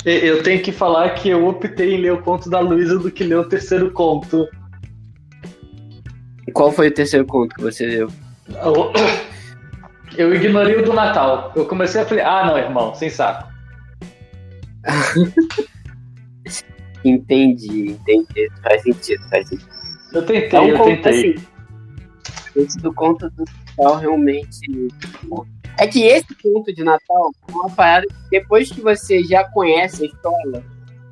Eu tenho que falar que eu optei em ler o conto da Luísa do que ler o terceiro conto. E qual foi o terceiro conto que você leu? Eu, eu ignorei o do Natal. Eu comecei a falar, ah, não, irmão, sem saco. Entendi. Faz sentido, faz sentido. Eu É tentei, um eu conto, assim, tentei. esse do conto do Natal realmente. É que esse conto de Natal é uma parada que depois que você já conhece a história,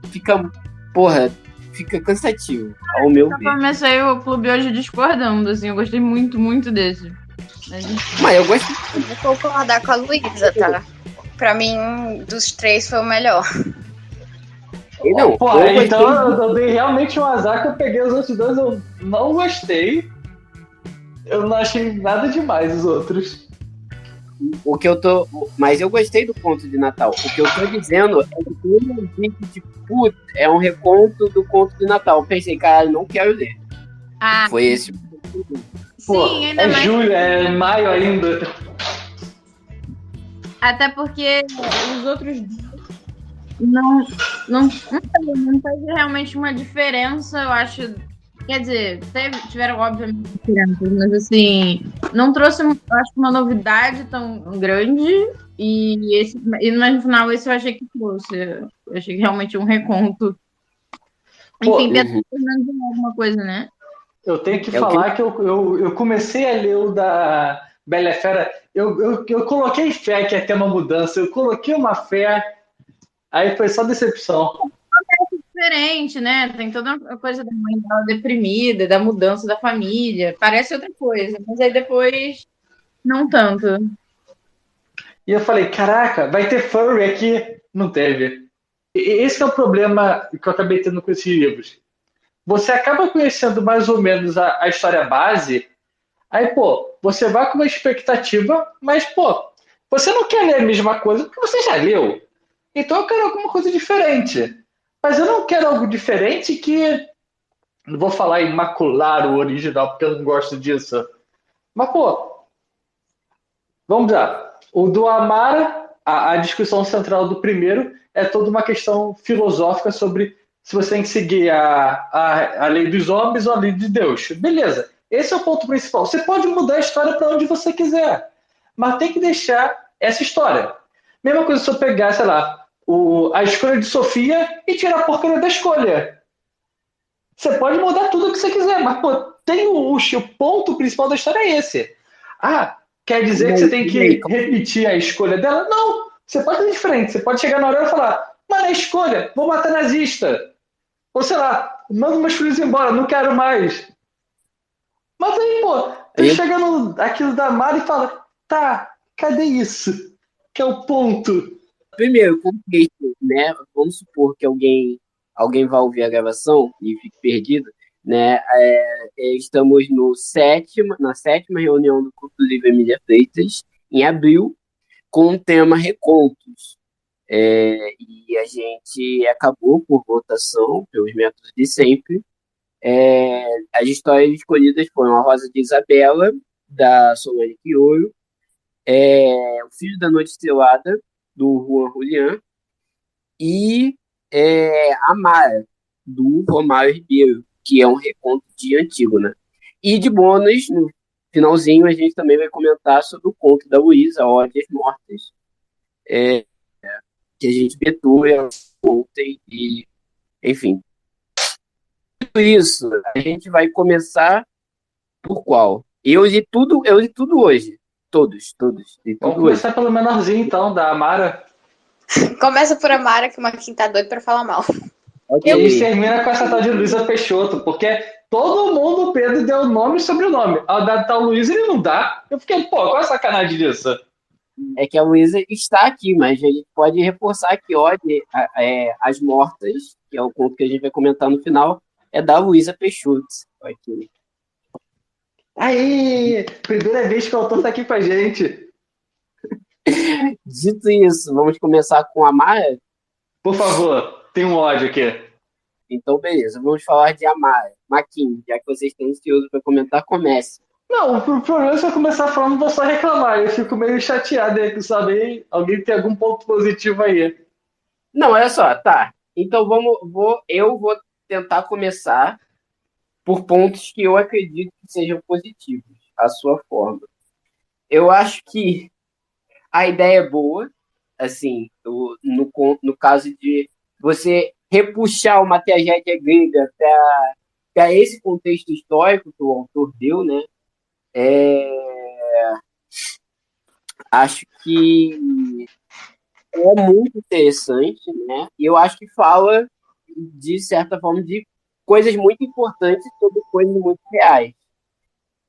fica, porra, fica cansativo, ao meu Eu ver. comecei o clube hoje discordando, assim, eu gostei muito, muito desse. Mas, Mas eu gostei. Vou concordar com a Luísa, tá? Pra mim, dos três foi o melhor. Não, Porra, eu então gostei. eu dei realmente um azar que eu peguei os outros dois, eu não gostei. Eu não achei nada demais os outros. O que eu tô. Mas eu gostei do conto de Natal. O que eu tô dizendo é que tem um vídeo de puta, é um reconto do conto de Natal. Eu pensei, cara, não quero ler. ah, Foi esse. Pô, sim, ainda é mais. julho, é maio ainda. Até porque os outros não faz realmente uma diferença, eu acho. Quer dizer, tiveram, obviamente, diferenças, mas assim, não trouxe, eu acho, uma novidade tão grande. Mas no final, esse eu achei que trouxe. Eu achei que realmente um reconto. Pô, Enfim, Uhum. pensando em alguma coisa, né? eu tenho que É o que. falar que eu comecei a ler o da Bela e Fera. Eu coloquei fé que ia ter uma mudança. Eu coloquei uma fé. Aí foi só decepção. Diferente, né? Tem toda a coisa da mãe dela deprimida, da mudança da família. Parece outra coisa, mas aí depois não tanto. E eu falei, caraca, vai ter furry aqui. Não teve. Esse é o problema que eu acabei tendo com esses livros. Você acaba conhecendo mais ou menos a história base, aí, pô, você vai com uma expectativa, mas, pô, você não quer ler a mesma coisa porque você já leu. Então eu quero alguma coisa diferente. Mas eu não quero algo diferente que. Não vou falar em macular o original, porque eu não gosto disso. Mas, pô, vamos lá. O do Amara, a discussão central do primeiro é toda uma questão filosófica sobre se você tem que seguir a lei dos homens ou a lei de Deus. Beleza. Esse é o ponto principal. Você pode mudar a história para onde você quiser, mas tem que deixar essa história. Mesma coisa se eu pegar, sei lá, a escolha de Sofia e tirar a porcaria da escolha. Você pode mudar tudo o que você quiser, mas pô, tem o ponto principal da história é esse. Ah, quer dizer que você tem E aí, que repetir a escolha dela? Não, você pode fazer diferente. Você pode chegar na hora e falar, mano, é escolha, vou matar nazista. Ou sei lá, manda meus filhos embora, não quero mais. Mas aí, pô, tu aí, chega no aquilo da Mara e fala, tá, cadê isso? Que é o ponto. primeiro, contexto, né? Vamos supor que alguém vai ouvir a gravação e fique perdido, né? Estamos na sétima reunião do Clube do Livro Emília Freitas, em abril, com o tema Recontos. E a gente acabou por votação, pelos métodos de sempre. As histórias escolhidas foram A Rosa de Isabela, da Solane Quioro, O Filho da Noite Estrelada, do Juan Julián, e A Mara, do Romário Ribeiro, que é um reconto de Antígona. E de bônus, no finalzinho, a gente também vai comentar sobre o conto da Luísa, Ódias Mortas, que a gente vetou ontem, e, enfim. Tudo isso, a gente vai começar por qual? Eu li tudo hoje. Todos. Li Vamos tudo hoje. começar pelo menorzinho então, da Amara. Começa por Amara, que o Marquinhos tá doido pra falar mal. E a gente Ok. termina com essa tal de Luísa Peixoto, porque todo mundo, o Pedro, deu nome e sobrenome. A da tal Luísa ele não dá. Eu fiquei, pô, qual é a sacanagem disso? É que a Luísa está aqui, mas a gente pode reforçar que As Mortas, que é o conto que a gente vai comentar no final, é da Luísa Peixoto. Ok. Aí, primeira vez que o autor tá aqui com a gente. Dito isso, vamos começar com a Mara? Por favor, tem um ódio aqui. Então, beleza, vamos falar de Amara. Maquin, já que vocês estão ansiosos para comentar, comece. Não, o problema é se eu começar falando, vou só reclamar. Eu fico meio chateado aí com saber alguém tem algum ponto positivo aí. Não, olha só, tá. Então eu vou tentar começar por pontos que eu acredito que sejam positivos, a sua forma. Eu acho que a ideia é boa, assim, no caso de você repuxar uma tragédia grega para esse contexto histórico que o autor deu, né? Acho que é muito interessante, né? E eu acho que fala, de certa forma, de coisas muito importantes sobre coisas muito reais.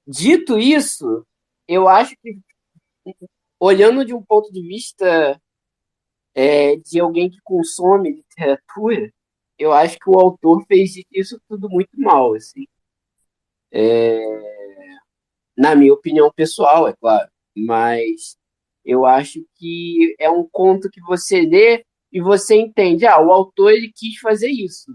Dito isso, eu acho que, olhando de um ponto de vista de alguém que consome literatura, eu acho que o autor fez isso tudo muito mal, assim. Na minha opinião pessoal, é claro. Mas eu acho que é um conto que você lê e você entende, o autor ele quis fazer isso,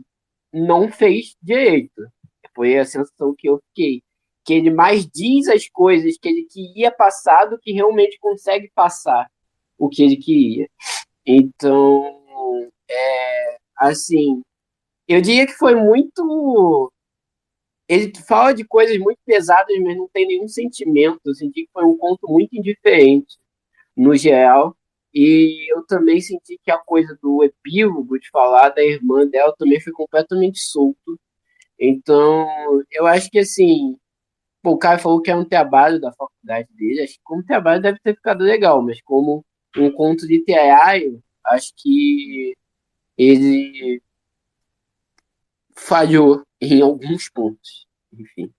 não fez direito. Foi a sensação que eu fiquei. Que ele mais diz as coisas que ele queria passar do que realmente consegue passar o que ele queria. Então, assim, eu diria que foi muito. Ele fala de coisas muito pesadas, mas não tem nenhum sentimento. Eu senti que foi um conto muito indiferente, no geral. E eu também senti que a coisa do epílogo, de falar da irmã dela, também foi completamente solto. Então, eu acho que assim, pô, o cara falou que é um trabalho da faculdade dele. Acho que como trabalho deve ter ficado legal, mas como um conto literário, acho que ele falhou em alguns pontos. Enfim.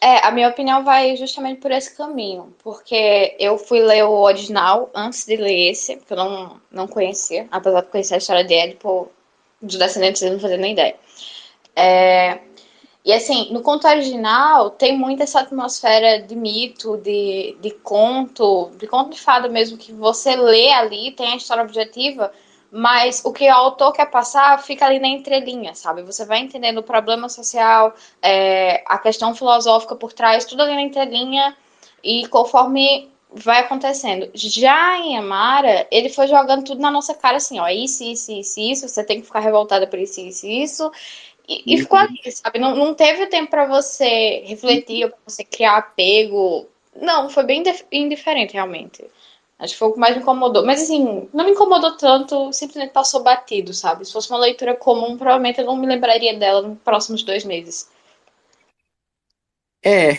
A minha opinião vai justamente por esse caminho, porque eu fui ler o original antes de ler esse, porque eu não conhecia, apesar de conhecer a história de Édipo, dos descendentes eu não fazia nem ideia. E assim, no conto original tem muito essa atmosfera de mito, de conto de fada mesmo, que você lê ali, tem a história objetiva, mas o que o autor quer passar fica ali na entrelinha, sabe? Você vai entendendo o problema social, a questão filosófica por trás, tudo ali na entrelinha, e conforme vai acontecendo. Já em Amara, ele foi jogando tudo na nossa cara assim, ó, isso, você tem que ficar revoltada por isso. E ficou ali, sabe? Não teve tempo pra você refletir, pra você criar apego. Não, foi bem indiferente, realmente. Acho que foi o que mais me incomodou. Mas, assim, não me incomodou tanto, simplesmente passou batido, sabe? Se fosse uma leitura comum, provavelmente eu não me lembraria dela nos próximos 2 meses. É,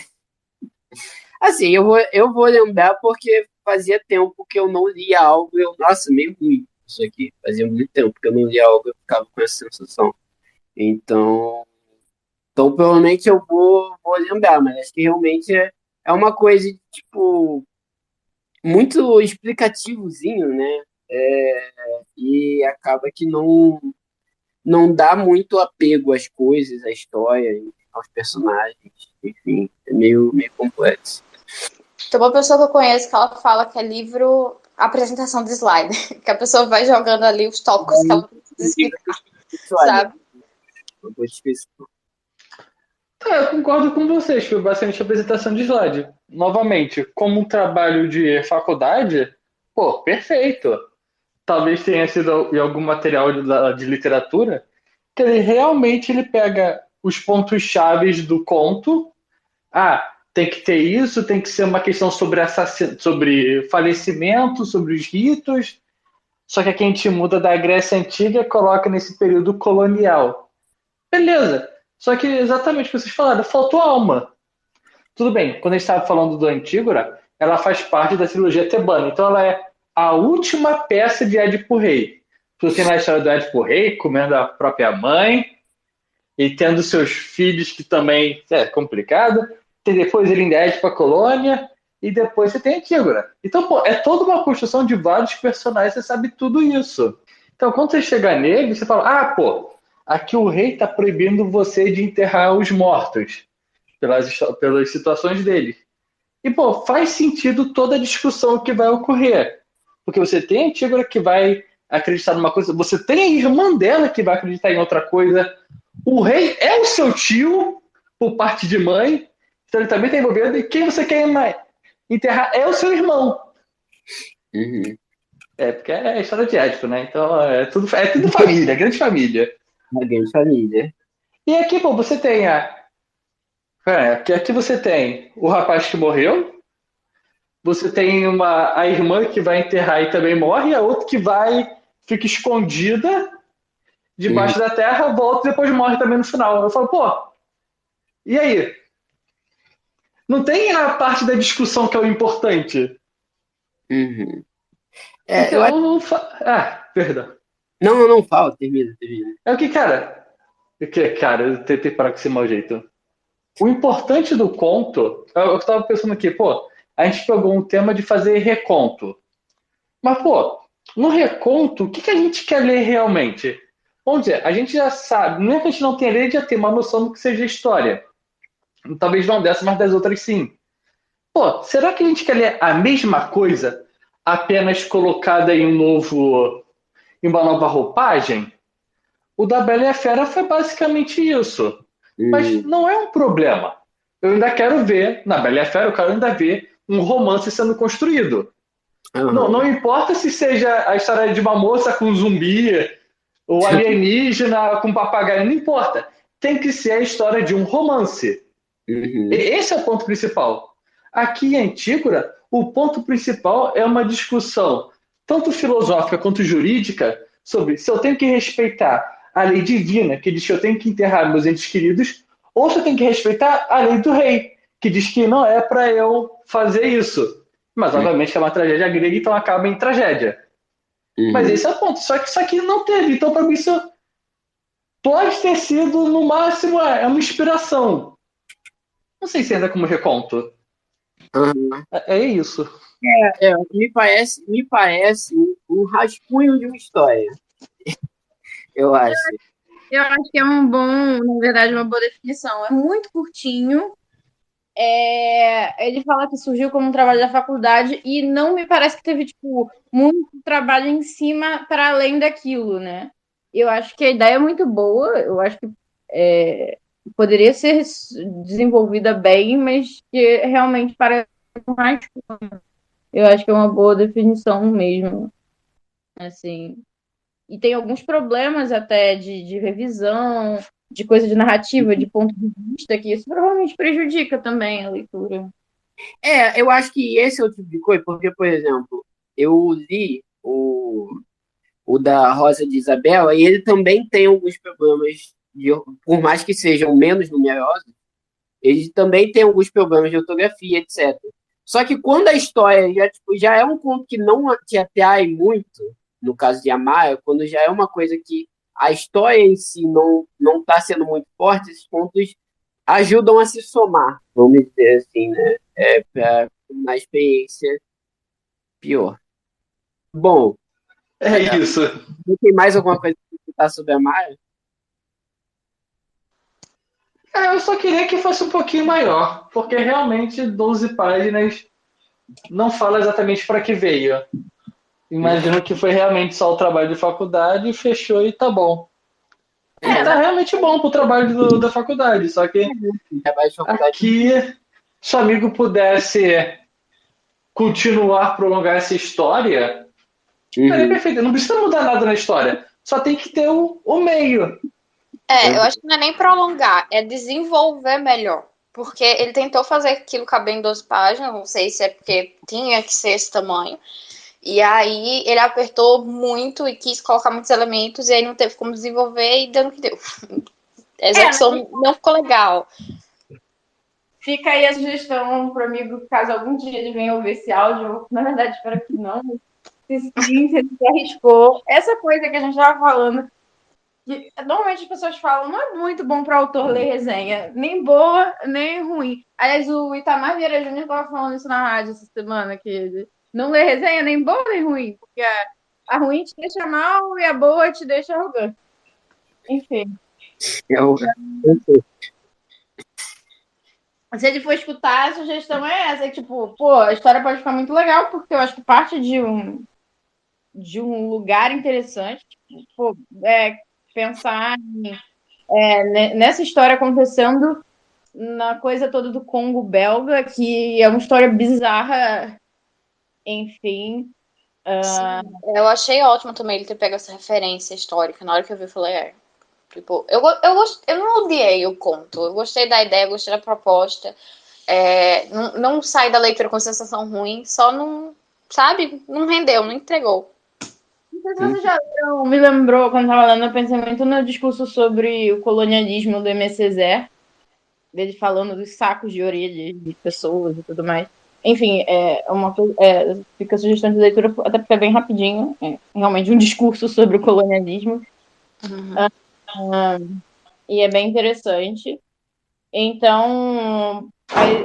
assim, eu vou lembrar porque fazia tempo que eu não lia algo, nossa, meio ruim isso aqui. Fazia muito tempo que eu não lia algo, eu ficava com essa sensação. Então, provavelmente eu vou lembrar, mas acho que realmente é uma coisa, tipo, muito explicativozinho, né? E acaba que não dá muito apego às coisas, à história, aos personagens. Enfim, é meio complexo. Tem uma pessoa que eu conheço que ela fala que é livro apresentação de slide. Que a pessoa vai jogando ali os tópicos que ela precisa explicar, sabe? Eu concordo com vocês, foi bastante apresentação de slide. Novamente, como um trabalho de faculdade, pô, perfeito. Talvez tenha sido em algum material de literatura que ele pega os pontos chaves do conto. Tem que ter isso, tem que ser uma questão sobre falecimento, sobre os ritos. Só que aqui a gente muda da Grécia Antiga e coloca nesse período colonial. Beleza. Só que exatamente o que vocês falaram, faltou alma. Tudo bem, quando a gente estava falando do Antígora, ela faz parte da trilogia tebana. Então ela é a última peça de Édipo Rei. Tu tem na história do Édipo Rei comendo a própria mãe e tendo seus filhos, que também é complicado. Tem depois ele ainda Édipo a colônia e depois você tem Antígora. Então, pô, é toda uma construção de vários personagens, você sabe tudo isso. Então, quando você chegar nele, você fala, aqui o rei está proibindo você de enterrar os mortos pelas situações dele. E, pô, faz sentido toda a discussão que vai ocorrer. Porque você tem a Antígora que vai acreditar numa coisa, você tem a irmã dela que vai acreditar em outra coisa. O rei é o seu tio, por parte de mãe, então ele também está envolvido. E quem você quer enterrar é o seu irmão. Uhum. Porque é história de Édipo, né? Então é tudo família, grande família. Uma grande família. E aqui, pô, você tem aqui você tem o rapaz que morreu, você tem a irmã que vai enterrar e também morre, e a outra que fica escondida Uhum, debaixo da terra, volta e depois morre também no final. Eu falo, pô, e aí? Não tem a parte da discussão que é o importante. uhum. Eu acho. Então, perdão. Não, não, não, fala, termina. É o que, cara? Eu tentei parar com esse mau jeito. O importante do conto, eu estava pensando aqui, pô, a gente pegou um tema de fazer reconto. Mas, pô, no reconto, o que a gente quer ler realmente? Vamos dizer, a gente já sabe, não é que a gente não tenha lido, já tem uma noção do que seja história. Talvez não dessa, mas das outras sim. Pô, será que a gente quer ler a mesma coisa, apenas colocada em uma nova roupagem? O da Bela e a Fera foi basicamente isso. Mas Uhum, não é um problema. Eu ainda quero ver, na Bela e a Fera, eu quero ainda ver um romance sendo construído. Não, aham, não importa se seja a história de uma moça com zumbi, ou alienígena com papagaio, não importa. Tem que ser a história de um romance. uhum, Esse é o ponto principal. Aqui em Antígora, o ponto principal é uma discussão, tanto filosófica quanto jurídica, sobre se eu tenho que respeitar a lei divina, que diz que eu tenho que enterrar meus entes queridos, ou se eu tenho que respeitar a lei do rei, que diz que não é para eu fazer isso. Mas, obviamente, é uma tragédia grega, então acaba em tragédia. Mas uhum. esse é o ponto. Só que isso aqui não teve. Então, para mim, isso pode ter sido, no máximo, uma inspiração. Não sei se ainda como reconto. Aham. É isso. Me parece um rascunho de uma história, eu acho. Eu acho que é um bom, na verdade, uma boa definição. É muito curtinho. Ele fala que surgiu como um trabalho da faculdade e não me parece que teve, tipo, muito trabalho em cima para além daquilo, né? Eu acho que a ideia é muito boa, eu acho que poderia ser desenvolvida bem, mas que realmente parece mais. Eu acho que é uma boa definição mesmo, assim. E tem alguns problemas até de revisão, de coisa de narrativa, de ponto de vista, que isso provavelmente prejudica também a leitura. Eu acho que esse é o tipo de coisa, porque, por exemplo, eu li o da Rosa de Isabela e ele também tem alguns problemas, por mais que sejam menos numerosos, ele também tem alguns problemas de ortografia, etc. Só que quando a história já é um conto que não te atrai muito, no caso de Amaya, quando já é uma coisa que a história em si não está sendo muito forte, esses pontos ajudam a se somar, vamos dizer assim, né? Na experiência pior. Bom, É isso. tem mais alguma coisa para citar sobre a Maya? Eu só queria que fosse um pouquinho maior, porque realmente 12 páginas não fala exatamente para que veio. Imagino que foi realmente só o trabalho de faculdade, fechou e tá bom. E Né? tá realmente bom pro trabalho da faculdade, só que Trabalho de faculdade. aqui, se o amigo pudesse continuar, prolongar essa história, estaria Uhum. perfeito. Não precisa mudar nada na história, só tem que ter o meio. Eu acho que não é nem prolongar, é desenvolver melhor. Porque ele tentou fazer aquilo caber em 12 páginas, não sei se é porque tinha que ser esse tamanho. E aí ele apertou muito e quis colocar muitos elementos, e aí não teve como desenvolver e deu no que deu. A execução não ficou legal. Fica aí a sugestão para o amigo, caso algum dia ele venha ouvir esse áudio. Na verdade, espero que não. Se sim, se ele se arriscou. Essa coisa que a gente estava falando, que normalmente as pessoas falam, não é muito bom para o autor ler resenha, nem boa, nem ruim. Aliás, o Itamar Vieira Júnior estava falando isso na rádio essa semana, que ele não lê resenha nem boa nem ruim, porque a ruim te deixa mal e a boa te deixa arrogante. Enfim. Eu, Se ele for escutar, a sugestão é essa, tipo, pô, a história pode ficar muito legal, porque eu acho que parte de um lugar interessante, tipo, pô, pensar nessa história acontecendo na coisa toda do Congo belga, que é uma história bizarra, enfim. Eu achei ótimo também ele ter pego essa referência histórica. Na hora que eu vi, eu falei, tipo, eu não odiei o conto. Eu gostei da ideia, eu gostei da proposta. Não saí da leitura com sensação ruim, só não, sabe, não rendeu, não entregou. Não sei se você já leu, me lembrou, quando estava lendo, eu pensei muito no discurso sobre o colonialismo do M. Césaire, dele falando dos sacos de orelhas de pessoas e tudo mais. Enfim, fica a sugestão de leitura, até porque é bem rapidinho. É realmente um discurso sobre o colonialismo. E é bem interessante. Então,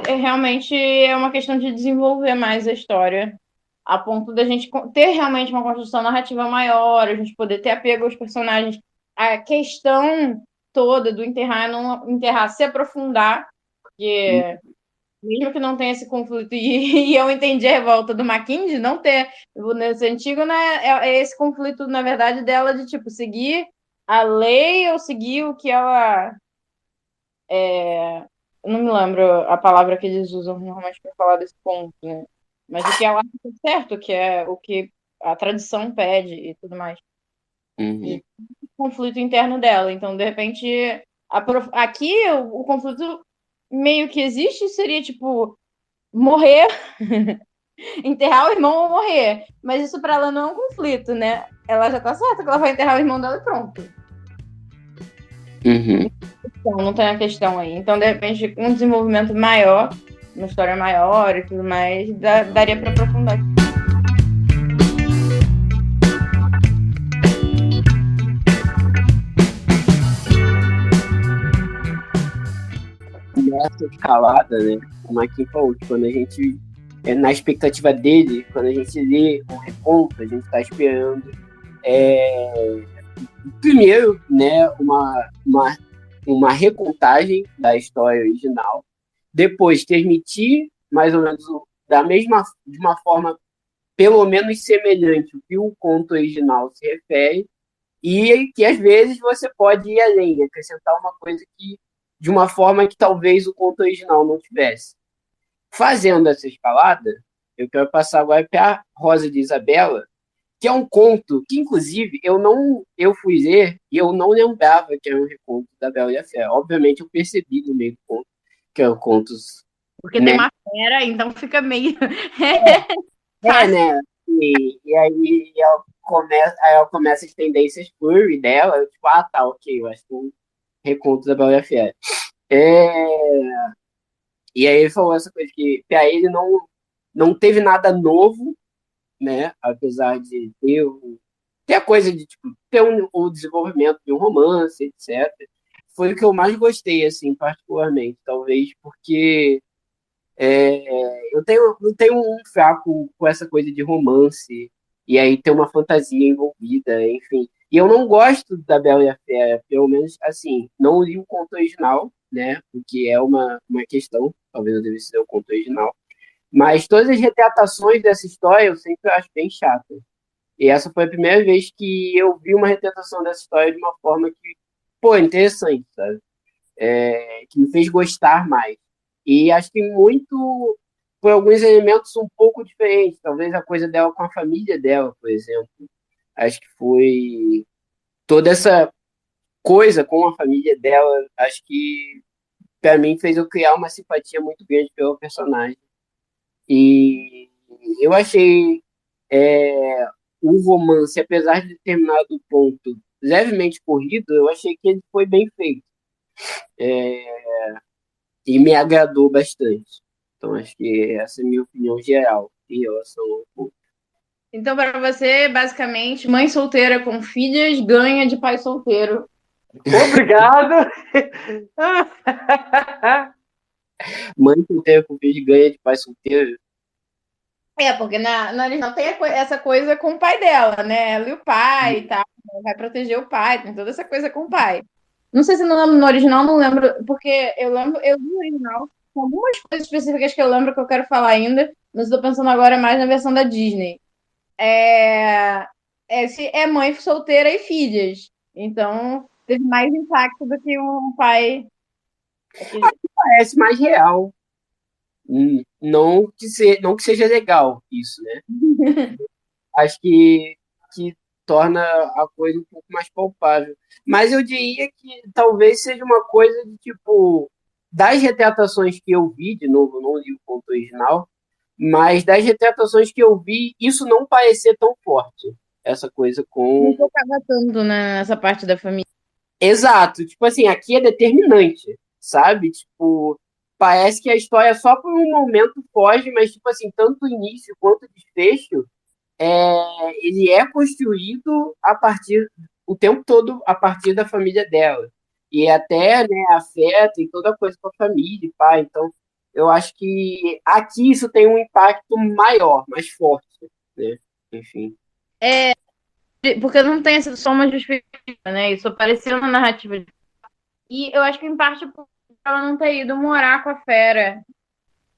realmente é uma questão de desenvolver mais a história, a ponto da gente ter realmente uma construção narrativa maior, a gente poder ter apego aos personagens. A questão toda do enterrar, não enterrar, se aprofundar, porque mesmo que não tenha esse conflito, e eu entendi a revolta do Mackenzie, não ter, nesse antigo, né, é esse conflito, na verdade, dela de, tipo, seguir a lei ou seguir o que ela... Eu não me lembro a palavra que eles usam normalmente para falar desse ponto, né? Mas o que ela acha certo, que é o que a tradição pede e tudo mais. E o conflito interno dela. Então, de repente, aqui o conflito meio que existe seria, tipo, morrer, enterrar o irmão ou morrer. Mas isso para ela não é um conflito, né? Ela já tá certa que ela vai enterrar o irmão dela e pronto. Então, não tem a questão aí. Então, de repente, um desenvolvimento maior, uma história maior e tudo mais, daria para aprofundar. Nessa escalada, né? O Maquin falou que quando a gente, na expectativa dele, quando a gente lê um reconto, a gente está esperando primeiro, né, uma recontagem da história original, depois transmitir mais ou menos de uma forma pelo menos semelhante o que o conto original se refere, e que às vezes você pode ir além, acrescentar uma coisa que de uma forma que talvez o conto original não tivesse. Fazendo essa escalada, eu quero passar agora para a Rosa de Isabela, que é um conto que, inclusive, eu fui ler e eu não lembrava que era um reconto da Bela e a Fera. Obviamente, eu percebi no meio do conto que eram contos... Porque tem uma fera, então fica meio... né? E aí ela começa as tendências furry dela, eu, tipo, tá, ok, eu acho que é um reconto da Bela e a Fera. E aí ele falou essa coisa que pra ele não teve nada novo, né? Apesar de ter a coisa de tipo, ter o desenvolvimento de um romance, etc. Foi o que eu mais gostei, assim, particularmente. Talvez porque eu tenho um fraco com essa coisa de romance, e aí tem uma fantasia envolvida, enfim. E eu não gosto da Bela e a Fera, pelo menos, assim, não li o conto original, né? O que é uma questão, talvez eu devesse ler o conto original. Mas todas as retratações dessa história eu sempre acho bem chata. E essa foi a primeira vez que eu vi uma retratação dessa história de uma forma que, pô, interessante, sabe? Que me fez gostar mais. E acho que muito por alguns elementos um pouco diferentes. Talvez a coisa dela com a família dela, por exemplo. Acho que foi toda essa coisa com a família dela, acho que para mim fez eu criar uma simpatia muito grande pelo personagem. E eu achei o romance, apesar de determinado ponto levemente corrido, eu achei que ele foi bem feito. E me agradou bastante. Então, acho que essa é a minha opinião geral em relação ao conto. Então, para você, basicamente, mãe solteira com filhas ganha de pai solteiro. Obrigado! Mãe solteira com filhos ganha de pai solteiro. Porque na original tem essa coisa com o pai dela, né? Ela e o pai e tal, vai proteger o pai, tem toda essa coisa com o pai. Não sei se no original, não lembro, porque eu vi o original, com algumas coisas específicas que eu lembro que eu quero falar ainda, mas estou pensando agora mais na versão da Disney. É mãe solteira e filhas. Então, teve mais impacto do que um pai. Parece mais real. Não que seja legal isso, né? acho que torna a coisa um pouco mais palpável. Mas eu diria que talvez seja uma coisa de tipo, das retratações que eu vi, de novo, não li o conto original, mas das retratações que eu vi, isso não parecia tão forte. Essa coisa Não com. focava tanto nessa parte da família. Exato, tipo assim, aqui é determinante, sabe? Tipo, parece que a história só por um momento foge, mas, tipo assim, tanto o início quanto o desfecho, ele é construído a partir, o tempo todo, a partir da família dela. E até, né, afeta e toda coisa com a família e pá. Então, eu acho que aqui isso tem um impacto maior, mais forte, né? Enfim. Porque não tem só uma justificativa, né? Isso apareceu na narrativa. E eu acho que, em parte, por ela não ter ido morar com a Fera,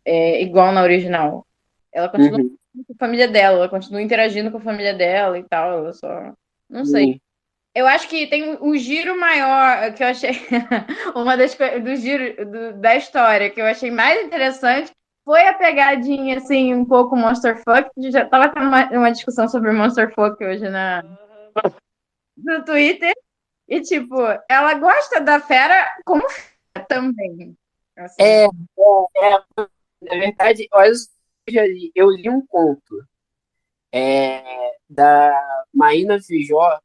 igual na original. Ela continua Uhum. com a família dela, ela continua interagindo com a família dela e tal. Ela só. Não sei. Sim. Eu acho que tem o giro maior que eu achei. Uma das coisas do giro da história que eu achei mais interessante foi a pegadinha, assim, um pouco Monster Fuck. Já tava tendo uma discussão sobre Monster Fuck hoje no Twitter. E, tipo, ela gosta da Fera como Fera também. Assim. Na verdade, olha, eu li um conto da Maína Fijó,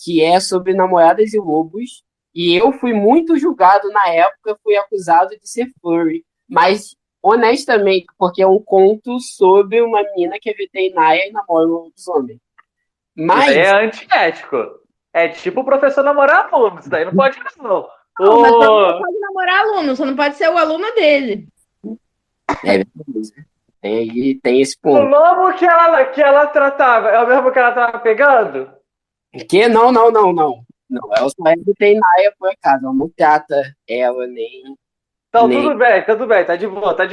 que é sobre namoradas e lobos, e eu fui muito julgado na época, fui acusado de ser furry, mas honestamente, porque é um conto sobre uma menina que é veterinária e namora um lobisomem. Isso aí Mas, é antiético. É tipo o professor namorar aluno. Isso daí não pode mais, não. Não, mas você Ô, pode namorar aluno, você não pode ser o aluno dele. verdade, tem esse o ponto. lobo que ela tratava é o mesmo que ela tava pegando? Que não, não, não, não. Não, ela só é veterinária por acaso, ela não trata ela Então, nem. tudo bem, tá de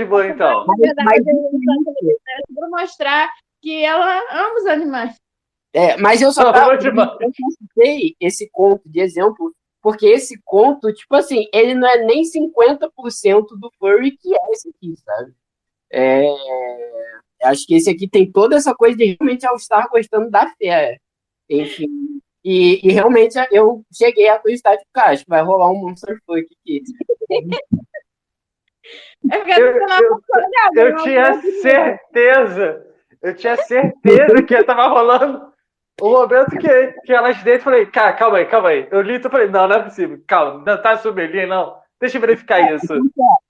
boa então. Na verdade, Mas, ele só queria para mostrar que ela ama os animais. mas eu só Ela tava. falou demais. Eu só citei esse conto de exemplo, porque esse conto, tipo assim, ele não é nem 50% do furry que é esse aqui, sabe? É, acho que esse aqui tem toda essa coisa de realmente eu estar gostando da fera. Enfim. E realmente eu cheguei a acreditar, tipo, cara, acho que vai rolar um Monster Fuck aqui. É porque Eu, você não é eu, eu tinha certeza. Eu tinha certeza que tava rolando o momento que elas deitam. Eu falei, cara, calma aí. Eu li e falei, não é possível. Calma, não tá submelinha, não. Deixa eu verificar isso.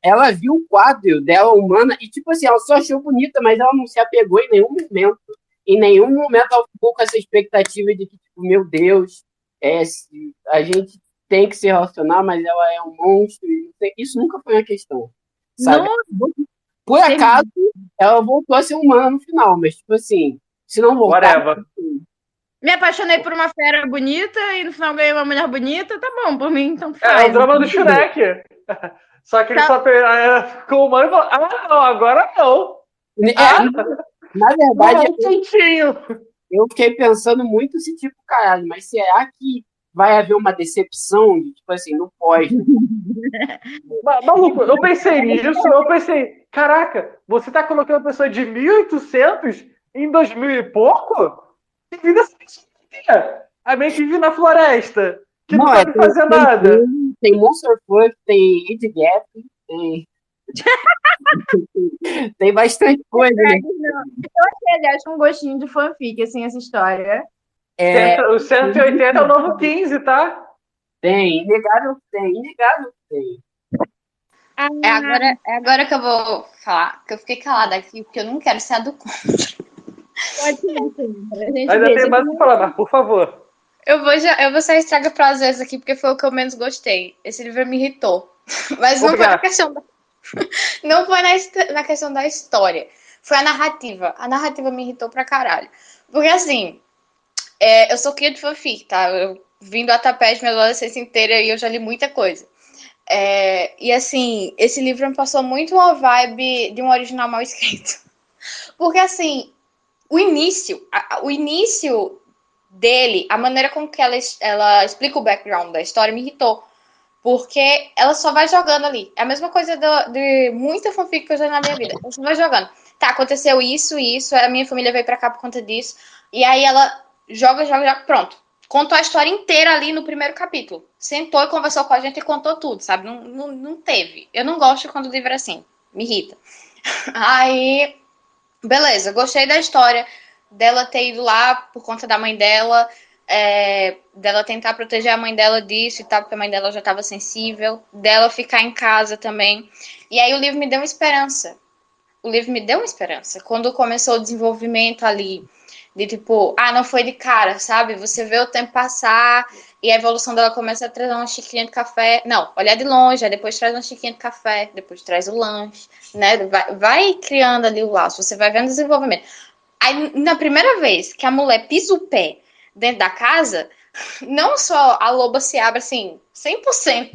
Ela viu o quadro dela humana e, tipo assim, ela só achou bonita, mas ela não se apegou em nenhum momento. Em nenhum momento ela ficou com essa expectativa de que, tipo, meu Deus, a gente tem que se relacionar, mas ela é um monstro. Isso nunca foi uma questão, sabe? Não, Por acaso, ela voltou a ser humana no final, mas, tipo assim, se não voltar. Whatever. me apaixonei por uma fera bonita e no final ganhei uma mulher bonita, tá bom, por mim, então É o faz. drama do Shrek. Só que ele só ficou humano e falou, não, agora não. Na verdade, Não, tintinho. eu fiquei pensando muito se, tipo, caralho, mas será que vai haver uma decepção de, tipo assim, no pós? Maluco, eu pensei nisso, eu pensei, caraca, você tá colocando uma pessoa de 1800 em 2000 e pouco? Que vida é? A mente vive na floresta, que não sabe fazer nada. Tem Monster Fuck, tem Ed Gap, tem bastante coisa, né? Eu achei, aliás, um gostinho de fanfic, assim, essa história. O 180 é o novo 15, tá? Inegável tem. É agora que eu vou falar, que eu fiquei calada aqui, porque eu não quero ser a do contra. Pode ser, a gente Ainda deixa. tem mais o que falar, mas por favor. Eu vou ser estraga pra às vezes aqui, porque foi o que eu menos gostei. Esse livro me irritou. Mas não foi na questão não foi na questão da história. Foi a narrativa. A narrativa me irritou pra caralho. Porque assim, eu sou cria de fanfic, tá? Eu vim do Atapete minha adolescência inteira e eu já li muita coisa. E assim, esse livro me passou muito uma vibe de um original mal escrito. Porque assim, o início dele, a maneira com que ela explica o background da história me irritou. Porque ela só vai jogando ali. É a mesma coisa de muita fanfic que eu já na minha vida. Ela só vai jogando. Tá, aconteceu isso, a minha família veio pra cá por conta disso. E aí ela joga, pronto. Contou a história inteira ali no primeiro capítulo. Sentou e conversou com a gente e contou tudo, sabe? Não teve. Eu não gosto quando o livro é assim. Me irrita. Aí, beleza. Gostei da história dela ter ido lá por conta da mãe dela. Dela tentar proteger a mãe dela disso e tal, porque a mãe dela já estava sensível. Dela ficar em casa também. E aí o livro me deu uma esperança. Quando começou o desenvolvimento ali, de tipo, não foi de cara, sabe? Você vê o tempo passar e a evolução dela começa a trazer uma xicrinha de café. Não, olhar de longe, aí depois traz uma xicrinha de café, depois traz o lanche, né? Vai criando ali o laço, você vai vendo o desenvolvimento. Aí, na primeira vez que a mulher pisa o pé dentro da casa, não só a loba se abre assim, 100%,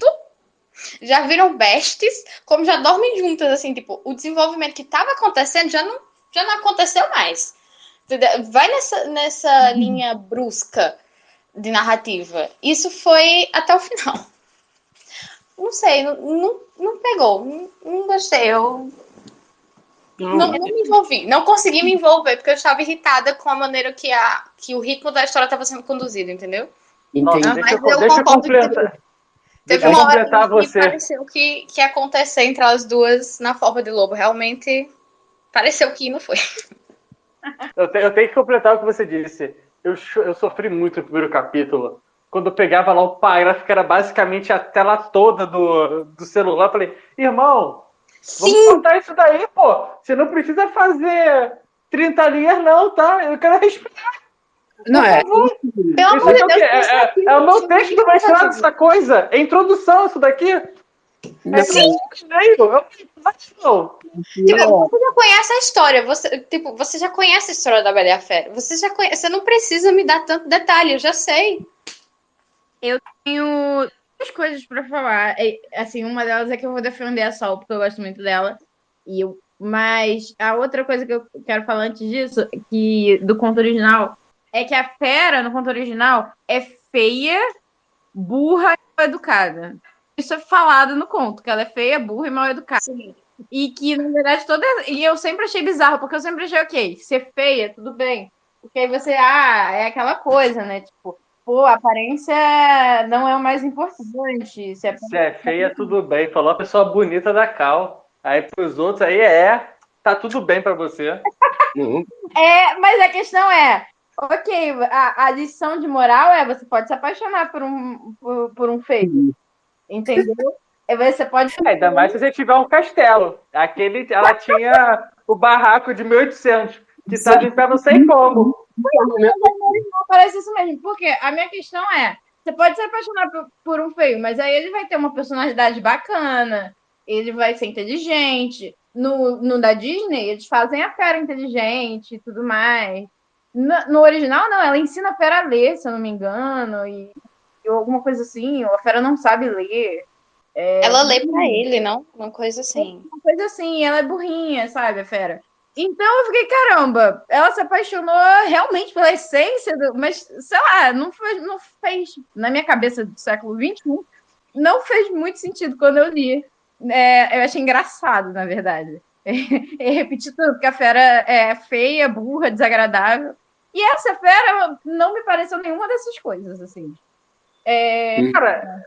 já viram besties, como já dormem juntas, assim, tipo, o desenvolvimento que estava acontecendo já não aconteceu mais. Vai nessa linha brusca de narrativa. Isso foi até o final. Não sei, não pegou, não gostei, eu não me envolvi, não consegui me envolver, porque eu estava irritada com a maneira que o ritmo da história estava sendo conduzido, entendeu? Nossa, Entendi. deixa eu completar. Teve uma hora que pareceu que ia acontecer entre as duas na forma de lobo. Realmente pareceu que não foi. Eu tenho que completar o que você disse. Eu sofri muito no primeiro capítulo. Quando eu pegava lá o parágrafo, que era basicamente a tela toda do celular, eu falei, irmão, vamos cortar isso daí, pô. Você não precisa fazer 30 linhas, não, tá? Eu quero respirar. Não, Pelo amor de Deus, é o meu texto do mestrado, essa coisa. É introdução, isso daqui. Não, Sim. Não. Tipo, você já conhece a história. Você já conhece a história da Bela e a Fera. Você não precisa me dar tanto detalhe, eu já sei. Eu tenho duas coisas pra falar. Assim, uma delas é que eu vou defender a Sol, porque eu gosto muito dela. Mas a outra coisa que eu quero falar antes disso, do conto original, é que a Fera, no conto original, é feia, burra e mal educada. Isso é falado no conto, que ela é feia, burra e mal educada. Sim. E que, na verdade, E eu sempre achei bizarro, porque eu sempre achei, ok, ser feia, tudo bem. Porque aí você, é aquela coisa, né? Tipo, pô, a aparência não é o mais importante. Se é feia, tudo bem. Falou a pessoa bonita da Cal. Aí pros outros aí tá tudo bem pra você. Mas a questão é, ok, a lição de moral é você pode se apaixonar por um feio. Entendeu? Você pode. Ainda mais se você tiver um castelo. Ela tinha o barraco de 1800, que tá em pé não sei como. Parece isso mesmo, porque a minha questão é: você pode se apaixonar por um feio, mas aí ele vai ter uma personalidade bacana, ele vai ser inteligente. No da Disney, eles fazem a fera inteligente e tudo mais. No original, não, ela ensina a fera a ler, se eu não me engano, e alguma coisa assim, ou a fera não sabe ler. Ela lê pra ele, não? Uma coisa assim. Uma coisa assim, ela é burrinha, sabe, a fera? Então eu fiquei, caramba, ela se apaixonou realmente pela essência, mas sei lá, não fez, na minha cabeça do século XXI, não fez muito sentido quando eu li. Eu achei engraçado, na verdade. E repetir tudo, porque a fera é feia, burra, desagradável. E essa fera não me pareceu nenhuma dessas coisas, assim. Cara,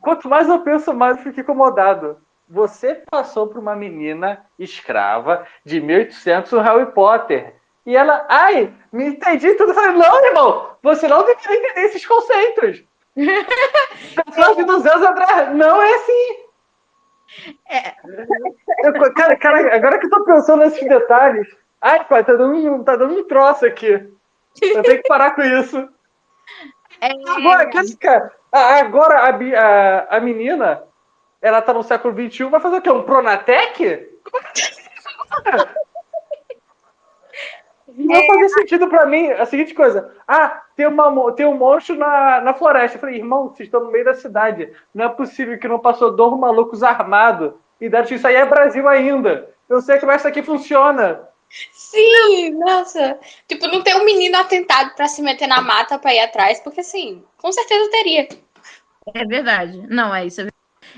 quanto mais eu penso, mais eu fico incomodado. Você passou por uma menina escrava de 1800 no Harry Potter. E ela, me entendi tudo. Eu falei, não, irmão, você não deveria entender esses conceitos. Pessoas de 200 atrás, não é assim. Cara, agora que eu tô pensando nesses detalhes, pai, tá dando um troço aqui. Eu tenho que parar com isso. Agora a menina, ela tá no século XXI, vai fazer o quê? Um Pronatec? Não fazia sentido pra mim a seguinte coisa. Tem um monstro na floresta. Eu falei, irmão, vocês estão no meio da cidade. Não é possível que não passou 2 malucos armados. E deram isso aí é Brasil ainda. Eu sei como essa aqui funciona. Sim, nossa. Tipo, não tem um menino atentado pra se meter na mata pra ir atrás, porque assim, com certeza teria. É verdade. Não, é isso.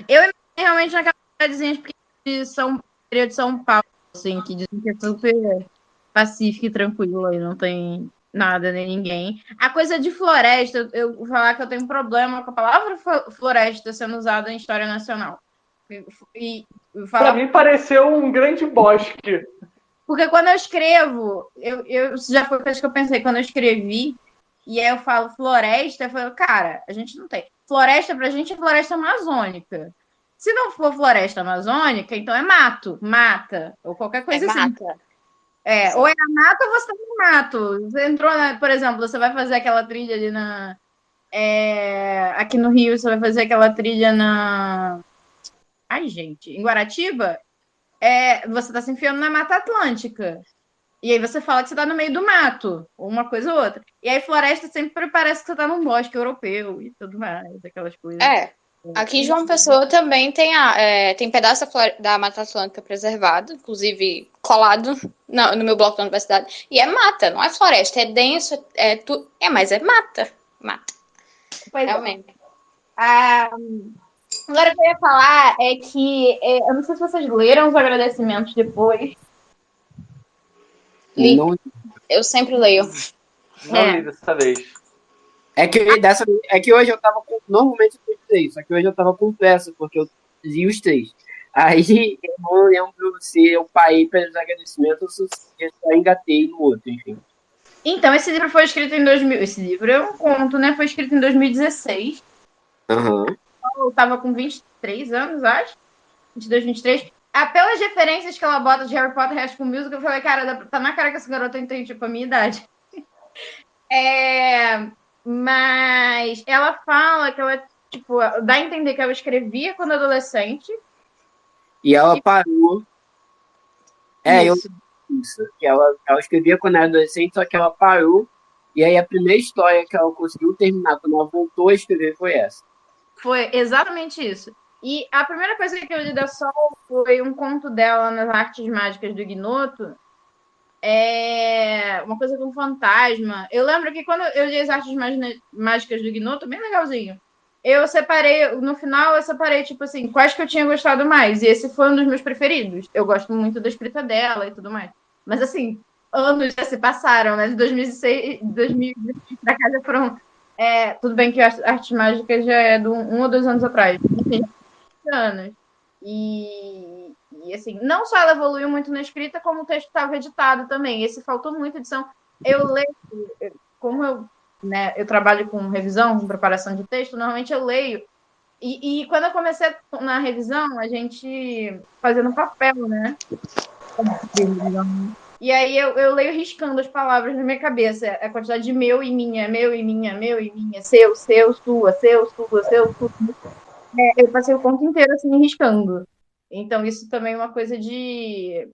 Eu realmente naquela cidadezinha de São Paulo, assim, que dizem que é super pacífica e tranquila e não tem nada, nem ninguém. A coisa de floresta, eu vou falar que eu tenho um problema com a palavra floresta sendo usada em história nacional. E Pra falar mim pareceu um grande bosque. porque quando eu escrevo, já foi a coisa que eu pensei, quando eu escrevi, e aí eu falo floresta, eu falo, cara, a gente não tem. Floresta pra gente é floresta amazônica. Se não for floresta amazônica, então é mato, mata, ou qualquer coisa assim. Mata. Ou é a mata ou você tá no mato. Você entrou, por exemplo, você vai fazer aquela trilha ali aqui no Rio, você vai fazer aquela trilha Ai, gente, em Guaratiba, você está se enfiando na Mata Atlântica. E aí você fala que você está no meio do mato, ou uma coisa ou outra. E aí floresta sempre parece que você está num bosque europeu e tudo mais, aquelas coisas. Aqui em João Pessoa também tem pedaço da Mata Atlântica preservado, inclusive colado no meu bloco da universidade. E é mata, não é floresta, é denso, mas é mata. Mata. Pois realmente. Agora o que eu ia falar é que eu não sei se vocês leram os agradecimentos depois. Li. Não, Eu sempre leio. Não li dessa vez. é que hoje eu tava com. Normalmente eu tenho 3, só que hoje eu tava com pressa, porque eu li os 3. Aí eu não lembro se eu parei pelos agradecimentos ou se eu só engatei no outro, enfim. Então, esse livro foi escrito em 2000. Esse livro é um conto, né? Foi escrito em 2016. Aham. Eu tava com 23 anos, acho. 22, 23. Pelas referências que ela bota de Harry Potter e High School Musical, eu falei, cara, tá na cara que essa garota tem, tipo, a minha idade. Mas ela fala que ela, tipo, dá a entender que ela escrevia quando adolescente. E ela parou. Isso. Isso. Que ela escrevia quando era adolescente, só que ela parou. E aí a primeira história que ela conseguiu terminar quando ela voltou a escrever foi essa. Foi exatamente isso. E a primeira coisa que eu li da Sol foi um conto dela nas artes mágicas do Ignoto. Uma coisa com fantasma. Eu lembro que quando eu li as artes mágicas do Ignoto, bem legalzinho. Eu separei, no final, tipo assim, quais que eu tinha gostado mais. E esse foi um dos meus preferidos. Eu gosto muito da escrita dela e tudo mais. Mas, assim, anos já se passaram, né? De 2006, 2016 pra cá já foram. Tudo bem que a Artes Mágicas já é de 1 ou 2 anos atrás. Enfim, anos. E, assim, não só ela evoluiu muito na escrita, como o texto estava editado também. Esse faltou muita edição. Eu leio, como eu trabalho com revisão, com preparação de texto, normalmente eu leio. E quando eu comecei na revisão, a gente fazia no papel, né? E aí eu leio riscando as palavras na minha cabeça. A quantidade de meu e minha, meu e minha, meu e minha, seu, sua, seu, sua. Eu passei o conto inteiro assim, riscando. Então, isso também é uma coisa de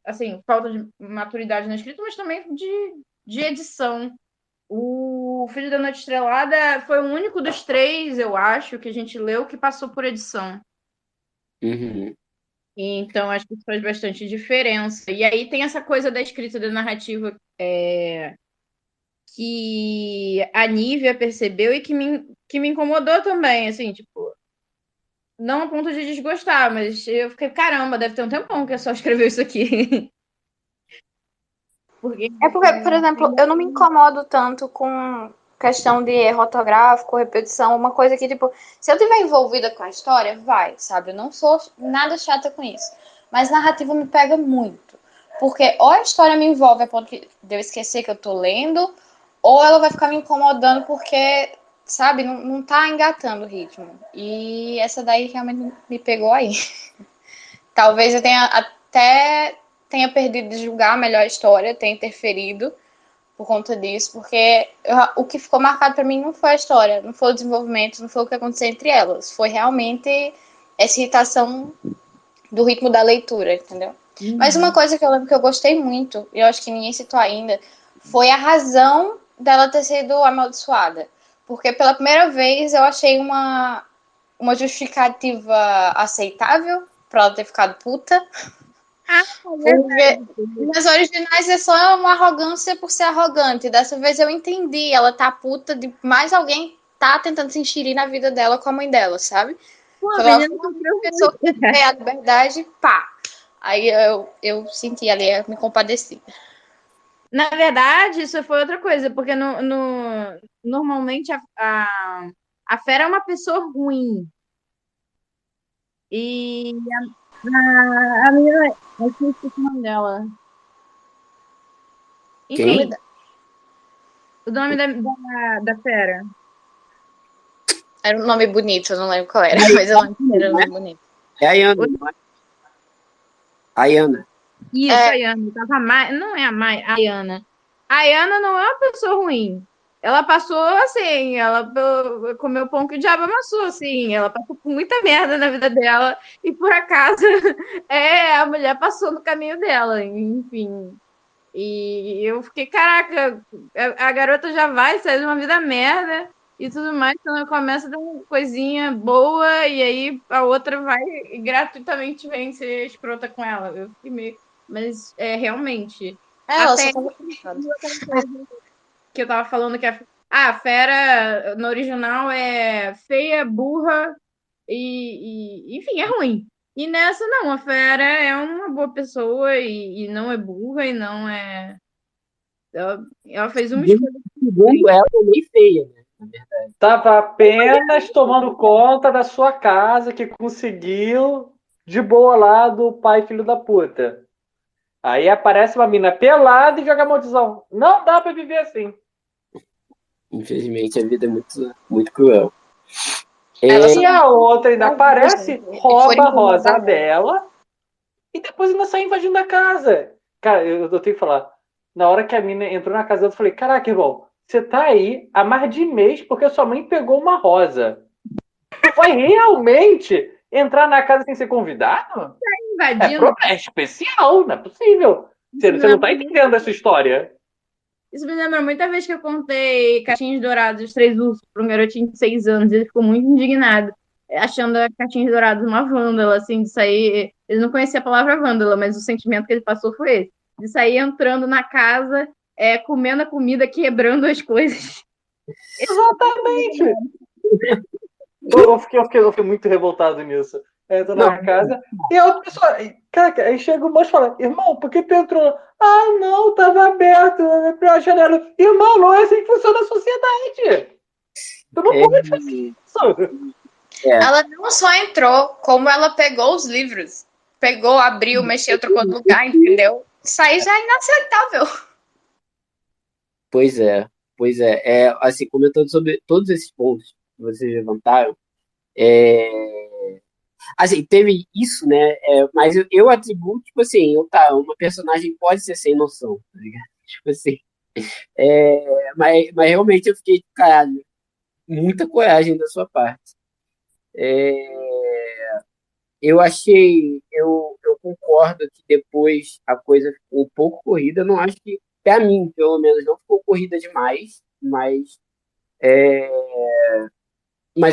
assim, falta de maturidade na escrita, mas também de edição. O Filho da Noite Estrelada foi o único dos 3, eu acho, que a gente leu que passou por edição. Uhum. Então, acho que isso faz bastante diferença. E aí tem essa coisa da escrita da narrativa que a Nívia percebeu e que me incomodou também, assim, tipo, não a ponto de desgostar, mas eu fiquei, caramba, deve ter um tempão que eu só escreveu isso aqui. Porque, por exemplo, eu não me incomodo tanto com questão de erro ortográfico, repetição, uma coisa que, tipo, se eu tiver envolvida com a história, vai, sabe? Eu não sou nada chata com isso. Mas narrativa me pega muito. Porque ou a história me envolve a ponto de eu esquecer que eu tô lendo, ou ela vai ficar me incomodando porque, sabe, não tá engatando o ritmo. E essa daí realmente me pegou aí. Talvez eu tenha perdido de julgar a melhor história, tenha interferido por conta disso, porque o que ficou marcado para mim não foi a história, não foi o desenvolvimento, não foi o que aconteceu entre elas, foi realmente essa irritação do ritmo da leitura, entendeu? Uhum. Mas uma coisa que eu lembro que eu gostei muito, e eu acho que ninguém citou ainda, foi a razão dela ter sido amaldiçoada. Porque pela primeira vez eu achei uma justificativa aceitável pra ela ter ficado puta. Porque nas originais é só uma arrogância por ser arrogante. Dessa vez eu entendi. Ela tá puta de mais alguém tá tentando se enxerir na vida dela com a mãe dela, sabe? Pô, ela foi uma pessoa que tem a liberdade, pá. Aí eu senti ali, eu me compadeci. Na verdade, isso foi outra coisa, porque normalmente a Fera é uma pessoa ruim. E a menina, eu esqueci o nome dela. Quem? Enfim, o nome da Fera. Era um nome bonito, eu não lembro qual era, mas eu lembro que era um nome bonito. É a Ayana, não é? A Ayana. Isso, a Ayana. Não é a Ayana. A Ayana não é uma pessoa ruim. Ela passou assim, ela comeu pão que o diabo amassou, assim. Ela passou por muita merda na vida dela. E por acaso, a mulher passou no caminho dela, enfim. E eu fiquei, caraca, a garota já vai sair de uma vida merda e tudo mais, quando ela começa a dar uma coisinha boa, e aí a outra vai e gratuitamente vem ser escrota com ela. Eu fiquei meio. Mas realmente. Ela Até só tava aquela coisa que eu tava falando que a Fera no original é feia, burra enfim, é ruim. E nessa não, a Fera é uma boa pessoa e não é burra e não é. Ela fez uma escolha. Segundo ela, é meio feia, né? Na verdade. Tava apenas tomando conta da sua casa, que conseguiu de boa lá do pai filho da puta. Aí aparece uma mina pelada e joga maldição. Não dá pra viver assim. Infelizmente, a vida é muito, muito cruel. Ela só E a outra ainda aparece, gente, rouba a rosa incomodar ela. dela e depois ainda sai invadindo a casa. Cara, eu tenho que falar. Na hora que a mina entrou na casa, eu falei: caraca, irmão, você tá aí há mais de mês porque sua mãe pegou uma rosa. Tu vai realmente entrar na casa sem ser convidado? Invadindo. É especial, não é possível. Você não tá entendendo essa história. Isso me lembra muita vez que eu contei Caixinhos Dourados, os Três Ursos, para um garotinho de 6 anos. Ele ficou muito indignado, achando a Caixinhos Dourados uma vândala, assim, de sair. Ele não conhecia a palavra vândala, mas o sentimento que ele passou foi esse: de sair entrando na casa, comendo a comida, quebrando as coisas. Exatamente. Eu fiquei muito revoltado nisso. Entra Não, na casa e a outra pessoa. Cara, aí chega o moço e fala: irmão, por que tu entrou? Ah, não, tava aberto. Abriu a janela. Irmão, não é assim que funciona a sociedade. Tu não pode fazer isso. Ela não só entrou, como ela pegou os livros. Pegou, abriu, mexeu, trocou de lugar, entendeu? Isso aí já é inaceitável. pois é, pois é. Assim, comentando sobre todos esses pontos que vocês levantaram, assim, teve isso, né? Mas eu atribuo, tipo assim, uma personagem pode ser sem noção, tá ligado? Tipo assim, mas realmente eu fiquei, caralho, muita coragem da sua parte. Eu achei, eu concordo que depois a coisa ficou um pouco corrida. Não acho que, pra mim, pelo menos, não ficou corrida demais, mas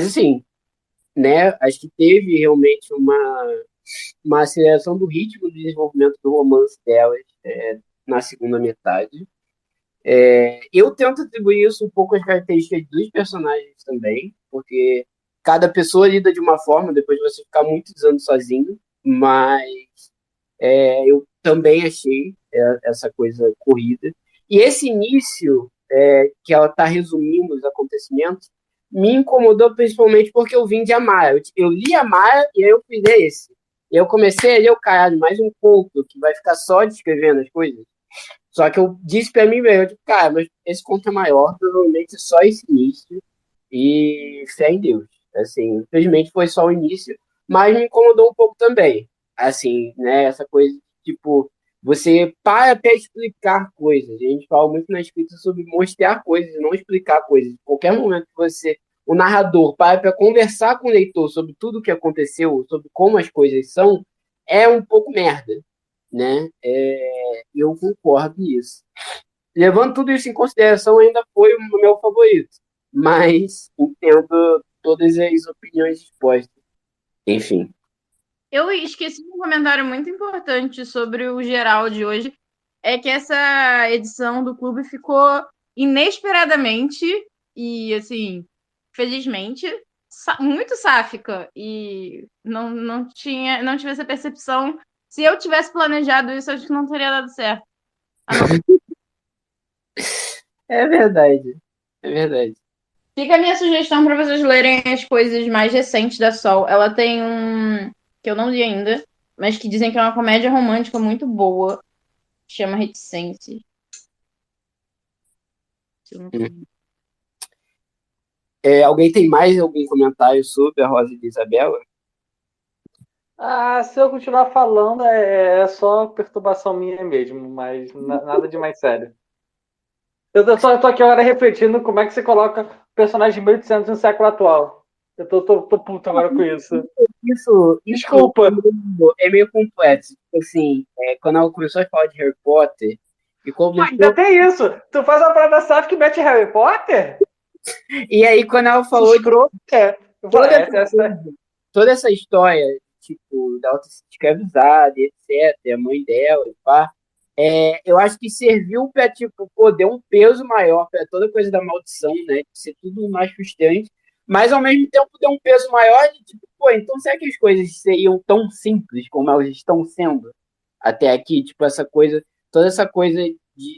assim, né? Acho que teve realmente uma aceleração do ritmo do desenvolvimento do romance delas na segunda metade. Eu tento atribuir isso um pouco às características dos personagens também, porque cada pessoa lida de uma forma, depois de você ficar muitos anos sozinho, mas eu também achei essa coisa corrida. E esse início, que ela está resumindo os acontecimentos, me incomodou principalmente porque eu vim de Amara. Eu li Amara e aí eu fiz esse. E eu comecei a ler o caralho, mais um conto que vai ficar só descrevendo as coisas. Só que eu disse pra mim mesmo, tipo, cara, mas esse conto é maior, provavelmente é só esse início. E fé em Deus. Assim, infelizmente foi só o início, mas me incomodou um pouco também. Assim, né, essa coisa, tipo, você para até explicar coisas. A gente fala muito na escrita sobre mostrar coisas e não explicar coisas. Em qualquer momento que o narrador, para conversar com o leitor sobre tudo o que aconteceu, sobre como as coisas são, é um pouco merda, né? Eu concordo nisso. Levando tudo isso em consideração, ainda foi o meu favorito. Mas entendo todas as opiniões expostas. Enfim. Eu esqueci um comentário muito importante sobre o geral de hoje. É que essa edição do clube ficou inesperadamente e, assim, felizmente, muito sáfica. E não tive essa percepção. Se eu tivesse planejado isso, acho que não teria dado certo. É verdade. É verdade. Fica a minha sugestão para vocês lerem as coisas mais recentes da Sol. Ela tem um que eu não li ainda, mas que dizem que é uma comédia romântica muito boa. Chama Reticências. Alguém tem mais algum comentário sobre a Rosa de Isabela? Ah, se eu continuar falando, é só perturbação minha mesmo, mas nada de mais sério. Eu tô aqui agora refletindo como é que você coloca personagem de 1800 no século atual. Eu tô puto agora com isso. Isso Desculpa. é meio complexo. Tipo assim, quando ela começou a falar de Harry Potter, e Ainda tem isso. Tu faz uma parada sáfica que mete Harry Potter? E aí, quando ela falou Escroto. toda essa história, tipo, dela ter sido escravizada, etc., a mãe dela, e pá, eu acho que serviu pra, tipo, pô, deu um peso maior pra toda coisa da maldição, né, de ser tudo mais frustrante, mas ao mesmo tempo deu um peso maior de, tipo, pô, então será que as coisas seriam tão simples como elas estão sendo até aqui? Tipo, toda essa coisa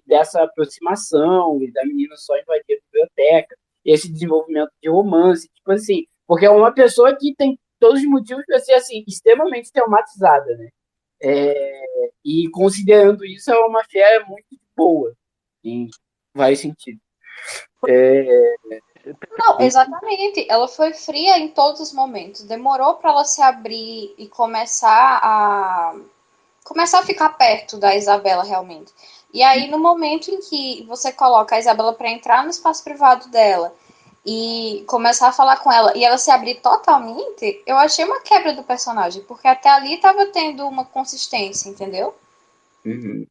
dessa aproximação, da menina só invadir a biblioteca, esse desenvolvimento de romance, tipo assim, porque é uma pessoa que tem todos os motivos para ser assim, extremamente traumatizada, né? E considerando isso, é uma fé muito boa, em vários sentidos. Não, exatamente. Ela foi fria em todos os momentos. Demorou para ela se abrir e começar a ficar perto da Isabela realmente. E aí, no momento em que você coloca a Isabela para entrar no espaço privado dela e começar a falar com ela e ela se abrir totalmente, eu achei uma quebra do personagem, porque até ali tava tendo uma consistência, entendeu? Uhum.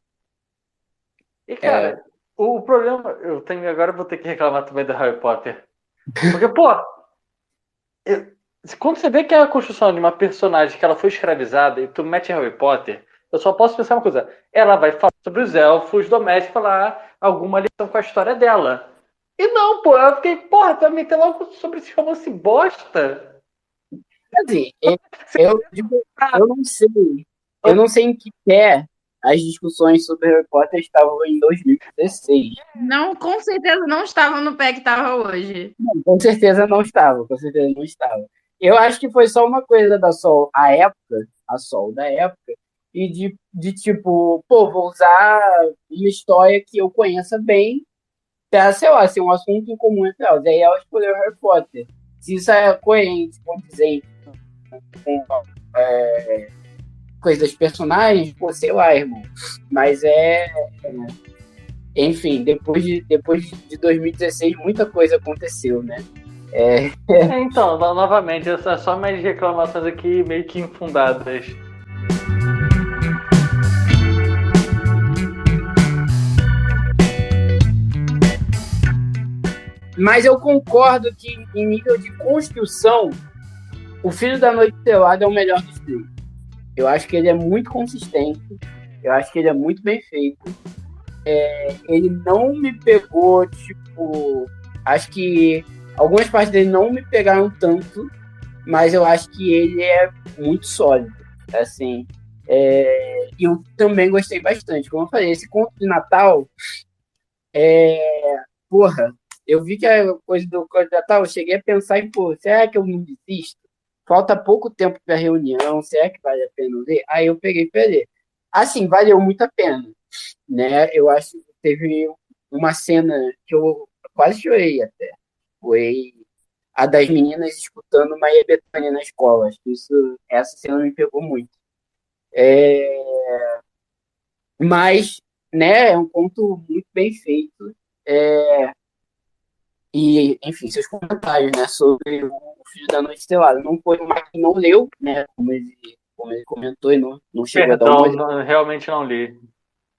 E, cara, o problema. Agora eu vou ter que reclamar também do Harry Potter. Porque, pô, quando você vê que é a construção de uma personagem que ela foi escravizada e tu mete Harry Potter, eu só posso pensar uma coisa. Ela vai falar sobre os elfos domésticos, falar alguma lição com a história dela. E não, pô, eu fiquei, porra, tu vai meter logo sobre esse romance bosta. Assim, eu não sei, eu não sei em que pé as discussões sobre Harry Potter estavam em 2016. Não, com certeza não estava no pé que estava hoje. Não, com certeza não estava, com certeza não estava. Eu acho que foi só uma coisa da Sol, a Sol da época, e de tipo, pô, vou usar uma história que eu conheça bem, pra, sei lá, ser um assunto em comum entre elas. E aí ela escolheu Harry Potter. Se isso é coerente, condizente com coisa dos personagens, pô, sei lá, irmão. Mas enfim, depois de 2016, muita coisa aconteceu, né? Então, novamente, essas só mais reclamações aqui meio que infundadas. Mas eu concordo que, em nível de construção, o Filho da Noite Estrelada é o melhor dos três. Eu acho que ele é muito consistente, eu acho que ele é muito bem feito. Ele não me pegou, tipo. Acho que algumas partes dele não me pegaram tanto, mas eu acho que ele é muito sólido. Assim, e eu também gostei bastante. Como eu falei, esse conto de Natal, porra, eu vi que a coisa do conto de Natal, eu cheguei a pensar em, pô, será que eu não desisto? Falta pouco tempo para a reunião, será que vale a pena ler? Aí eu peguei para ler. Assim, valeu muito a pena, né? Eu acho que teve uma cena que eu quase chorei até. Foi a das meninas escutando Maria Bethânia na escola. Acho que essa cena me pegou muito. Mas, né, é um conto muito bem feito. E, enfim, seus comentários, né, sobre o Filho da Noite Estrelada. Não foi uma que não leu, né, como ele comentou e não chegou a dar uma Perdão, olhada. realmente não li.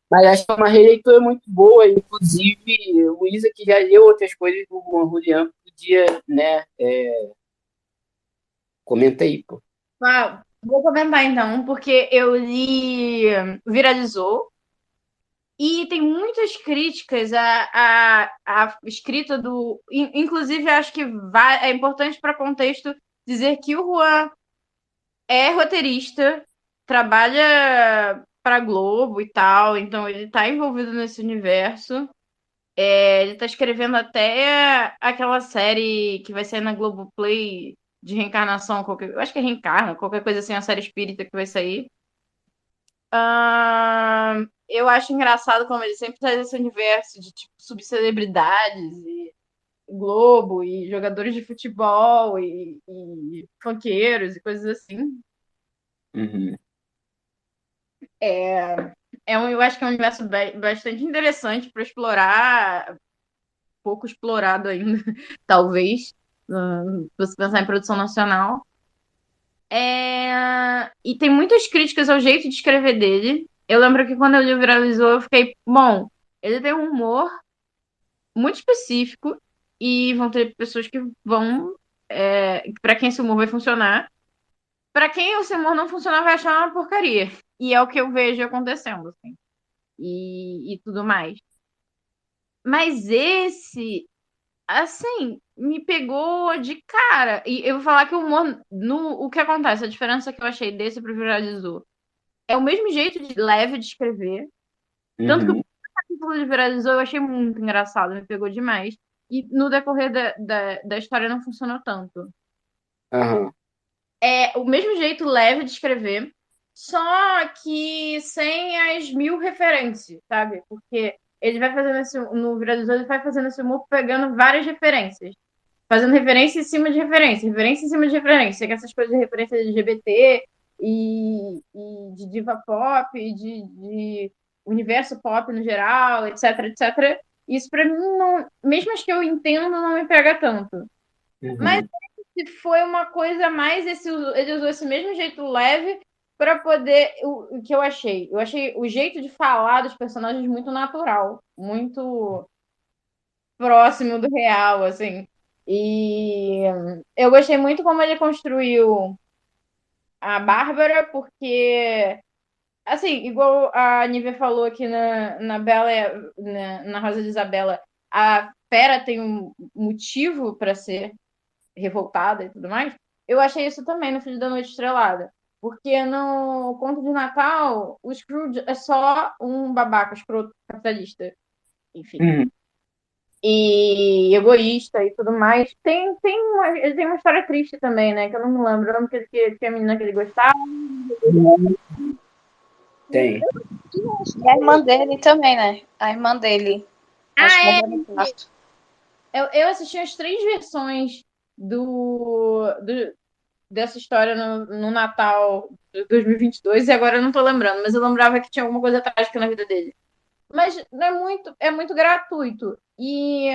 Mas acho que é uma releitura muito boa, inclusive, Luísa, que já leu outras coisas do Juan Julián, podia, né, comenta aí, pô. Vou comentar então, porque eu li Viralizou e tem muitas críticas à escrita do. Inclusive, acho que é importante para contexto dizer que o Juan é roteirista, trabalha para Globo e tal, então ele está envolvido nesse universo. Ele tá escrevendo até aquela série que vai sair na Globoplay de reencarnação, eu acho que é Reencarna, qualquer coisa assim, a série espírita que vai sair. Eu acho engraçado como ele sempre traz esse universo de tipo subcelebridades e Globo e jogadores de futebol e funkeiros e coisas assim. Uhum. Eu acho que é um universo bastante interessante para explorar, pouco explorado ainda, talvez, se você pensar em produção nacional. E tem muitas críticas ao jeito de escrever dele. Eu lembro que quando ele viralizou, eu fiquei, bom, ele tem um humor muito específico e vão ter pessoas que vão, para quem esse humor vai funcionar. Para quem esse humor não funcionar, vai achar uma porcaria. E é o que eu vejo acontecendo, assim. E tudo mais. Mas esse, assim, me pegou de cara. E eu vou falar que o humor, o que acontece, a diferença que eu achei desse pro Viralizou é o mesmo jeito de leve de escrever. Tanto que o Uhum. capítulo de Viralizou eu achei muito engraçado, me pegou demais. E no decorrer da história não funcionou tanto. Aham. É o mesmo jeito leve de escrever, só que sem as mil referências, sabe? Porque ele vai fazendo no Viralizou, ele vai fazendo esse humor pegando várias referências. Fazendo referência em cima de referência, referência em cima de referência, que essas coisas de referência de LGBT e de diva pop, de universo pop no geral, etc, etc. Isso pra mim, não, mesmo as que eu entendo, não me pega tanto. Mas Uhum. se foi uma coisa mais, ele usou esse mesmo jeito leve para poder. O que eu achei? Eu achei o jeito de falar dos personagens muito natural, muito próximo do real, assim. E eu gostei muito como ele construiu a Bárbara, porque, assim, igual a Nívia falou aqui na Bela, na Rosa de Isabela, a Fera tem um motivo para ser revoltada e tudo mais. Eu achei isso também no Filho da Noite Estrelada. Porque no Conto de Natal, o Scrooge é só um babaca escroto capitalista. Enfim. Uhum. E egoísta e tudo mais. Ele tem uma história triste também, né? Que eu não me lembro. Eu lembro que a menina que ele gostava. Tem. E a irmã dele também, né? A irmã dele. Acho que Ah, é. morreu no parto. Eu assisti as três versões dessa história no Natal de 2022 e agora eu não tô lembrando, mas eu lembrava que tinha alguma coisa trágica na vida dele. Mas é muito gratuito. E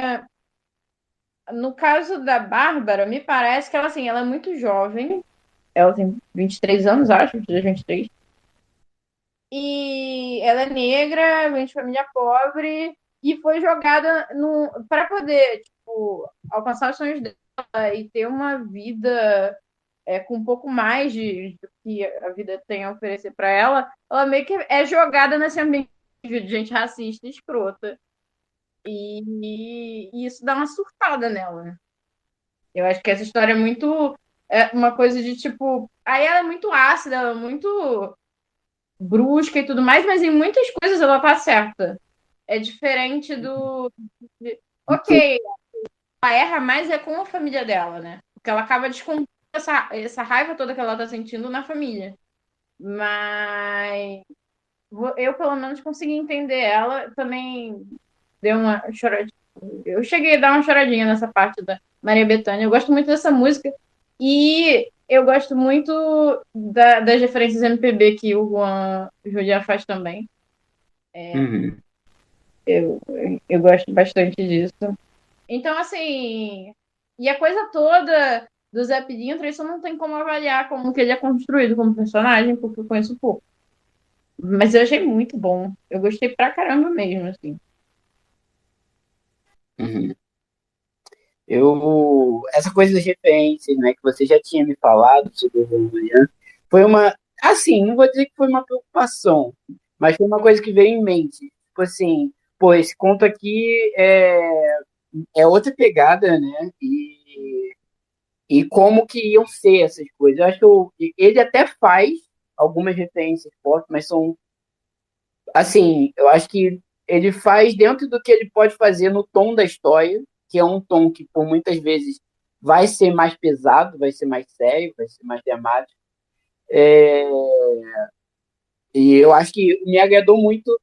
no caso da Bárbara, me parece que ela, assim, ela é muito jovem. Ela tem 23 anos, acho, 23. E ela é negra, vem de família pobre e foi jogada para poder, tipo, alcançar os sonhos dela e ter uma vida com um pouco mais do que a vida tem a oferecer para ela. Ela meio que é jogada nesse ambiente de gente racista e escrota. E isso dá uma surtada nela, né? Eu acho que essa história é muito. É uma coisa de tipo. Aí ela é muito ácida, ela é muito brusca e tudo mais, mas em muitas coisas ela tá certa. É diferente Ok, ela erra mais é com a família dela, né? Porque ela acaba descontando essa raiva toda que ela tá sentindo na família. Mas eu, pelo menos, consegui entender ela. Também deu uma choradinha. Eu cheguei a dar uma choradinha nessa parte da Maria Bethânia. Eu gosto muito dessa música. E eu gosto muito das referências MPB que o Julian faz também. Uhum. Eu gosto bastante disso. Então, assim, e a coisa toda do Zé Pilintra, isso não tem como avaliar como que ele é construído como personagem, porque eu conheço pouco. Mas eu achei muito bom. Eu gostei pra caramba mesmo, assim. Uhum. Essa coisa das referências, né, que você já tinha me falado sobre o Julian, foi uma, assim, não vou dizer que foi uma preocupação, mas foi uma coisa que veio em mente. Tipo assim, pô, esse conto aqui é outra pegada, né? E como que iam ser essas coisas. Eu acho que ele até faz algumas referências fortes, mas são, assim, eu acho que ele faz dentro do que ele pode fazer no tom da história, que é um tom que, por muitas vezes, vai ser mais pesado, vai ser mais sério, vai ser mais dramático. E eu acho que me agradou muito,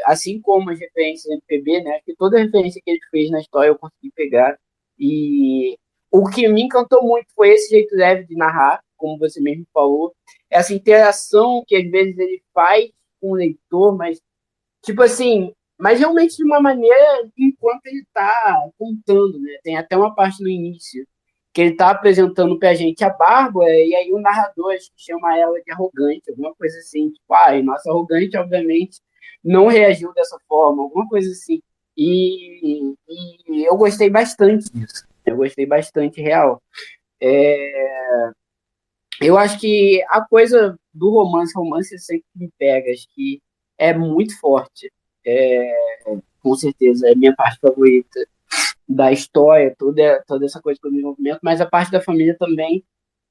assim como as referências do MPB, né? Acho que toda referência que ele fez na história eu consegui pegar. E o que me encantou muito foi esse jeito leve de narrar, como você mesmo falou, essa interação que às vezes ele faz com o leitor, mas tipo assim, mas realmente de uma maneira enquanto ele está contando, né? Tem até uma parte no início que ele está apresentando pra gente a Bárbara, e aí o narrador acho que chama ela de arrogante, alguma coisa assim, tipo, e nossa, arrogante, obviamente, não reagiu dessa forma, alguma coisa assim. E eu gostei bastante disso. Eu gostei bastante, real. Eu acho que a coisa do romance sempre me pega, acho que é muito forte. Com certeza, é a minha parte favorita da história, toda essa coisa do desenvolvimento, mas a parte da família também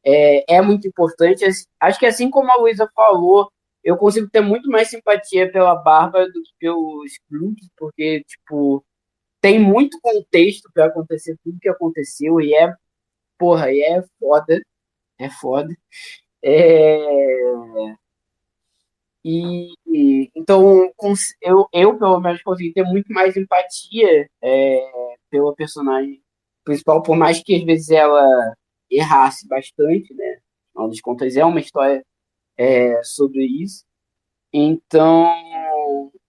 é muito importante. Acho que assim como a Luísa falou, eu consigo ter muito mais simpatia pela Bárbara do que pelos Scrooge, porque, tipo, tem muito contexto para acontecer tudo que aconteceu porra, e é foda. É, então eu pelo menos consegui ter muito mais empatia pela personagem principal, por mais que às vezes ela errasse bastante, né? Afinal das contas, é uma história sobre isso. Então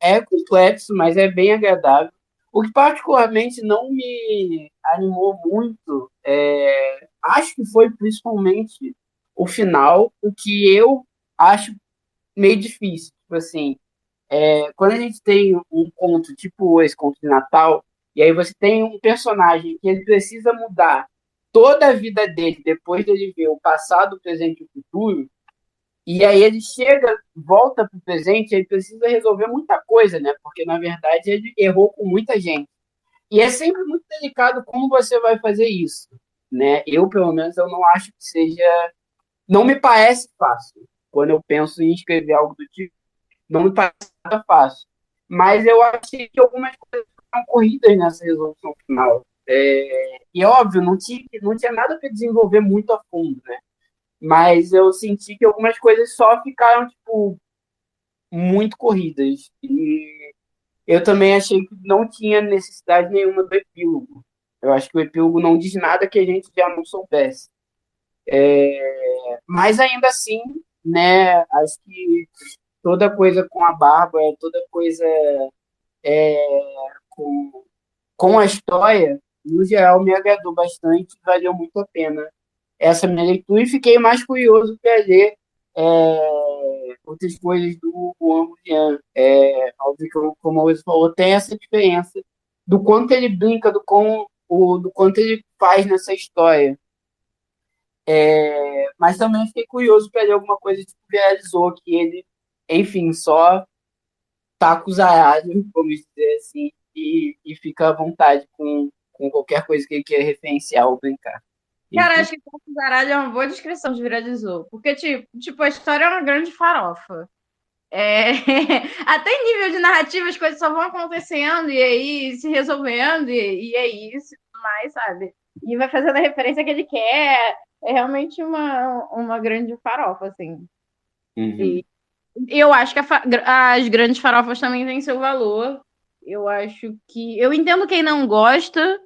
é complexo, mas é bem agradável. O que particularmente não me animou muito, acho que foi principalmente o final, o que eu acho meio difícil. Tipo assim, quando a gente tem um conto, tipo esse conto de Natal, e aí você tem um personagem que ele precisa mudar toda a vida dele depois dele ver o passado, o presente e o futuro, e aí ele chega, volta para o presente, ele precisa resolver muita coisa, né? Porque na verdade ele errou com muita gente. E é sempre muito delicado como você vai fazer isso, né? Eu, pelo menos, eu não acho que seja, não me parece fácil. Quando eu penso em escrever algo do tipo, não me parece nada fácil. Mas eu achei que algumas coisas foram corridas nessa resolução final. E óbvio, não tinha nada para desenvolver muito a fundo, né? Mas eu senti que algumas coisas só ficaram, tipo, muito corridas. E eu também achei que não tinha necessidade nenhuma do epílogo. Eu acho que o epílogo não diz nada que a gente já não soubesse. Mas ainda assim, né, acho que toda coisa com a Bárbara, toda coisa com, com a história, no geral, me agradou bastante, valeu muito a pena essa minha leitura e fiquei mais curioso para ler outras coisas do Juan Julián. Óbvio que, como você falou, tem essa diferença do quanto ele brinca, do quanto ele faz nessa história. Mas também fiquei curioso para ler alguma coisa que viralizou, que ele, enfim, só taca os aralhos, vamos dizer assim, e fica à vontade com qualquer coisa que ele queira referenciar ou brincar. Cara, Enfim. acho que Porco Zaralho é uma boa descrição de viralizou. Porque, tipo, a história é uma grande farofa. Até em nível de narrativa, as coisas só vão acontecendo e aí se resolvendo, e é isso, mais, sabe? E vai fazendo a referência que ele quer. É realmente uma grande farofa, assim. Uhum. E eu acho que as grandes farofas também têm seu valor. Eu acho que. Eu entendo quem não gosta.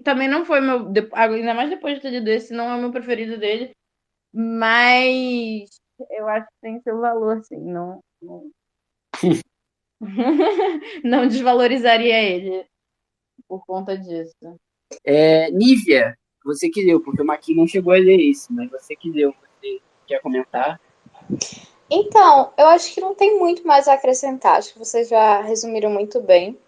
Também não foi meu. Ainda mais depois de ter lido esse, não é o meu preferido dele. Mas eu acho que tem seu valor, sim. Não, não desvalorizaria ele por conta disso. Nívia, você que leu, porque o Maqui não chegou a ler isso, mas você que leu, você quer comentar? Então, eu acho que não tem muito mais a acrescentar. Acho que vocês já resumiram muito bem.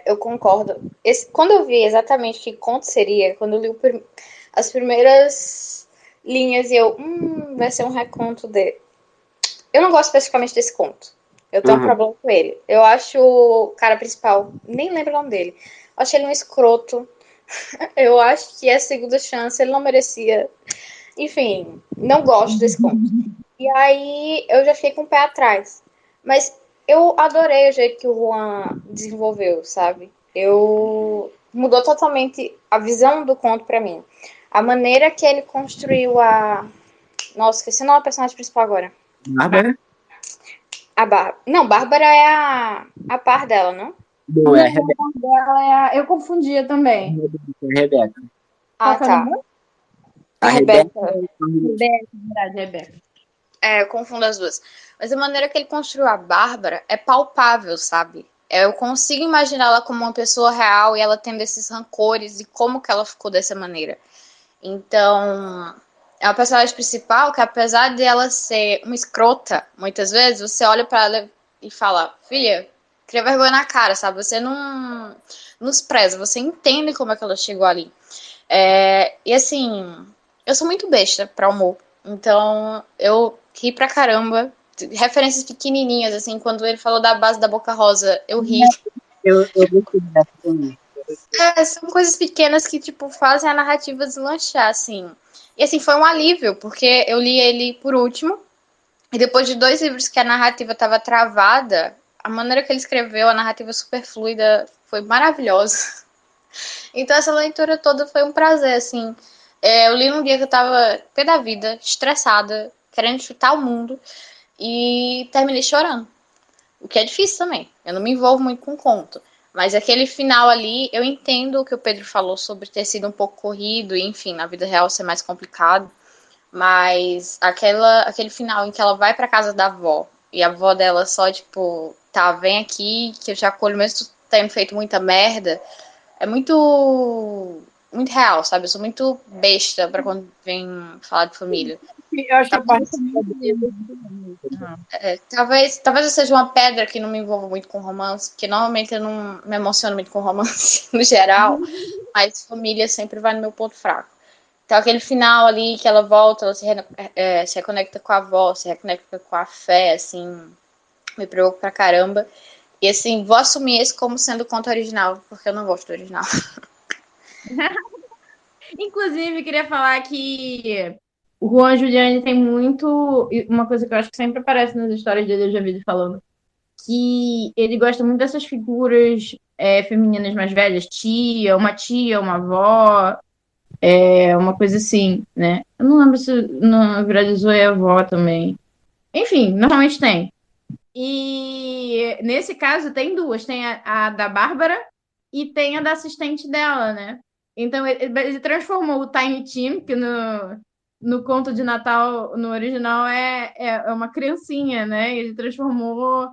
Eu concordo. Quando eu vi exatamente que conto seria, quando eu li as primeiras linhas e vai ser um reconto de. Eu não gosto especificamente desse conto. Eu tenho um problema com ele. Eu acho o cara principal, nem lembro o nome dele. Eu acho ele um escroto. Eu acho que é a segunda chance, ele não merecia. Enfim, não gosto desse conto. E aí eu já fiquei com o pé atrás. Mas Eu adorei o jeito que o Juan desenvolveu, sabe? Mudou totalmente a visão do conto pra mim. A maneira que ele construiu a... Nossa, esqueci o nome da personagem principal agora. Bárbara? Não, Bárbara é a par dela, não? Não, é a Rebeca. Eu confundia também. É a Rebeca. Ah, Qual que é o tá. nome? A Rebeca. Rebeca, verdade, Rebeca. Eu confundo as duas. Mas a maneira que ele construiu a Bárbara é palpável, sabe? Eu consigo imaginar ela como uma pessoa real e ela tendo esses rancores e como que ela ficou dessa maneira. Então, é uma personagem principal que, apesar de ela ser uma escrota, muitas vezes, você olha pra ela e fala, filha, cria vergonha na cara, sabe? Você não nos preza, você entende como é que ela chegou ali. E assim, eu sou muito besta pra humor. Então, eu ri pra caramba. Referências pequenininhas, assim, quando ele falou da base da Boca Rosa, eu ri. Eu gostei dessa também. São coisas pequenas que, tipo, fazem a narrativa deslanchar, assim. E, assim, foi um alívio, porque eu li ele por último, e depois de 2 livros que a narrativa estava travada, a maneira que ele escreveu, a narrativa super fluida, foi maravilhosa. Então, essa leitura toda foi um prazer, assim. Eu li num dia que eu tava pé da vida, estressada, querendo chutar o mundo, e terminei chorando. O que é difícil também. Eu não me envolvo muito com conto. Mas aquele final ali, eu entendo o que o Pedro falou sobre ter sido um pouco corrido, e enfim, na vida real ser mais complicado. Mas aquele final em que ela vai pra casa da avó, e a avó dela só, tipo, tá, vem aqui, que eu te acolho mesmo tu tendo feito muita merda, é muito real, sabe? Eu sou muito besta pra quando vem falar de família. Eu acho que a parte Talvez eu seja uma pedra que não me envolva muito com romance, porque normalmente eu não me emociono muito com romance no geral, mas família sempre vai no meu ponto fraco. Então aquele final ali que ela volta, ela se reconecta com a avó, se reconecta com a fé, assim, me preocupa pra caramba. E assim, vou assumir esse como sendo o conto original, porque eu não gosto do original. Inclusive, queria falar que o Juan Giuliani tem muito. Uma coisa que eu acho que sempre aparece nas histórias dele, eu já vi ele falando, que ele gosta muito dessas figuras femininas mais velhas, tia, uma avó, uma coisa assim, né? Eu não lembro se não viralizou a avó também. Enfim, normalmente tem. E nesse caso tem duas, tem a da Bárbara e tem a da assistente dela, né? Então ele transformou o Tiny Tim, que no conto de Natal, no original, é uma criancinha, né? Ele transformou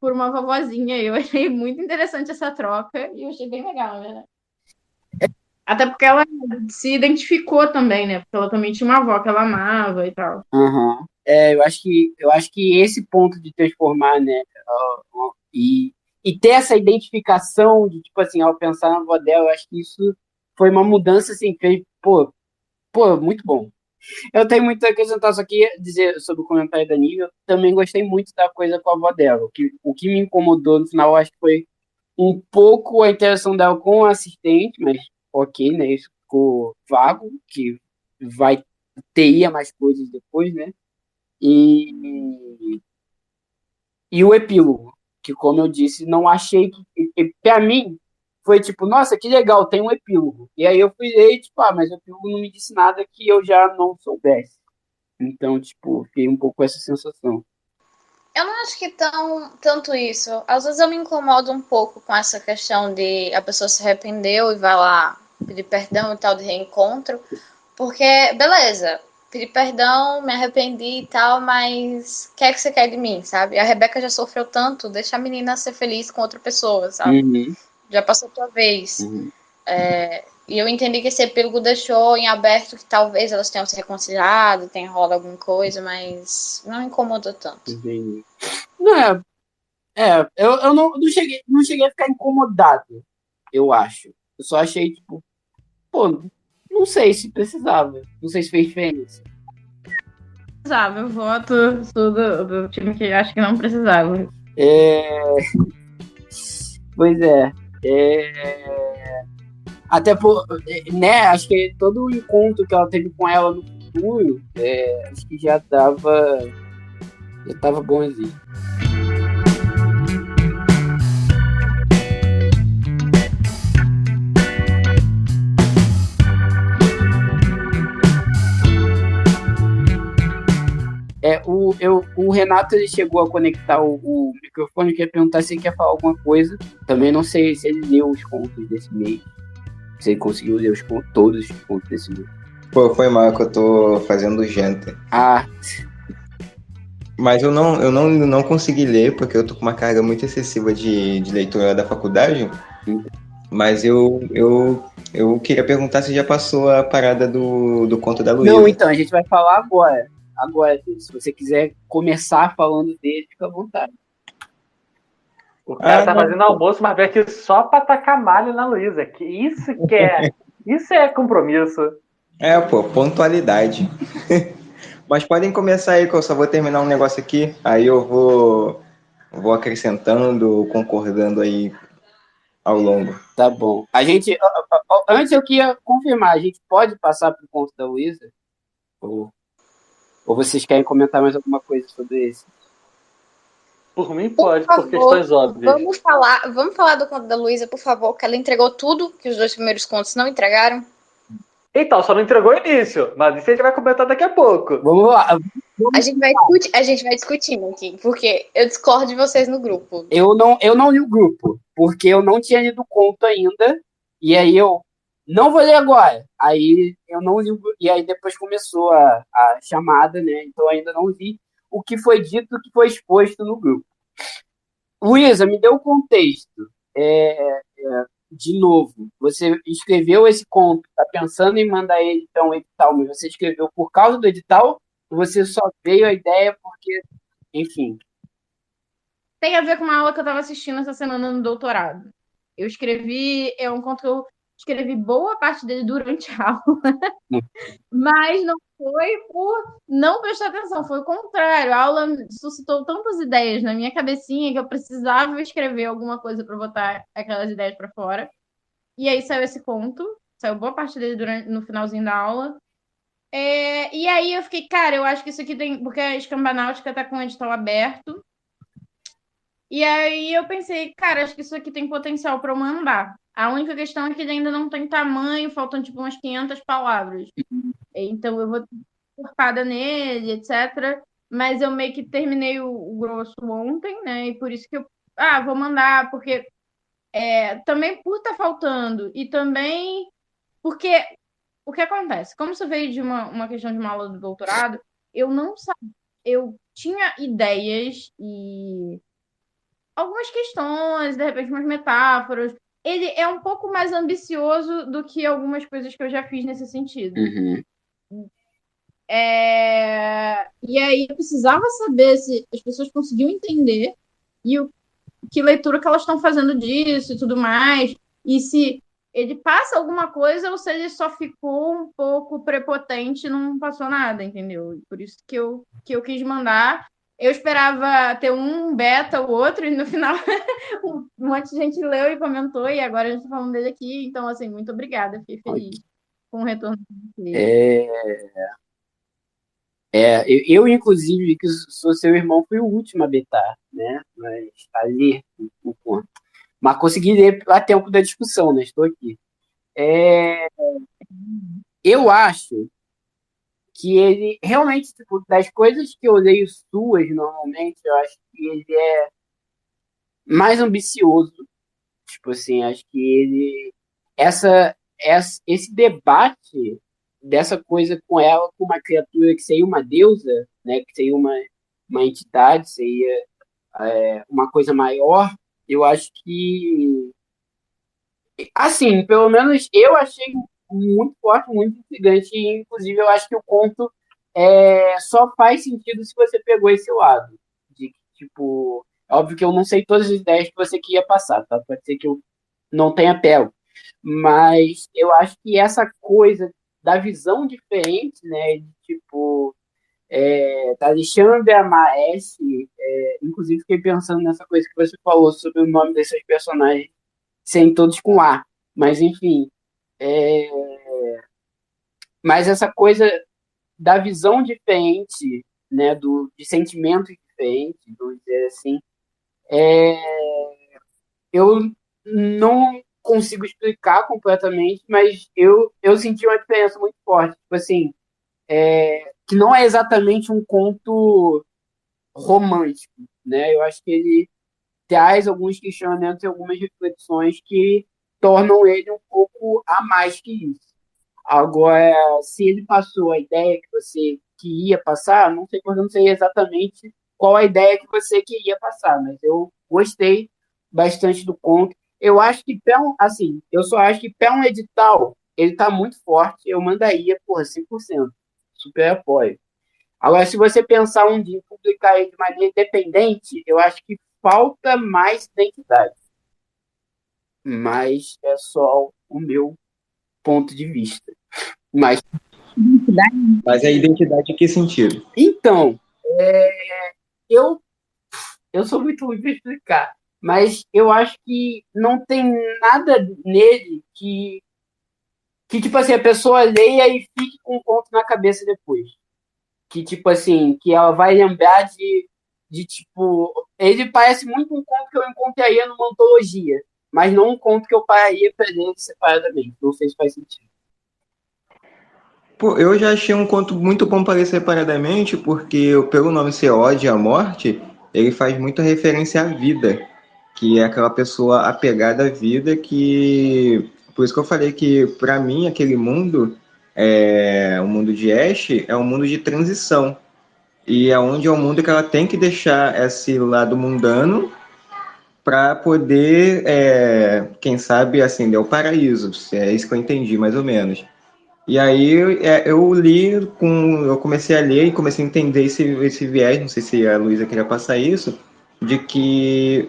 por uma vovozinha. Eu achei muito interessante essa troca e eu achei bem legal, né? Até porque ela se identificou também, né? Porque ela também tinha uma avó que ela amava e tal. Uhum. Eu acho que esse ponto de transformar, né, e ter essa identificação de, tipo assim, ao pensar na avó dela, eu acho que isso foi uma mudança, assim, que, pô, muito bom. Eu tenho muito a acrescentar, só que dizer sobre o comentário da Nívia, eu também gostei muito da coisa com a avó dela. O que me incomodou no final, eu acho que foi um pouco a interação dela com o assistente, mas ok, né, isso ficou vago, que vai ter mais coisas depois, né? E o epílogo, que, como eu disse, não achei que. Pra mim, foi tipo, nossa, que legal, tem um epílogo. E aí eu fui ler, tipo, mas o epílogo não me disse nada que eu já não soubesse. Então, tipo, fiquei um pouco com essa sensação. Eu não acho que tanto isso. Às vezes eu me incomodo um pouco com essa questão de a pessoa se arrependeu e vai lá pedir perdão e tal de reencontro. Porque, beleza, pedi perdão, me arrependi e tal, mas o que é que você quer de mim, sabe? A Rebeca já sofreu tanto, deixa a menina ser feliz com outra pessoa, sabe? Uhum, Já passou a tua vez. uhum, E eu entendi que esse epílogo deixou em aberto que talvez elas tenham se reconciliado, tenha rolado alguma coisa, mas não incomodou tanto. entendi. Não, eu não cheguei a ficar incomodado, eu acho. Eu só achei, tipo, pô, não sei se precisava. Não sei se fez diferença. Precisava, eu voto do time que acho que não precisava. Pois é. Até por, né, acho que todo o encontro que ela teve com ela no futuro, acho que já tava bonzinho. O Renato ele chegou a conectar o microfone, eu queria perguntar se ele quer falar alguma coisa. Também não sei se ele leu os contos desse mês. Se ele conseguiu ler todos os contos desse mês. Pô, foi mal que eu tô fazendo janta. Mas eu não consegui ler, porque eu tô com uma carga muito excessiva de leitura da faculdade. Mas eu queria perguntar se já passou a parada do conto da Luísa. Não, então, a gente vai falar agora. Agora, se você quiser começar falando dele, fica à vontade. O cara tá fazendo almoço, mas veio aqui só pra tacar malho na Luísa. Isso é compromisso. Pô, pontualidade. Mas podem começar aí, que eu só vou terminar um negócio aqui. Aí eu vou acrescentando, concordando aí ao longo. Tá bom. A gente... Antes eu queria confirmar, a gente pode passar pro conto da Luísa? Ou vocês querem comentar mais alguma coisa sobre esse? Por mim pode, por questões óbvias. Vamos falar do conto da Luísa, por favor, que ela entregou tudo que os 2 primeiros contos não entregaram. Então, só não entregou o início, mas isso a gente vai comentar daqui a pouco. Vamos lá. A gente vai discutindo aqui, porque eu discordo de vocês no grupo. Eu não li o grupo, porque eu não tinha lido o conto ainda, e aí eu não vou ler agora. Aí eu não li o grupo, e aí depois começou a chamada, né? Então eu ainda não li o que foi dito, o que foi exposto no grupo. Luísa, me dê o contexto. De novo, você escreveu esse conto, tá pensando em mandar ele para um edital, mas você escreveu por causa do edital, ou você só veio a ideia porque, enfim. Tem a ver com uma aula que eu estava assistindo essa semana no doutorado. Eu escrevi, é um conto que eu escrevi boa parte dele durante a aula, mas não foi por não prestar atenção, foi o contrário. A aula suscitou tantas ideias na minha cabecinha que eu precisava escrever alguma coisa para botar aquelas ideias para fora. E aí saiu esse conto, saiu boa parte dele no finalzinho da aula. E aí eu fiquei, cara, eu acho que isso aqui tem... Porque a Escambanáutica tá com o edital aberto. E aí eu pensei, cara, acho que isso aqui tem potencial para eu mandar. A única questão é que ele ainda não tem tamanho, faltam tipo umas 500 palavras. Então eu vou cortada nele, etc. Mas eu meio que terminei o grosso ontem, né? E por isso que eu vou mandar, porque também por estar faltando e também porque o que acontece? Como isso veio de uma questão de uma aula do doutorado, eu não sabia, eu tinha ideias e algumas questões, de repente umas metáforas. Ele é um pouco mais ambicioso do que algumas coisas que eu já fiz nesse sentido. E aí eu precisava saber se as pessoas conseguiam entender e que leitura que elas estão fazendo disso e tudo mais, e se ele passa alguma coisa ou se ele só ficou um pouco prepotente e não passou nada, entendeu? Por isso que eu quis mandar. Eu esperava ter um beta, o outro, e no final um monte de gente leu e comentou, e agora a gente está falando dele aqui. Então, assim, muito obrigada, fiquei feliz com o retorno dele. Eu, inclusive, que sou seu irmão, fui o último a betar, né? Mas a ler o conto. Mas consegui ler a tempo da discussão, né? Estou aqui. Eu acho que ele, realmente, tipo, das coisas que eu leio suas, normalmente, eu acho que ele é mais ambicioso. Tipo assim, acho que ele... Esse debate dessa coisa com ela, com uma criatura que seria uma deusa, né, que seria uma entidade, seria uma coisa maior, eu acho que, assim, pelo menos eu achei muito forte, muito intrigante, e inclusive eu acho que o conto só faz sentido se você pegou esse lado, de que, tipo, óbvio que eu não sei todas as ideias que você queria passar, tá? Pode ser que eu não tenha pego, mas eu acho que essa coisa da visão diferente, né, de tipo, da Alexandra Maestre, inclusive fiquei pensando nessa coisa que você falou sobre o nome desses personagens serem todos com A, mas enfim, mas essa coisa da visão diferente, né, de sentimentos diferentes, vamos dizer assim, eu não consigo explicar completamente, mas eu senti uma diferença muito forte. Tipo assim, que não é exatamente um conto romântico, né? Eu acho que ele traz alguns questionamentos e algumas reflexões que tornam ele um pouco a mais que isso. Agora, se ele passou a ideia que você queria passar, não sei porque eu não sei exatamente qual a ideia que você queria passar, mas eu gostei bastante do conto. Eu acho que, assim, eu só acho que para um edital, ele tá muito forte, eu mandaria, porra, 100%. Super apoio. Agora, se você pensar um dia em publicar ele de maneira independente, eu acho que falta mais identidade. Mas é só o meu ponto de vista. Mas, Mas a identidade em que sentido? então, eu, eu sou muito ruim para explicar, mas eu acho que não tem nada nele que, tipo assim, a pessoa leia e fique com um ponto na cabeça depois. Que, tipo assim, que ela vai lembrar tipo... Ele parece muito um conto que eu encontraria numa antologia, mas não um conto que eu pararia para ler separadamente. Não sei se faz sentido. Pô, eu já achei um conto muito bom para ler separadamente, porque pelo nome ser Ode à Morte, ele faz muita referência à vida, que é aquela pessoa apegada à vida que... Por isso que eu falei que, para mim, aquele mundo, o mundo de Ash, é um mundo de transição. E é onde é um mundo que ela tem que deixar esse lado mundano para poder, quem sabe, acender o paraíso. É isso que eu entendi, mais ou menos. E aí eu comecei a ler e comecei a entender esse viés, não sei se a Luísa queria passar isso, de que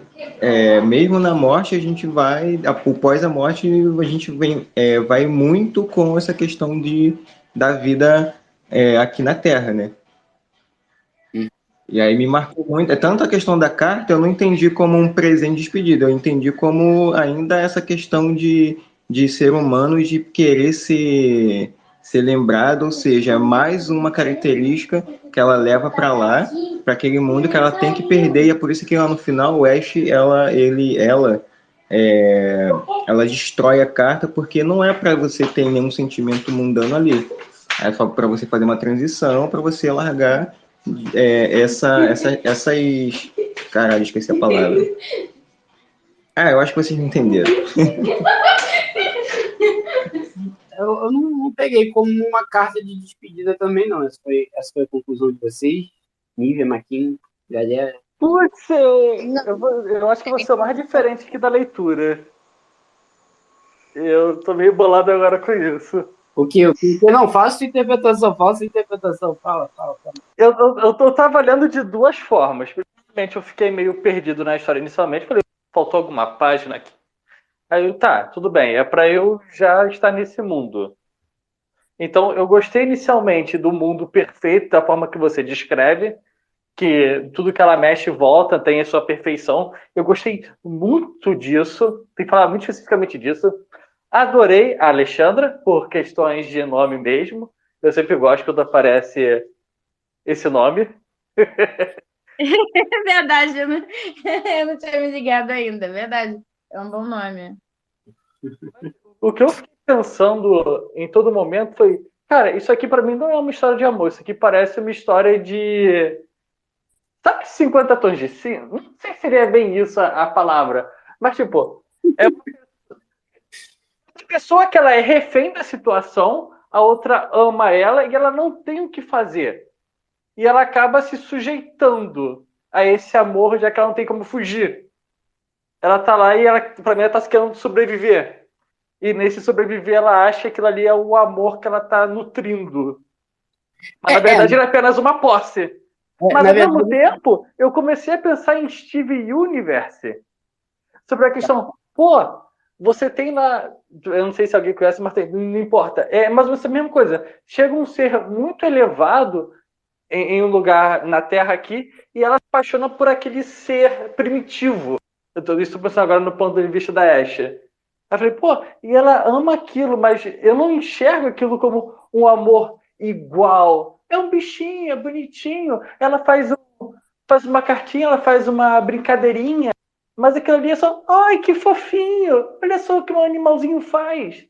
mesmo na morte a gente vai, após a morte a gente vai muito com essa questão da vida aqui na Terra, né? E aí me marcou muito, tanto a questão da carta eu não entendi como um presente de despedida, eu entendi como ainda essa questão de ser humano e de querer ser lembrado, ou seja, mais uma característica que ela leva para lá, para aquele mundo que ela tem que perder, e é por isso que lá no final o Ash, ela destrói a carta, porque não é para você ter nenhum sentimento mundano ali, é só para você fazer uma transição, para você largar essas. Caralho, esqueci a palavra. Eu acho que vocês não entenderam. Eu não peguei como uma carta de despedida também, não. Essa foi a conclusão de vocês. Nívia, Maquin, galera. Putz, eu acho que você é o mais diferente aqui da leitura. Eu tô meio bolado agora com isso. O que? Não, faça sua interpretação, fala. Eu tava olhando de duas formas. Primeiramente, eu fiquei meio perdido na história inicialmente. Falei, faltou alguma página aqui. Aí, tá, tudo bem. É pra eu já estar nesse mundo. Então, eu gostei inicialmente do mundo perfeito, da forma que você descreve, que tudo que ela mexe volta, tem a sua perfeição. Eu gostei muito disso, tem que falar muito especificamente disso. Adorei a Alexandra, por questões de nome mesmo. Eu sempre gosto quando aparece esse nome. É verdade, eu não tinha me ligado ainda, é verdade. É um bom nome. O que eu fiquei pensando em todo momento foi, cara, isso aqui pra mim não é uma história de amor, isso aqui parece uma história de... Sabe 50 tons de cinza? Não sei se seria bem isso a palavra, mas tipo, é uma pessoa que ela é refém da situação, a outra ama ela e ela não tem o que fazer. E ela acaba se sujeitando a esse amor, já que ela não tem como fugir. Ela tá lá e ela, pra mim, ela tá querendo sobreviver. E nesse sobreviver, ela acha que aquilo ali é o amor que ela tá nutrindo. Mas, na verdade, ele é apenas uma posse. Mas, ao mesmo tempo, eu comecei a pensar em Steve Universe. Sobre a questão, você tem lá... Eu não sei se alguém conhece, mas não importa. Mas você é a mesma coisa. Chega um ser muito elevado em um lugar na Terra aqui, e ela se apaixona por aquele ser primitivo. Eu estou pensando agora no ponto de vista da Ash. Eu falei, e ela ama aquilo, mas eu não enxergo aquilo como um amor igual. É um bichinho, é bonitinho. Ela faz uma cartinha, ela faz uma brincadeirinha, mas aquilo ali é só, ai, que fofinho, olha só o que um animalzinho faz.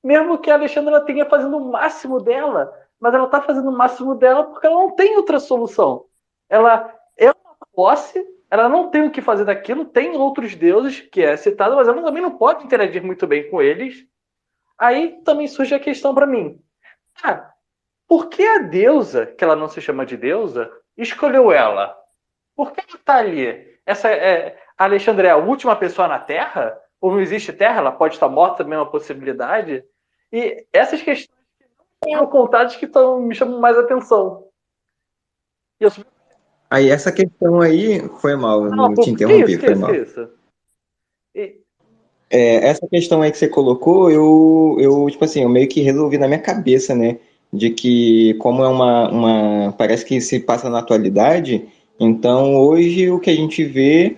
Mesmo que a Alexandra tenha fazendo o máximo dela, mas ela está fazendo o máximo dela porque ela não tem outra solução. Ela é uma posse, ela não tem o que fazer daquilo, tem outros deuses, que é citado, mas ela também não pode interagir muito bem com eles. Aí também surge a questão para mim. Por que a deusa, que ela não se chama de deusa, escolheu ela? Por que ela está ali? A Alexandra é a última pessoa na Terra? Ou não existe Terra? Ela pode estar morta, também é uma possibilidade. E essas questões que não foram contadas que me chamam mais atenção. Aí essa questão aí, foi mal, não te interrompi, foi mal. Que isso? Essa questão aí que você colocou, tipo assim, eu meio que resolvi na minha cabeça, né? De que como é parece que se passa na atualidade, então hoje o que a gente vê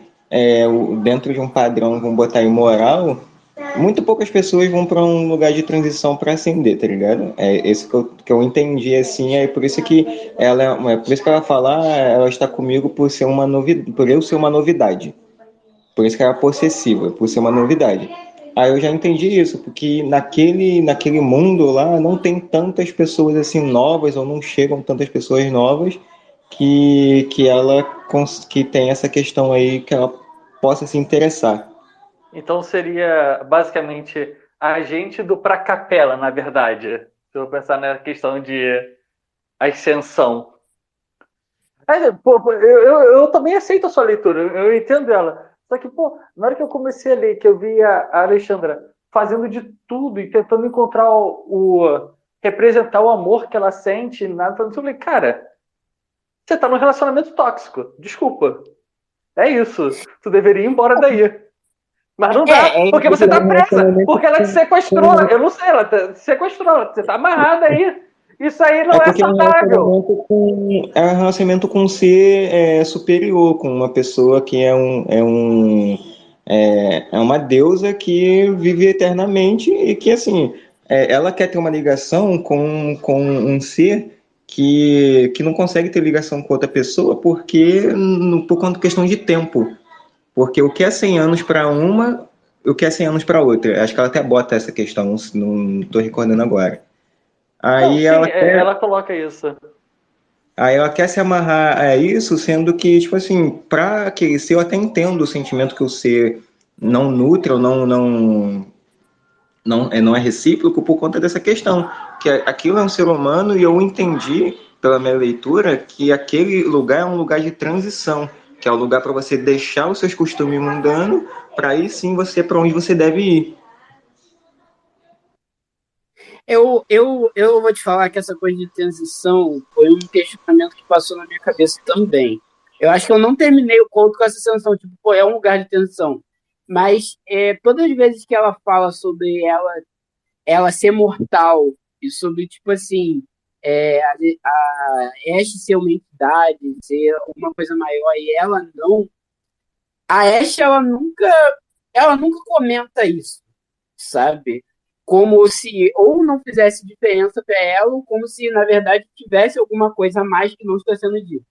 dentro de um padrão, vamos botar aí, moral, muito poucas pessoas vão para um lugar de transição para ascender, tá ligado? É isso que eu entendi, assim, é por isso que por isso que ela fala, ela está comigo por ser uma novidade, por eu ser uma novidade. Por isso que era possessiva, por ser uma novidade. Aí eu já entendi isso, porque naquele mundo lá não tem tantas pessoas assim novas, ou não chegam tantas pessoas novas que tem essa questão aí que ela possa se interessar. Então seria basicamente a gente do pra capela, na verdade. Se eu pensar na questão de ascensão. Eu também aceito a sua leitura, eu entendo ela. Só que, na hora que eu comecei a ler, que eu vi a Alexandra fazendo de tudo e tentando encontrar representar o amor que ela sente, nada, eu falei, cara, você tá num relacionamento tóxico, desculpa. É isso, tu deveria ir embora daí. Mas não dá, porque você tá presa, porque ela te sequestrou, eu não sei, ela te sequestrou, você tá amarrada aí. Isso aí não é saudável. É um relacionamento com um ser superior, com uma pessoa que é uma deusa que vive eternamente e que, assim, ela quer ter uma ligação com um ser que não consegue ter ligação com outra pessoa por conta de questão de tempo. Porque o que é 100 anos para uma, o que é 100 anos para outra. Acho que ela até bota essa questão, não estou recordando agora. Aí não, sim, ela coloca isso. Aí ela quer se amarrar a isso, sendo que, tipo assim, para aquele ser, eu até entendo o sentimento que o ser não nutre ou não é recíproco por conta dessa questão. Que aquilo é um ser humano e eu entendi, pela minha leitura, que aquele lugar é um lugar de transição, que é o lugar para você deixar os seus costumes mundanos, para aí sim você para onde você deve ir. Eu vou te falar que essa coisa de transição foi um questionamento que passou na minha cabeça também. Eu acho que eu não terminei o conto com essa sensação, tipo, é um lugar de transição. Mas todas as vezes que ela fala sobre ela ser mortal e sobre, tipo assim, a Ashe ser uma entidade, ser uma coisa maior e ela não, a Ashe, ela nunca comenta isso, sabe? Como se ou não fizesse diferença para ela, ou como se, na verdade, tivesse alguma coisa a mais que não está sendo dito.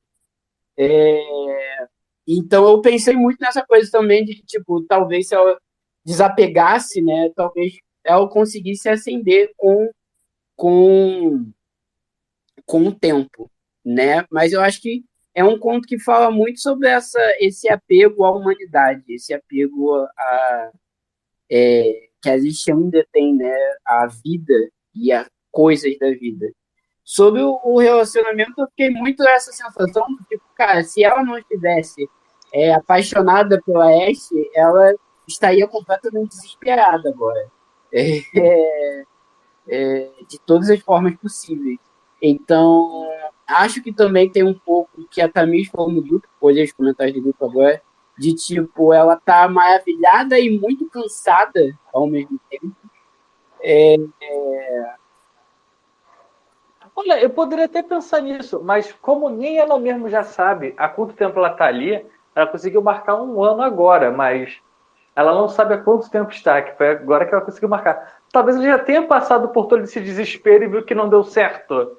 Então, eu pensei muito nessa coisa também de, tipo, talvez se ela desapegasse, né, talvez ela conseguisse ascender com, com o tempo, né? Mas eu acho que é um conto que fala muito sobre esse apego à humanidade, esse apego que a gente ainda tem, né, a vida e as coisas da vida. Sobre o relacionamento, eu fiquei muito essa sensação, tipo, cara, se ela não estivesse apaixonada pela Ashe, ela estaria completamente desesperada agora. De todas as formas possíveis. Então, acho que também tem um pouco que a Thamis falou no grupo, olhei os comentários do grupo agora, de tipo, ela tá maravilhada e muito cansada ao mesmo tempo. Olha, eu poderia até pensar nisso, mas como nem ela mesma já sabe há quanto tempo ela está ali, ela conseguiu marcar 1 ano agora, mas ela não sabe há quanto tempo está, que foi agora que ela conseguiu marcar. Talvez ela já tenha passado por todo esse desespero e viu que não deu certo.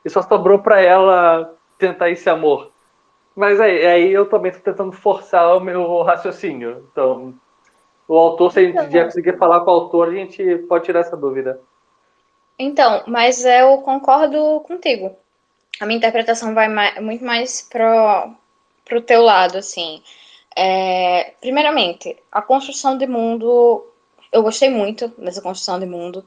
E só sobrou para ela tentar esse amor. Mas aí eu também estou tentando forçar o meu raciocínio. Então, o autor, se a gente já conseguir falar com o autor, a gente pode tirar essa dúvida. Então, mas eu concordo contigo. A minha interpretação vai muito mais pro teu lado, assim. Primeiramente, a construção de mundo, eu gostei muito dessa construção de mundo.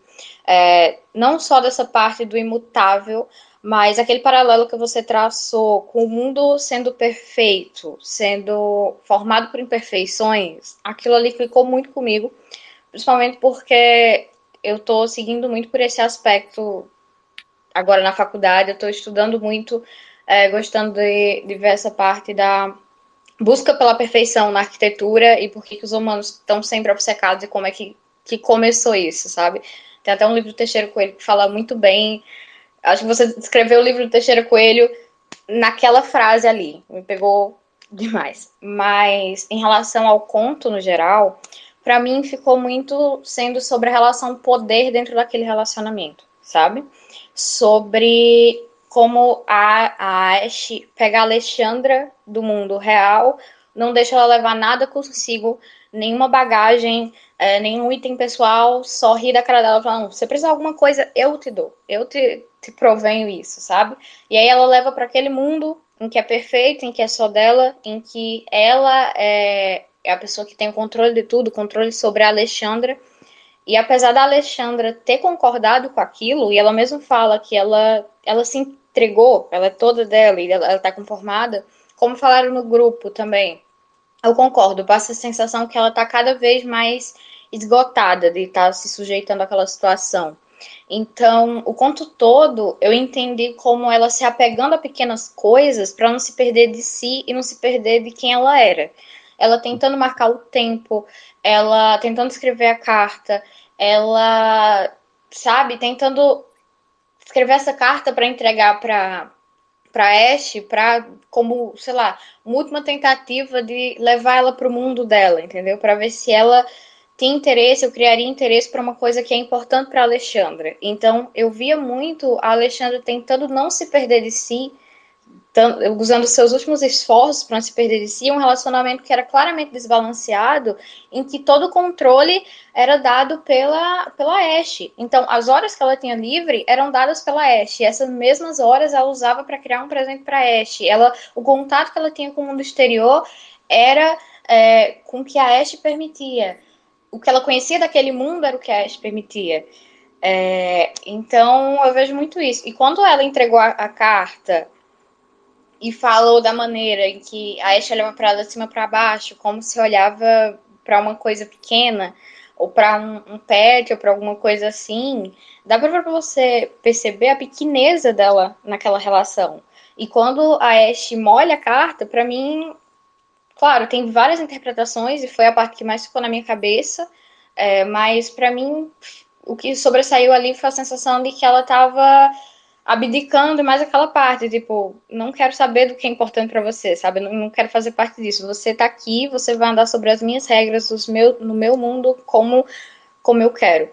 Não só dessa parte do imutável, mas aquele paralelo que você traçou com o mundo sendo perfeito, sendo formado por imperfeições, aquilo ali clicou muito comigo, principalmente porque eu estou seguindo muito por esse aspecto agora na faculdade, eu estou estudando muito, gostando de ver essa parte da busca pela perfeição na arquitetura e por que os humanos estão sempre obcecados e como é que começou isso, sabe? Tem até um livro do Teixeira Coelho que fala muito bem. Acho que você escreveu o livro do Teixeira Coelho naquela frase ali. Me pegou demais. Mas em relação ao conto no geral, para mim ficou muito sendo sobre a relação poder dentro daquele relacionamento, sabe? Sobre como a Ash pega a Alexandra do mundo real, não deixa ela levar nada consigo, nenhuma bagagem, nenhum item pessoal, só ri da cara dela falando, você precisa de alguma coisa, eu te dou, eu te provenho isso, sabe? E aí ela leva para aquele mundo em que é perfeito, em que é só dela, em que ela é a pessoa que tem o controle de tudo, controle sobre a Alexandra. E apesar da Alexandra ter concordado com aquilo, e ela mesma fala que ela se entregou, ela é toda dela e ela tá conformada, como falaram no grupo também. Eu concordo, passa a sensação que ela tá cada vez mais esgotada de estar se sujeitando àquela situação. Então, o conto todo eu entendi como ela se apegando a pequenas coisas para não se perder de si e não se perder de quem ela era. Ela tentando marcar o tempo, ela tentando escrever a carta, ela, sabe, tentando escrever essa carta para entregar para Ash, para como, sei lá, uma última tentativa de levar ela para o mundo dela, entendeu? Para ver se ela tem interesse, eu criaria interesse para uma coisa que é importante para a Alexandra. Então, eu via muito a Alexandra tentando não se perder de si, usando seus últimos esforços para não se perder de si, um relacionamento que era claramente desbalanceado, em que todo o controle era dado pela Ashe. Então, as horas que ela tinha livre eram dadas pela Ashe, e essas mesmas horas ela usava para criar um presente para Ashe. O contato que ela tinha com o mundo exterior era com o que a Ashe permitia. O que ela conhecia daquele mundo era o que a Ashe permitia. Então, eu vejo muito isso. E quando ela entregou a carta e falou da maneira em que a Ashe olhava para ela de cima para baixo, como se olhava para uma coisa pequena, ou para um pet, ou para alguma coisa assim, dá para você perceber a pequeneza dela naquela relação. E quando a Ashe molha a carta, para mim, claro, tem várias interpretações, e foi a parte que mais ficou na minha cabeça, mas para mim, o que sobressaiu ali foi a sensação de que ela estava abdicando mais aquela parte, tipo, não quero saber do que é importante para você, sabe? Não quero fazer parte disso. Você tá aqui, você vai andar sobre as minhas regras, no meu mundo, como eu quero.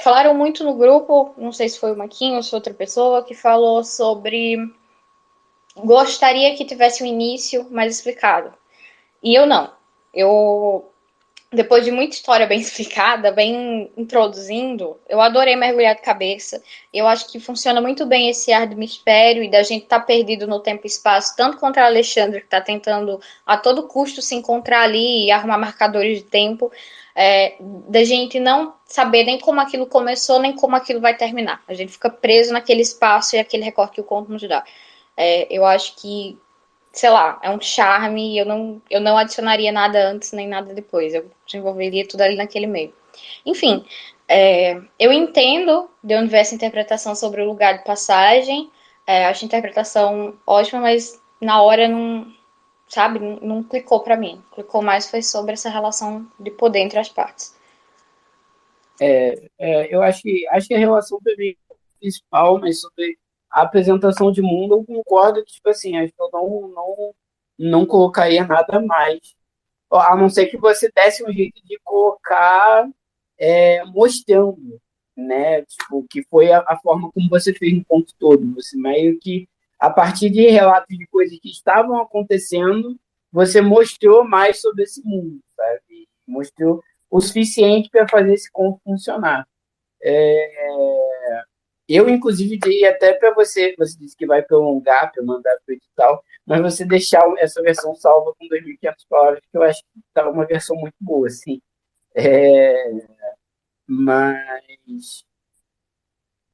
Falaram muito no grupo, não sei se foi o Maquinho ou se foi outra pessoa, que falou sobre gostaria que tivesse um início mais explicado. E eu não. Eu depois de muita história bem explicada, bem introduzindo, eu adorei mergulhar de cabeça. Eu acho que funciona muito bem esse ar de mistério e da gente estar perdido no tempo e espaço, tanto contra a Alexandre, que está tentando a todo custo se encontrar ali e arrumar marcadores de tempo, da gente não saber nem como aquilo começou, nem como aquilo vai terminar. A gente fica preso naquele espaço e aquele recorte que o conto nos dá. Eu acho que sei lá, é um charme, eu não adicionaria nada antes nem nada depois, eu desenvolveria tudo ali naquele meio. Enfim, eu entendo de onde vem essa interpretação sobre o lugar de passagem, acho a interpretação ótima, mas na hora não, sabe, não clicou para mim. Clicou mais foi sobre essa relação de poder entre as partes. Eu acho que a relação também é principal, mas sobre a apresentação de mundo, eu concordo que, tipo assim, acho que eu não colocaria nada mais. A não ser que você desse um jeito de colocar mostrando, né? Tipo, que foi a forma como você fez no ponto todo. Você meio que, a partir de relatos de coisas que estavam acontecendo, você mostrou mais sobre esse mundo, sabe? Mostrou o suficiente para fazer esse conto funcionar. Eu, inclusive, diria até para você disse que vai prolongar, para mandar para o edital, mas você deixar essa versão salva com 2.500 palavras, que eu acho que tá uma versão muito boa, assim. É, mas.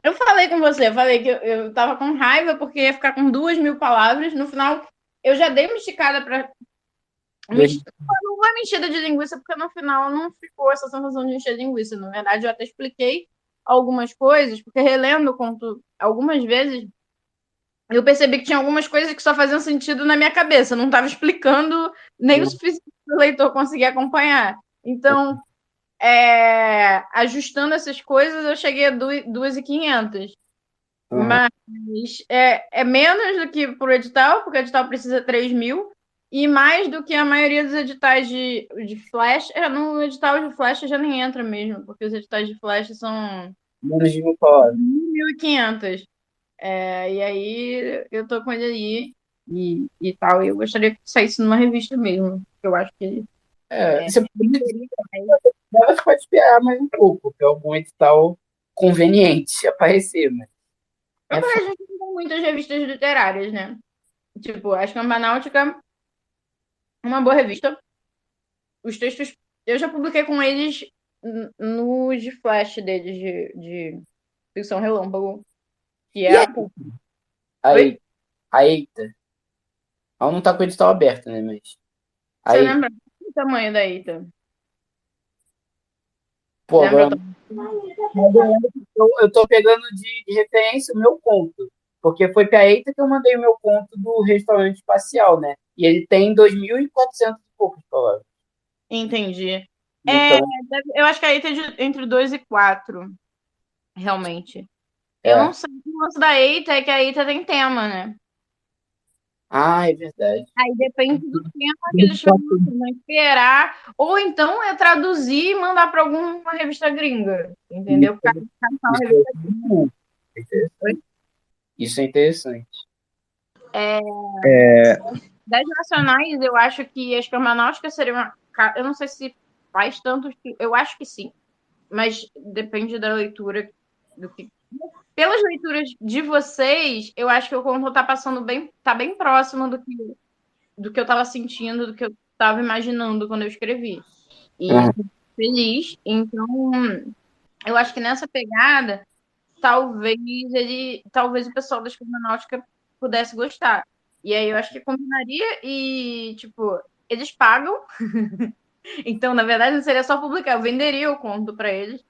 Eu falei com você, eu falei que eu tava com raiva porque ia ficar com 2.000 palavras. No final, eu já dei uma esticada para. Não foi uma enchida de linguiça, porque no final não ficou essa sensação de encher de linguiça. Na verdade, eu até expliquei algumas coisas, porque relendo o conto algumas vezes, eu percebi que tinha algumas coisas que só faziam sentido na minha cabeça, não estava explicando nem o suficiente para o leitor conseguir acompanhar. Então, ajustando essas coisas, eu cheguei a 2.500. Mas é menos do que para o edital, porque o edital precisa 3.000, e mais do que a maioria dos editais de Flash. No edital de Flash já nem entra mesmo, porque os editais de Flash são Menos de 1.000 palavras. 1.500. E aí eu tô com ele aí e tal. E eu gostaria que saísse numa revista mesmo. Eu acho que Você pode esperar mais um pouco, que algum edital conveniente aparecer, mas. a gente não tem muitas revistas literárias, né? Tipo, a Escambanáutica é uma boa revista. Os textos, eu já publiquei com eles nos de flash deles de ficção relâmpago, que é E a PUC. aí, a Eita. Ela não tá com o edital aberto, né? Mas. Você Aí, lembra o tamanho da Ita? pô, Lembra o agora. tamanho? Eu tô pegando de referência o meu conto. Porque foi pra Eita que eu mandei o meu conto do restaurante espacial, né? E ele tem 2.400 e poucas palavras. Entendi. Então, Eu acho que a Ita é entre 2 e 4, realmente. Eu é. não sei. O lance da Eita é que a Eita tem tema, né? Ah, é verdade. Aí depende do tema que eles vão esperar. Ou então é traduzir e mandar para alguma revista gringa. Entendeu? Porque uma revista Isso é interessante. das nacionais, eu acho que as Germanáuticas seriam uma. Eu não sei se faz tanto. Eu acho que sim. Mas depende da leitura. Pelas leituras de vocês, eu acho que o conto tá passando bem. Tá bem próximo do que eu estava sentindo, do que eu estava imaginando quando eu escrevi. E Uhum. feliz. Então, eu acho que nessa pegada, talvez o pessoal da Escola Náutica pudesse gostar. E aí eu acho que combinaria e, tipo, eles pagam. Então, na verdade, não seria só publicar, eu venderia o conto para eles.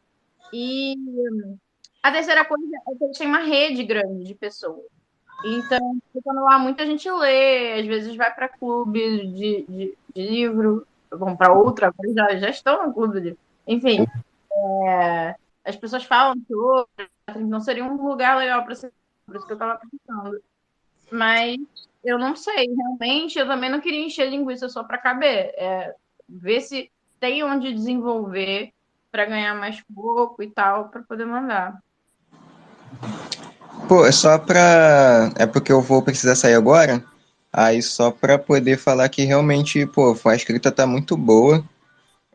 E a terceira coisa é que eles têm uma rede grande de pessoas. Então, quando lá muita gente lê, às vezes vai para clube de livro, vão para outra, agora já estão no clube de livro. Enfim, as pessoas falam sobre, não seria um lugar legal para ser, por isso que eu estava pensando. Mas eu não sei, realmente, eu também não queria encher linguiça só para caber. Ver se tem onde desenvolver para ganhar mais pouco e tal, para poder mandar. Pô, é só pra. É porque eu vou precisar sair agora. Aí só pra poder falar que realmente, pô, a escrita tá muito boa.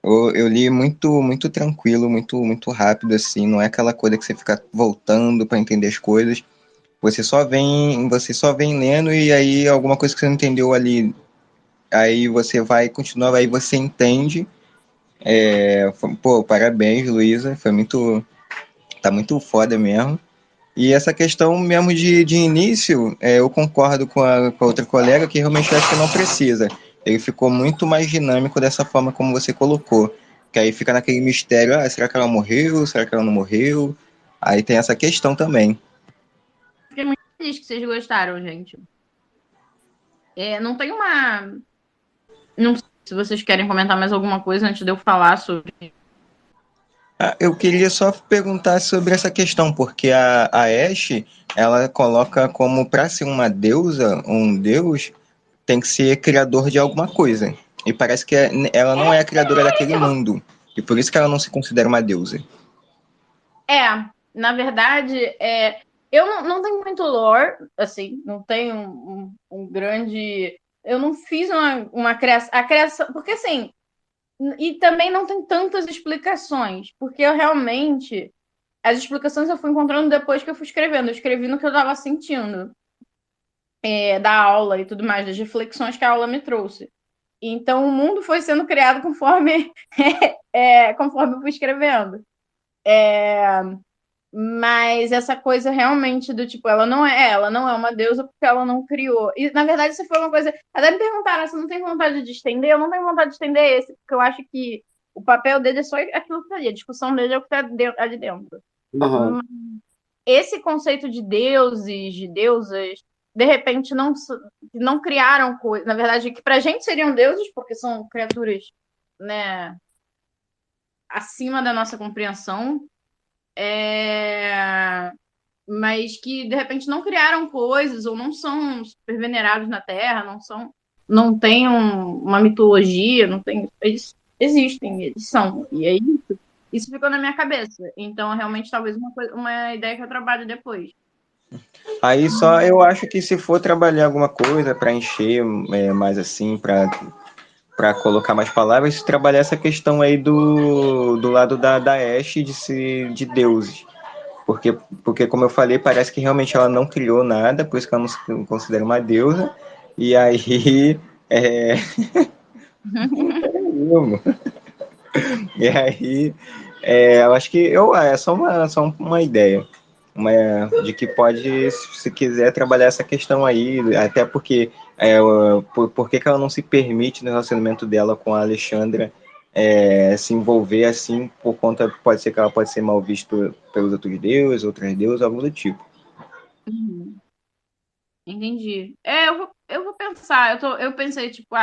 Eu li muito tranquilo, muito rápido, assim. Não é aquela coisa que você fica voltando pra entender as coisas. Você só vem lendo e aí alguma coisa que você não entendeu ali, aí você vai continuar, aí você entende. Pô, parabéns, Luísa. Tá muito foda mesmo. E essa questão mesmo de início, eu concordo com a outra colega que realmente eu acho que não precisa. Ele ficou muito mais dinâmico dessa forma como você colocou. Que aí fica naquele mistério, será que ela morreu? Será que ela não morreu? Aí tem essa questão também. Fiquei muito feliz que vocês gostaram, gente. Não tem uma. Não sei se vocês querem comentar mais alguma coisa antes de eu falar sobre. Eu queria só perguntar sobre essa questão, porque a Ashe, ela coloca como para ser uma deusa, um deus, tem que ser criador de alguma coisa. E parece que ela não é a criadora daquele mundo. E por isso que ela não se considera uma deusa. Na verdade, eu não tenho muito lore, assim, não tenho um grande. Eu não fiz uma criação. A criação. Porque assim. E também não tem tantas explicações, porque eu realmente. as explicações eu fui encontrando depois que eu fui escrevendo. Eu escrevi no que eu estava sentindo, da aula e tudo mais, das reflexões que a aula me trouxe. Então, o mundo foi sendo criado conforme, conforme eu fui escrevendo. Mas essa coisa realmente do tipo, ela não é uma deusa porque ela não criou. E, na verdade, isso foi uma coisa. Até me perguntaram se não tem vontade de estender. Eu não tenho vontade de estender esse, porque eu acho que o papel dele é só aquilo que tá ali. A discussão dele é o que tá ali dentro. Uhum. Esse conceito de deuses, de deusas, de repente não criaram coisas. Na verdade, que pra gente seriam deuses, porque são criaturas, né, acima da nossa compreensão. Mas que de repente não criaram coisas ou não são super venerados na Terra, não têm uma mitologia, não tem, eles existem, eles são. E aí isso ficou na minha cabeça. Então, realmente, talvez uma ideia que eu trabalho depois. Aí só eu acho que se for trabalhar alguma coisa para encher mais assim, para colocar mais palavras, trabalhar essa questão aí do lado da Ashe de deuses. Porque, como eu falei, parece que realmente ela não criou nada, por isso que ela não se considera uma deusa. E aí. E aí. Eu acho que é só uma ideia. De que pode, se quiser, trabalhar essa questão aí, até porque por que ela não se permite no relacionamento dela com a Alexandra se envolver assim, por conta, pode ser que ela pode ser mal vista pelos outros deuses, outras deusas, algo do tipo. Entendi. Eu vou pensar. Eu pensei, tipo,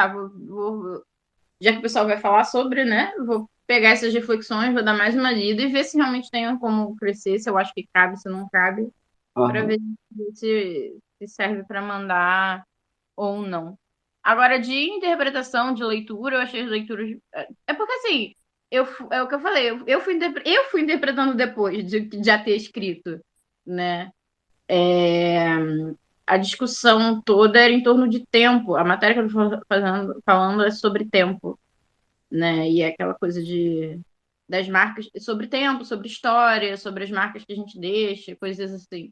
já que o pessoal vai falar sobre, né? Vou pegar essas reflexões, vou dar mais uma lida e ver se realmente tem como crescer, se eu acho que cabe, se não cabe, para ver se serve para mandar ou não. Agora, de interpretação, de leitura, eu achei as leituras. É porque assim, é o que eu falei, eu fui interpretando depois de já ter escrito, né? A discussão toda era em torno de tempo. A matéria que eu estou falando é sobre tempo, né? E é aquela coisa das marcas, sobre tempo, sobre história, sobre as marcas que a gente deixa, coisas assim.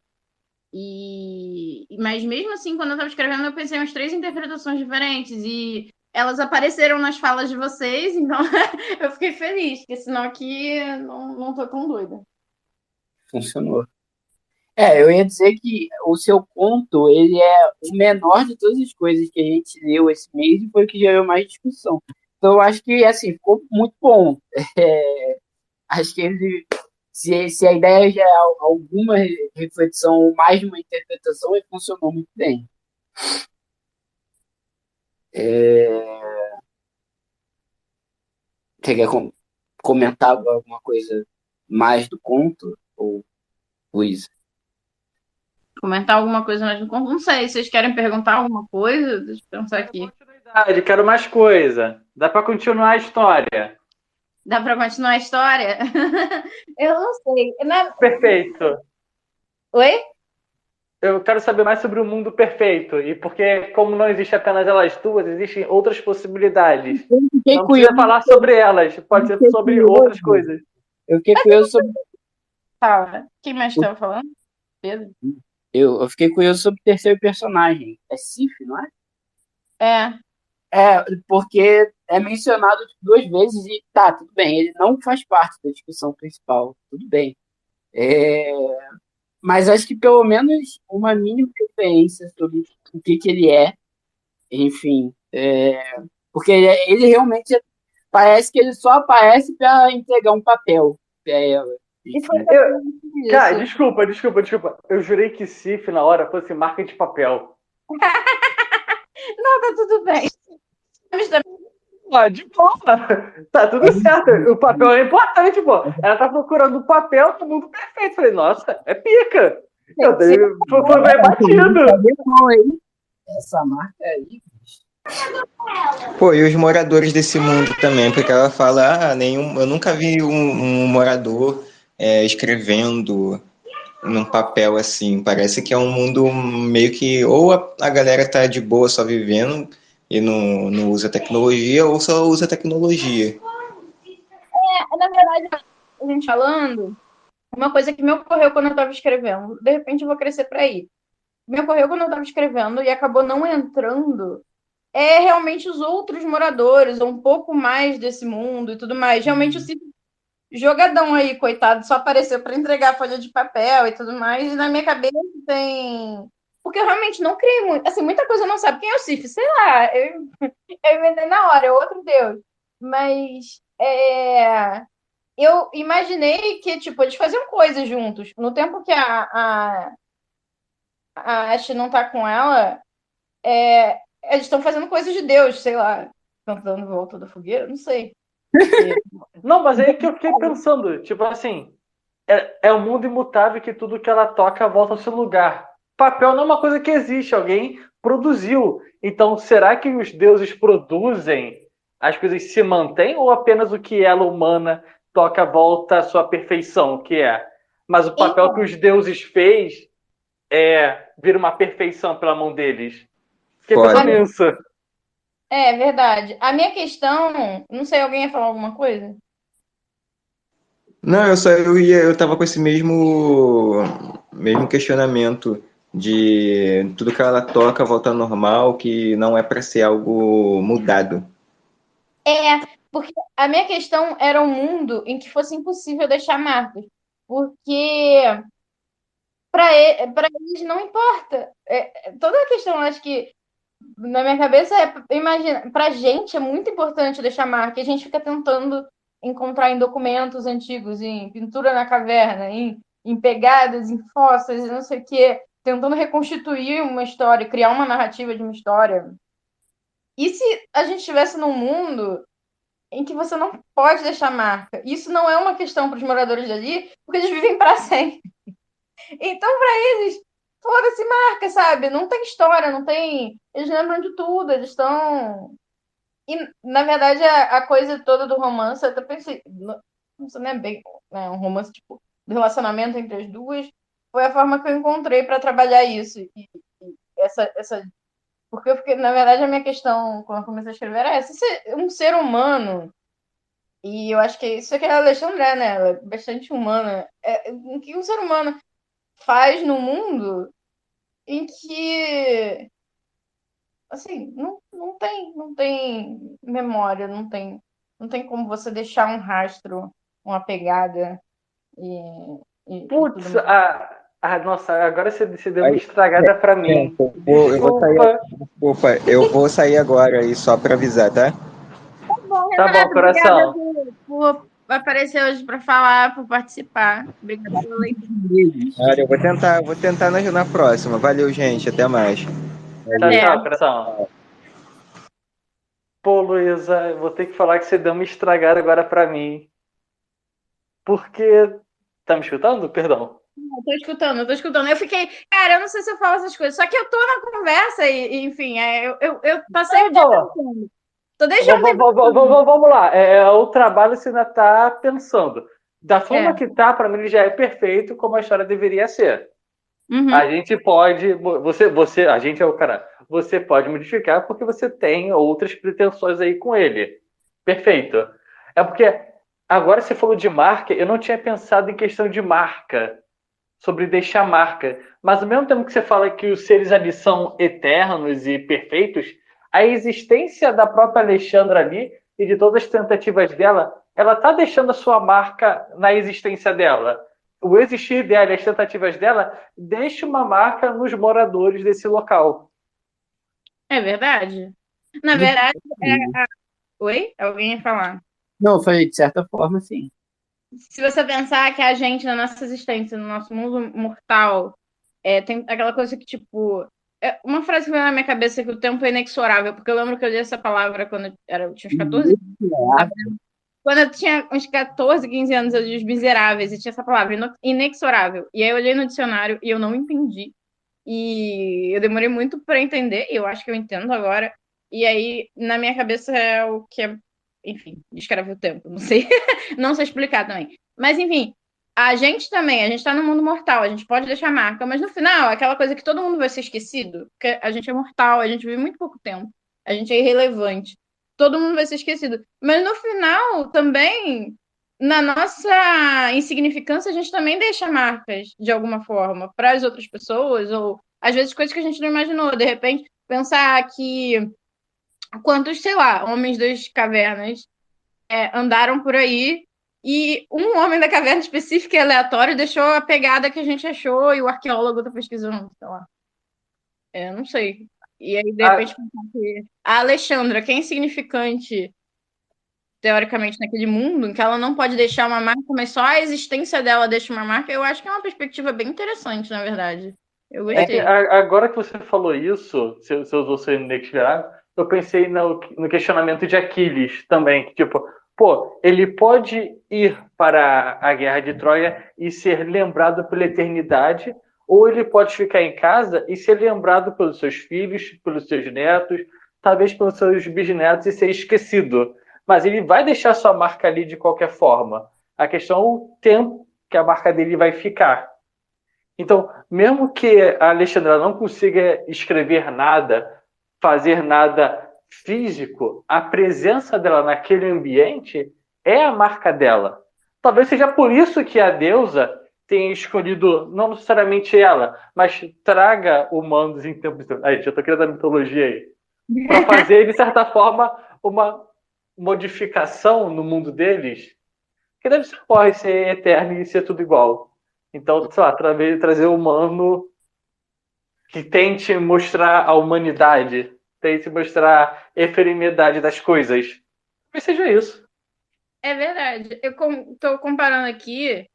Mas mesmo assim, quando eu estava escrevendo, eu pensei em umas 3 interpretações diferentes e elas apareceram nas falas de vocês, então eu fiquei feliz, porque senão aqui não tô tão doida. Funcionou. Eu ia dizer que o seu conto, ele é o menor de todas as coisas que a gente leu esse mês e foi o que gerou mais discussão. Então, eu acho que, assim, ficou muito bom. Acho que ele, se a ideia já é alguma reflexão ou mais de uma interpretação, ele funcionou muito bem. Você quer comentar alguma coisa mais do conto? Ou Luísa? Comentar alguma coisa mais no conto? Não sei, vocês querem perguntar alguma coisa? Deixa eu pensar aqui. Continuidade, quero mais coisa. Dá para continuar a história. Dá para continuar a história? Eu não sei. Perfeito. Oi? Eu quero saber mais sobre o mundo perfeito. E porque, como não existe apenas elas duas, existem outras possibilidades. Não precisa falar sobre elas, pode ser sobre outras coisas. Eu fiquei curioso sobre. Fala. Quem mais estava falando? Pedro? Eu fiquei curioso sobre o terceiro personagem. É Sif, não é? Porque é mencionado 2 vezes e tá, tudo bem. Ele não faz parte da discussão principal. Tudo bem. Mas acho que pelo menos uma mínima referência sobre o que ele é. Enfim. Porque ele realmente parece que ele só aparece para entregar um papel para ela. Cara, desculpa. Eu jurei que Sif na hora fosse marca de papel. Não, tá tudo bem. De boa. Tá tudo certo. O papel é importante, pô. Ela tá procurando o papel do mundo perfeito. Falei, nossa, é pica. Foi bem batido. Essa marca aí. Pô, e os moradores desse mundo também, porque ela fala, eu nunca vi um morador escrevendo num papel assim. Parece que é um mundo meio que ou a galera tá de boa só vivendo e não usa tecnologia, ou só usa tecnologia. Na verdade, a gente falando, uma coisa que me ocorreu quando eu estava escrevendo, de repente eu vou crescer para aí. Me ocorreu quando eu estava escrevendo e acabou não entrando, é realmente os outros moradores, um pouco mais desse mundo e tudo mais. Realmente o Cid jogadão aí, coitado, só apareceu para entregar folha de papel e tudo mais, e na minha cabeça tem. Porque eu realmente não criei muito. Assim, muita coisa eu não sabe quem é o Cif, sei lá. Eu inventei na hora, é outro Deus. Mas eu imaginei que, tipo, eles faziam coisas juntos. No tempo que a Ashe não tá com ela, eles estão fazendo coisas de Deus, sei lá. Estão dando volta da fogueira, não sei. Não, mas aí que eu fiquei pensando, tipo assim, é um mundo imutável que tudo que ela toca volta ao seu lugar. Papel não é uma coisa que existe, alguém produziu. Então, será que os deuses produzem, as coisas se mantêm, ou apenas o que ela, humana, toca volta à sua perfeição, que é? Mas o papel que os deuses fez vira uma perfeição pela mão deles. Fiquei pensando nisso. É verdade. A minha questão, não sei, alguém ia falar alguma coisa? Não, eu tava com esse mesmo questionamento de tudo que ela toca volta ao normal, que não é para ser algo mudado. Porque a minha questão era um mundo em que fosse impossível deixar marcas. Porque para eles não importa. Toda a questão, acho que na minha cabeça imagina, pra gente é muito importante deixar marca. A gente fica tentando encontrar em documentos antigos, em pintura na caverna, em pegadas, em fósseis, não sei o quê, tentando reconstituir uma história, criar uma narrativa de uma história. E se a gente estivesse num mundo em que você não pode deixar marca? Isso não é uma questão para os moradores dali, porque eles vivem para sempre. Então, para eles, foda-se marca, sabe? Não tem história, não tem. Eles lembram de tudo, eles estão. E, na verdade, a coisa toda do romance, eu até pensei. Não é bem um romance tipo, do relacionamento entre as duas. Foi a forma que eu encontrei para trabalhar isso. E essa. Porque eu fiquei, na verdade, a minha questão, quando eu comecei a escrever, era essa. Um ser humano. E eu acho que isso aqui é a Alexandre, né? Ela é bastante humana. O que um ser humano faz no mundo em que assim, não tem memória, não tem como você deixar um rastro, uma pegada e tudo Putz, mais. nossa, agora você deu uma Aí, estragada pra mim. eu vou sair, Desculpa. desculpa, eu vou sair agora aí só para avisar, tá? Bom, Tá bom, Renato, obrigada coração. por aparecer hoje para falar, por participar. Obrigada pela leitura. Olha, eu vou tentar na próxima. Valeu, gente, até mais. Tchau, Até. tchau, coração. Pô, Luísa, eu vou ter que falar que você deu uma estragada agora pra mim. Porque. Tá me escutando? Perdão. Eu tô escutando, eu tô escutando. Eu fiquei, cara, eu não sei se eu falo essas coisas, só que eu tô na conversa enfim, eu passei o dia pensando. Tô desde ontem pensando. Vamos lá. O trabalho você ainda tá pensando. Da forma É. que tá, pra mim ele já é perfeito como a história deveria ser. Uhum. A gente pode. A gente é o cara. Você pode modificar porque você tem outras pretensões aí com ele. Perfeito. É porque agora você falou de marca, eu não tinha pensado em questão de marca, sobre deixar marca. Mas ao mesmo tempo que você fala que os seres ali são eternos e perfeitos, a existência da própria Alexandra ali e de todas as tentativas dela, ela tá deixando a sua marca na existência dela. O existir dela e as tentativas dela deixa uma marca nos moradores desse local. É verdade. Na verdade, oi? Alguém ia falar. Não, eu falei, de certa forma, sim. Se você pensar que a gente, na nossa existência, no nosso mundo mortal, tem aquela coisa que, tipo. Uma frase que veio na minha cabeça que o tempo é inexorável, porque eu lembro que eu li essa palavra quando eu tinha uns 14 anos. Quando eu tinha uns 14, 15 anos, eu li Os Miseráveis, e tinha essa palavra, inexorável. E aí eu olhei no dicionário e eu não entendi. E eu demorei muito para entender, e eu acho que eu entendo agora. E aí, na minha cabeça, é o que é. Enfim, descreve o tempo, não sei. Não sei explicar também. Mas, enfim, a gente também, a gente tá no mundo mortal, a gente pode deixar marca, mas no final, aquela coisa que todo mundo vai ser esquecido, porque a gente é mortal, a gente vive muito pouco tempo, a gente é irrelevante, todo mundo vai ser esquecido. Mas no final, também, na nossa insignificância, a gente também deixa marcas de alguma forma para as outras pessoas, ou às vezes coisas que a gente não imaginou. De repente, pensar que quantos, sei lá, homens das cavernas andaram por aí e um homem da caverna específica e aleatório deixou a pegada que a gente achou e o arqueólogo tá pesquisando, sei lá. Não sei. E aí, de repente, a Alexandra, que é insignificante teoricamente naquele mundo, em que ela não pode deixar uma marca, mas só a existência dela deixa uma marca, eu acho que é uma perspectiva bem interessante, na verdade. Eu gostei. Agora que você falou isso, você usou seu inexplicável, eu pensei no questionamento de Aquiles também, que tipo, pô, ele pode ir para a Guerra de Troia e ser lembrado pela eternidade, ou ele pode ficar em casa e ser lembrado pelos seus filhos, pelos seus netos, talvez pelos seus bisnetos e ser esquecido. Mas ele vai deixar sua marca ali de qualquer forma. A questão é o tempo que a marca dele vai ficar. Então, mesmo que a Alexandra não consiga escrever nada, fazer nada físico, a presença dela naquele ambiente é a marca dela. Talvez seja por isso que a deusa tenha escolhido, não necessariamente ela, mas traga humanos em tempos... Aí, já estou criando a mitologia aí. Para fazer, de certa forma, uma modificação no mundo deles, que deve ser eterno e ser tudo igual. Então, sei lá, trazer o humano que tente mostrar a humanidade, tente mostrar a efemeridade das coisas. Talvez seja isso. É verdade. Eu tô comparando aqui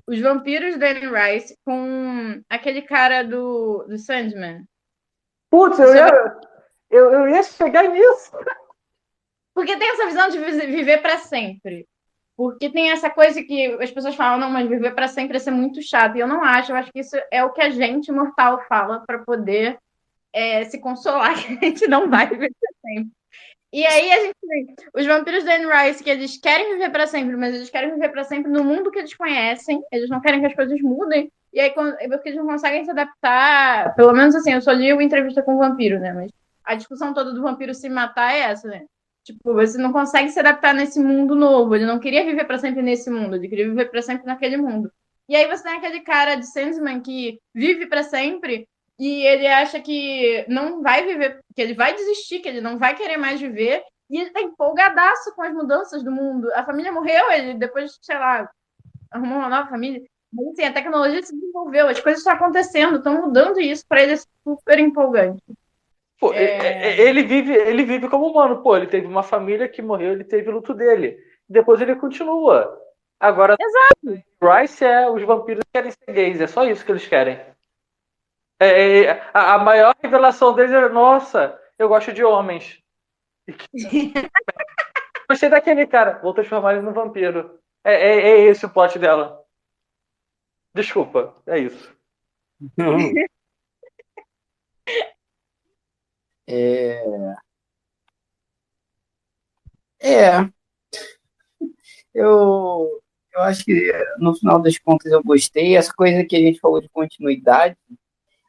os vampiros da Anne Rice com aquele cara do Sandman. Putz, eu ia chegar nisso. Porque tem essa visão de viver para sempre. Porque tem essa coisa que as pessoas falam, não, mas viver para sempre é ser muito chato. E eu não acho, eu acho que isso é o que a gente mortal fala para poder se consolar, que a gente não vai viver para sempre. E aí a gente tem os vampiros da Anne Rice, que eles querem viver para sempre, mas eles querem viver para sempre no mundo que eles conhecem, eles não querem que as coisas mudem. E aí, porque eles não conseguem se adaptar, pelo menos assim, eu só li uma entrevista com o vampiro, né? Mas a discussão toda do vampiro se matar é essa, né? Tipo, você não consegue se adaptar nesse mundo novo. Ele não queria viver para sempre nesse mundo, ele queria viver para sempre naquele mundo. E aí você tem aquele cara de Sandman que vive para sempre e ele acha que não vai viver, que ele vai desistir, que ele não vai querer mais viver. E ele tá empolgadaço com as mudanças do mundo. A família morreu, ele depois, sei lá, arrumou uma nova família. Mas assim, a tecnologia se desenvolveu, as coisas estão acontecendo, estão mudando e isso para ele é super empolgante. Pô, ele vive como humano. Pô, ele teve uma família que morreu, ele teve o luto dele. Depois ele continua. Agora, exato. Rice os vampiros querem ser gays, é só isso que eles querem. A maior revelação deles é, nossa, eu gosto de homens. Gostei daquele cara, vou transformar ele no vampiro. É esse o plot dela. Desculpa, é isso. Eu acho que no final das contas eu gostei. Essa coisa que a gente falou de continuidade,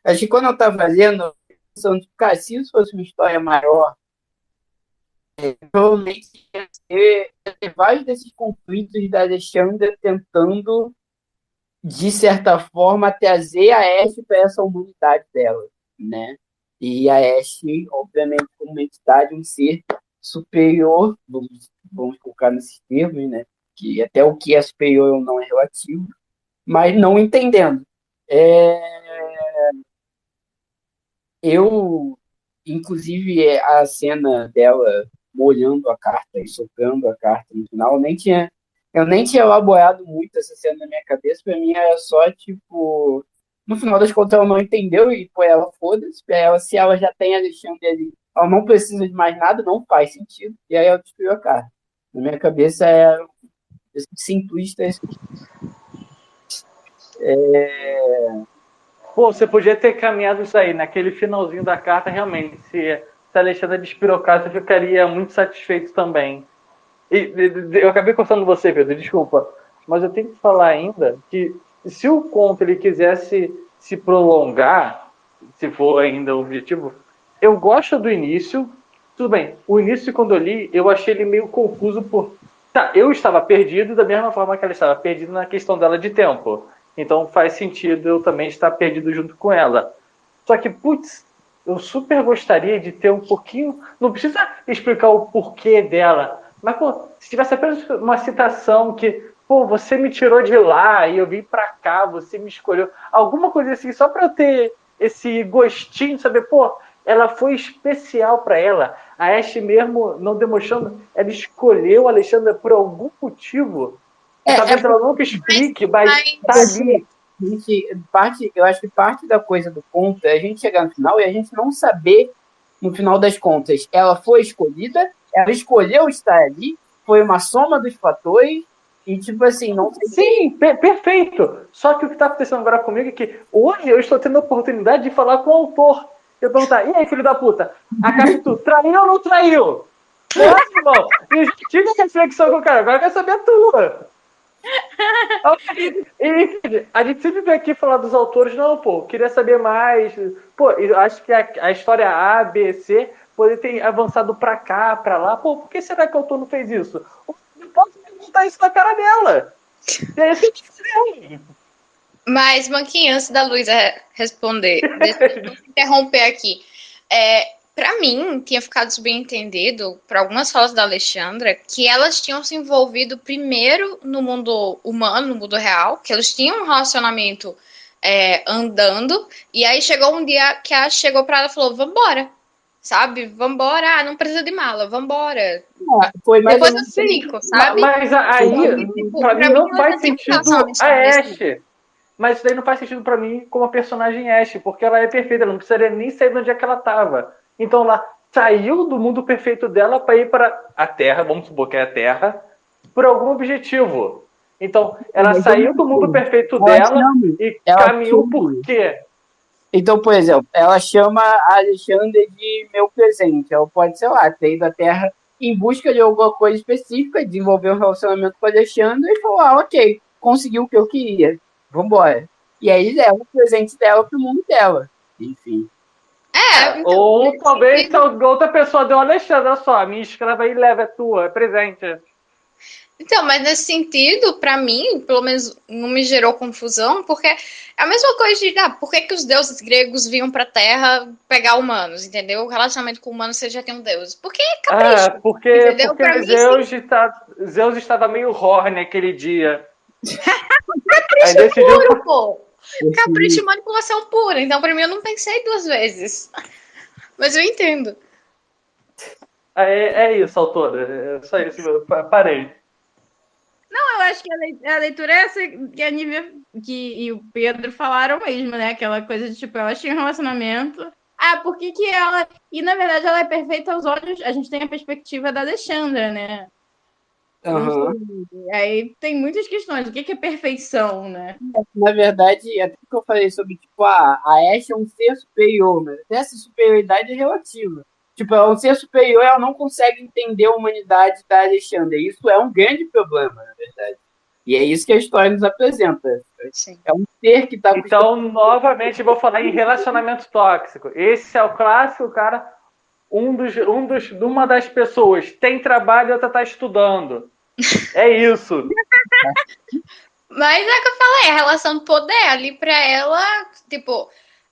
acho que quando eu estava lendo, pensando, cara, se isso fosse uma história maior, provavelmente ia ter vários desses conflitos da Alexandra tentando, de certa forma, trazer a Ashe para essa humanidade dela, né? E a Ashe, obviamente, como uma entidade, um ser superior, vamos colocar nesses termos, né? Que até o que é superior ou não é relativo, mas não entendendo. Eu, inclusive, a cena dela molhando a carta e soprando a carta no final, eu nem tinha elaborado muito essa cena na minha cabeça. Para mim era só, tipo, no final das contas ela não entendeu e pô, ela foda-se. Ela, se ela já tem Alexandre ali, ela não precisa de mais nada, não faz sentido. E aí ela destruiu a carta. Na minha cabeça é simplista. Pô, você podia ter caminhado isso aí, naquele finalzinho da carta, realmente. Se a Alexandra despirocasse, eu ficaria muito satisfeito também. Eu acabei cortando você, Pedro, desculpa. Mas eu tenho que falar ainda que se o conto ele quisesse se prolongar, se for ainda o objetivo, eu gosto do início. Tudo bem, o início, quando eu li, eu achei ele meio confuso por Tá, eu estava perdido da mesma forma que ela estava perdida na questão dela de tempo. Então faz sentido eu também estar perdido junto com ela. Só que, putz, eu super gostaria de ter um pouquinho. Não precisa explicar o porquê dela. Mas, pô, se tivesse apenas uma citação que, pô, você me tirou de lá e eu vim pra cá, você me escolheu. Alguma coisa assim, só pra eu ter esse gostinho de saber, pô, ela foi especial pra ela. A Ashe mesmo não demonstrando, ela escolheu a Alexandra por algum motivo. Talvez ela nunca explique, mas tá ali. Eu acho que parte da coisa do conto é a gente chegar no final e a gente não saber, no final das contas, ela foi escolhida, ela escolheu estar ali, foi uma soma dos fatores, e tipo assim, não sei. Sim, perfeito. Só que o que está acontecendo agora comigo é que hoje eu estou tendo a oportunidade de falar com o autor. Eu perguntar, e aí, filho da puta, a Capitu traiu ou não traiu? Nossa, irmão, eu já tive essa reflexão com o cara, agora eu quero saber a tua. E a gente sempre vem aqui falar dos autores, não, pô, queria saber mais. Pô, eu acho que a história A, B, C poderia ter avançado pra cá, pra lá. Pô, por que será que o autor não fez isso? Eu posso perguntar isso na cara dela. E aí você diz, Mas, Manquinha, antes da Luísa responder, deixa eu interromper aqui. Para mim, tinha ficado subentendido, por algumas falas da Alexandra, que elas tinham se envolvido primeiro no mundo humano, no mundo real, que eles tinham um relacionamento andando, e aí chegou um dia que a chegou para ela e falou, vambora, sabe? Vambora, não precisa de mala, vambora. Foi mais Depois eu explico, sabe? Mas aí, Tipo, pra mim não faz ela tinha um sentido relacionamento a estabelecido. Ashe. Mas isso daí não faz sentido pra mim como a personagem Ashe, porque ela é perfeita, ela não precisaria nem sair de onde é que ela tava. Então ela saiu do mundo perfeito dela para ir para a Terra, vamos supor que é a Terra, por algum objetivo. Então ela saiu do mundo perfeito dela e caminhou por quê? Então, por exemplo, ela chama a Alexandre de meu presente. Ela pode, sei lá, ter ido à Terra em busca de alguma coisa específica, desenvolver um relacionamento com a Alexandre e falar, ok, conseguiu o que eu queria, vambora. E aí leva o presente dela pro mundo dela. Enfim. Então, ou talvez se outra pessoa deu Alexandre, olha só, a minha escrava aí leva, é tua, é presente. Então, mas nesse sentido, para mim, pelo menos não me gerou confusão, porque é a mesma coisa de, por que os deuses gregos vinham pra Terra pegar humanos, entendeu? O relacionamento com humanos você já tem um deus. Por que capricho? Porque pra mim, Zeus estava meio horny aquele dia. Capricho puro, pô! Capricho e manipulação pura. Então, pra mim, eu não pensei duas vezes. Mas eu entendo. É isso, autora. É só isso. Parei. Não, eu acho que a leitura é essa que a Nívia e o Pedro falaram mesmo, né? Aquela coisa de, tipo, ela tinha um relacionamento. Por que ela... E, na verdade, ela é perfeita aos olhos... A gente tem a perspectiva da Alexandra, né? Aí tem muitas questões. O que é perfeição, né? Na verdade, até que eu falei sobre, tipo, a Ashe é um ser superior, mas essa superioridade é relativa. Tipo, ela é um ser superior, ela não consegue entender a humanidade da Alexandra. Isso é um grande problema, na verdade. E é isso que a história nos apresenta. Sim. É um ser que está... Então, novamente, vou falar em relacionamento tóxico. Esse é o clássico, cara. Uma das pessoas tem trabalho e outra está estudando. É isso. Mas é o que eu falei, a relação de poder ali pra ela, tipo,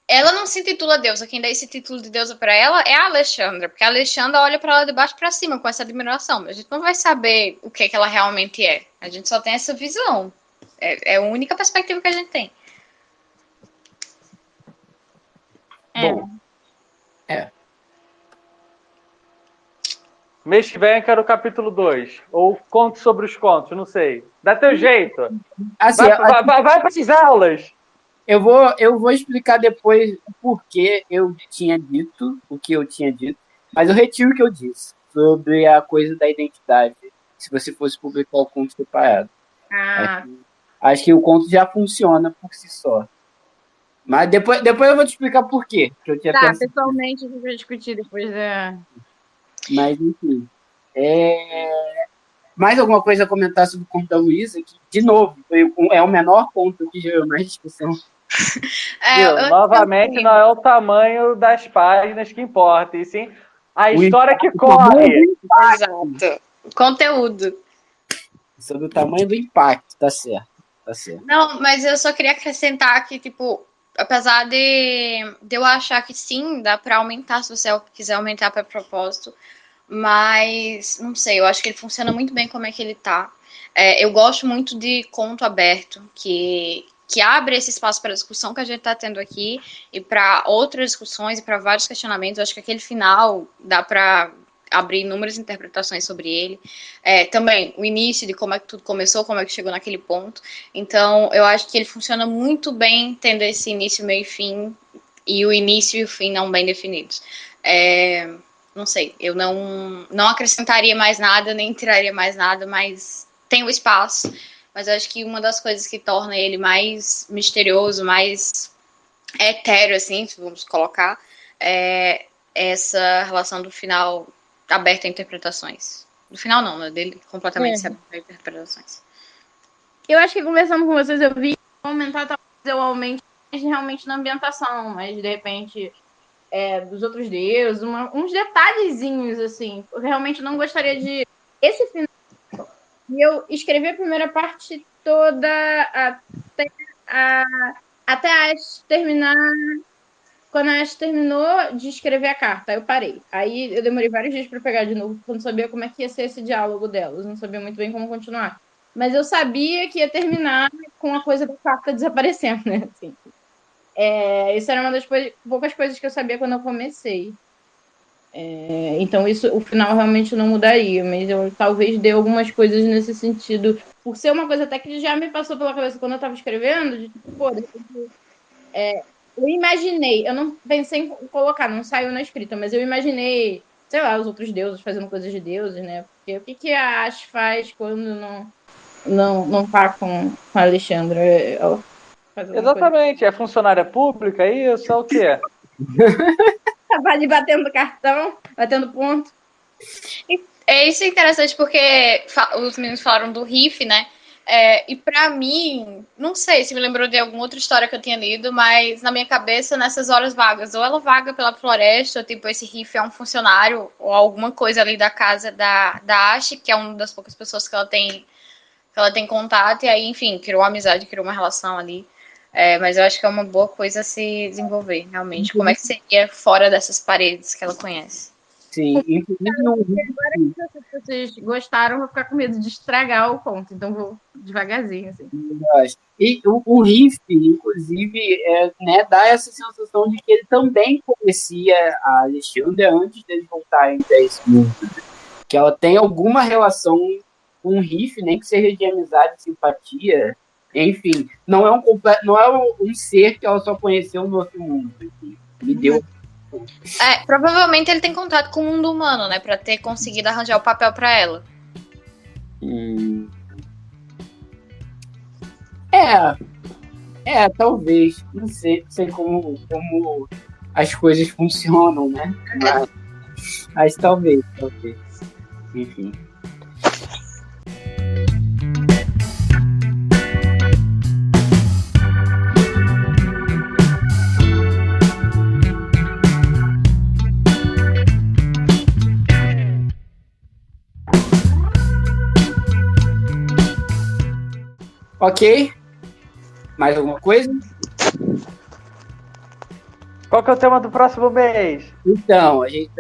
ela não se intitula deusa, quem dá esse título de deusa pra ela é a Alexandra, porque a Alexandra olha pra ela de baixo pra cima com essa admiração, mas a gente não vai saber o que ela realmente é, a gente só tem essa visão, é a única perspectiva que a gente tem. Bom, Mês que vem eu quero o capítulo 2. Ou conto sobre os contos, não sei. Dá teu jeito. assim, Vai para as aulas. eu vou explicar depois o porquê eu tinha dito o que eu tinha dito, mas eu retiro o que eu disse sobre a coisa da identidade, se você fosse publicar o conto separado. Acho que o conto já funciona por si só. Mas depois eu vou te explicar por quê. Que eu tinha pensado. Pessoalmente a gente vai discutir depois da... Mas, enfim. Mais alguma coisa a comentar sobre o conto da Luísa? Que, de novo, é o menor ponto que gerou mais discussão. Novamente, não é o tamanho das páginas que importa, e sim a história que corre. Exato. Conteúdo. Sobre o tamanho do impacto, tá certo. Não, mas eu só queria acrescentar que, tipo, apesar de eu achar que sim, dá pra aumentar se você quiser aumentar para propósito, mas não sei, eu acho que ele funciona muito bem como é que ele tá. Eu gosto muito de conto aberto, que abre esse espaço para a discussão que a gente está tendo aqui e para outras discussões e para vários questionamentos. Eu acho que aquele final dá para abrir inúmeras interpretações sobre ele. Também o início de como é que tudo começou, como é que chegou naquele ponto. Então, eu acho que ele funciona muito bem tendo esse início, meio e fim, e o início e o fim não bem definidos. Não sei, eu não acrescentaria mais nada, nem tiraria mais nada, mas tem o espaço. Mas eu acho que uma das coisas que torna ele mais misterioso, mais etéreo, assim, vamos colocar, é essa relação do final aberto a interpretações. Do final não, né? Dele completamente aberto a interpretações. Eu acho que conversando com vocês eu vi aumentar, talvez eu aumente realmente na ambientação, mas de repente dos outros deuses, uns detalhezinhos, assim. Eu realmente não gostaria de... Esse final, eu escrevi a primeira parte toda até a Ash terminar. Quando a Ash terminou de escrever a carta, eu parei. Aí eu demorei vários dias para pegar de novo, porque eu não sabia como é que ia ser esse diálogo delas, não sabia muito bem como continuar. Mas eu sabia que ia terminar com a coisa da carta desaparecendo, né? Assim. Isso era uma das poucas coisas que eu sabia quando eu comecei. Então o final realmente não mudaria, mas eu talvez dê algumas coisas nesse sentido, por ser uma coisa até que já me passou pela cabeça quando eu estava escrevendo, de tipo, pô, eu imaginei, eu não pensei em colocar, não saiu na escrita, mas eu imaginei, sei lá, os outros deuses fazendo coisas de deuses, né? Porque o que a Ash faz quando não tá com a Alexandra? Exatamente, é funcionária pública, isso é o quê? Tava ali batendo cartão, batendo ponto. Isso é interessante porque os meninos falaram do riff, né? E pra mim, não sei se me lembrou de alguma outra história que eu tinha lido, mas na minha cabeça, nessas horas vagas, ou ela vaga pela floresta, ou tipo, esse riff é um funcionário, ou alguma coisa ali da casa da Ash, que é uma das poucas pessoas que ela tem contato, e aí, enfim, criou uma amizade, criou uma relação ali. Mas eu acho que é uma boa coisa a se desenvolver, realmente. Como é que seria fora dessas paredes que ela conhece? Sim, inclusive Agora que vocês gostaram, vou ficar com medo de estragar o conto, então vou devagarzinho, assim. E o riff, inclusive, né, dá essa sensação de que ele também conhecia a Alexandra antes deles voltarem para esse mundo. Que ela tem alguma relação com o riff, nem que seja de amizade, simpatia, enfim. Não é um ser que ela só conheceu no outro mundo. Me deu... Provavelmente ele tem contato com o mundo humano, né? Pra ter conseguido arranjar o papel pra ela. Talvez. Não sei como as coisas funcionam, né? Mas talvez. Enfim. Ok. Mais alguma coisa? Qual que é o tema do próximo mês? Então, a gente...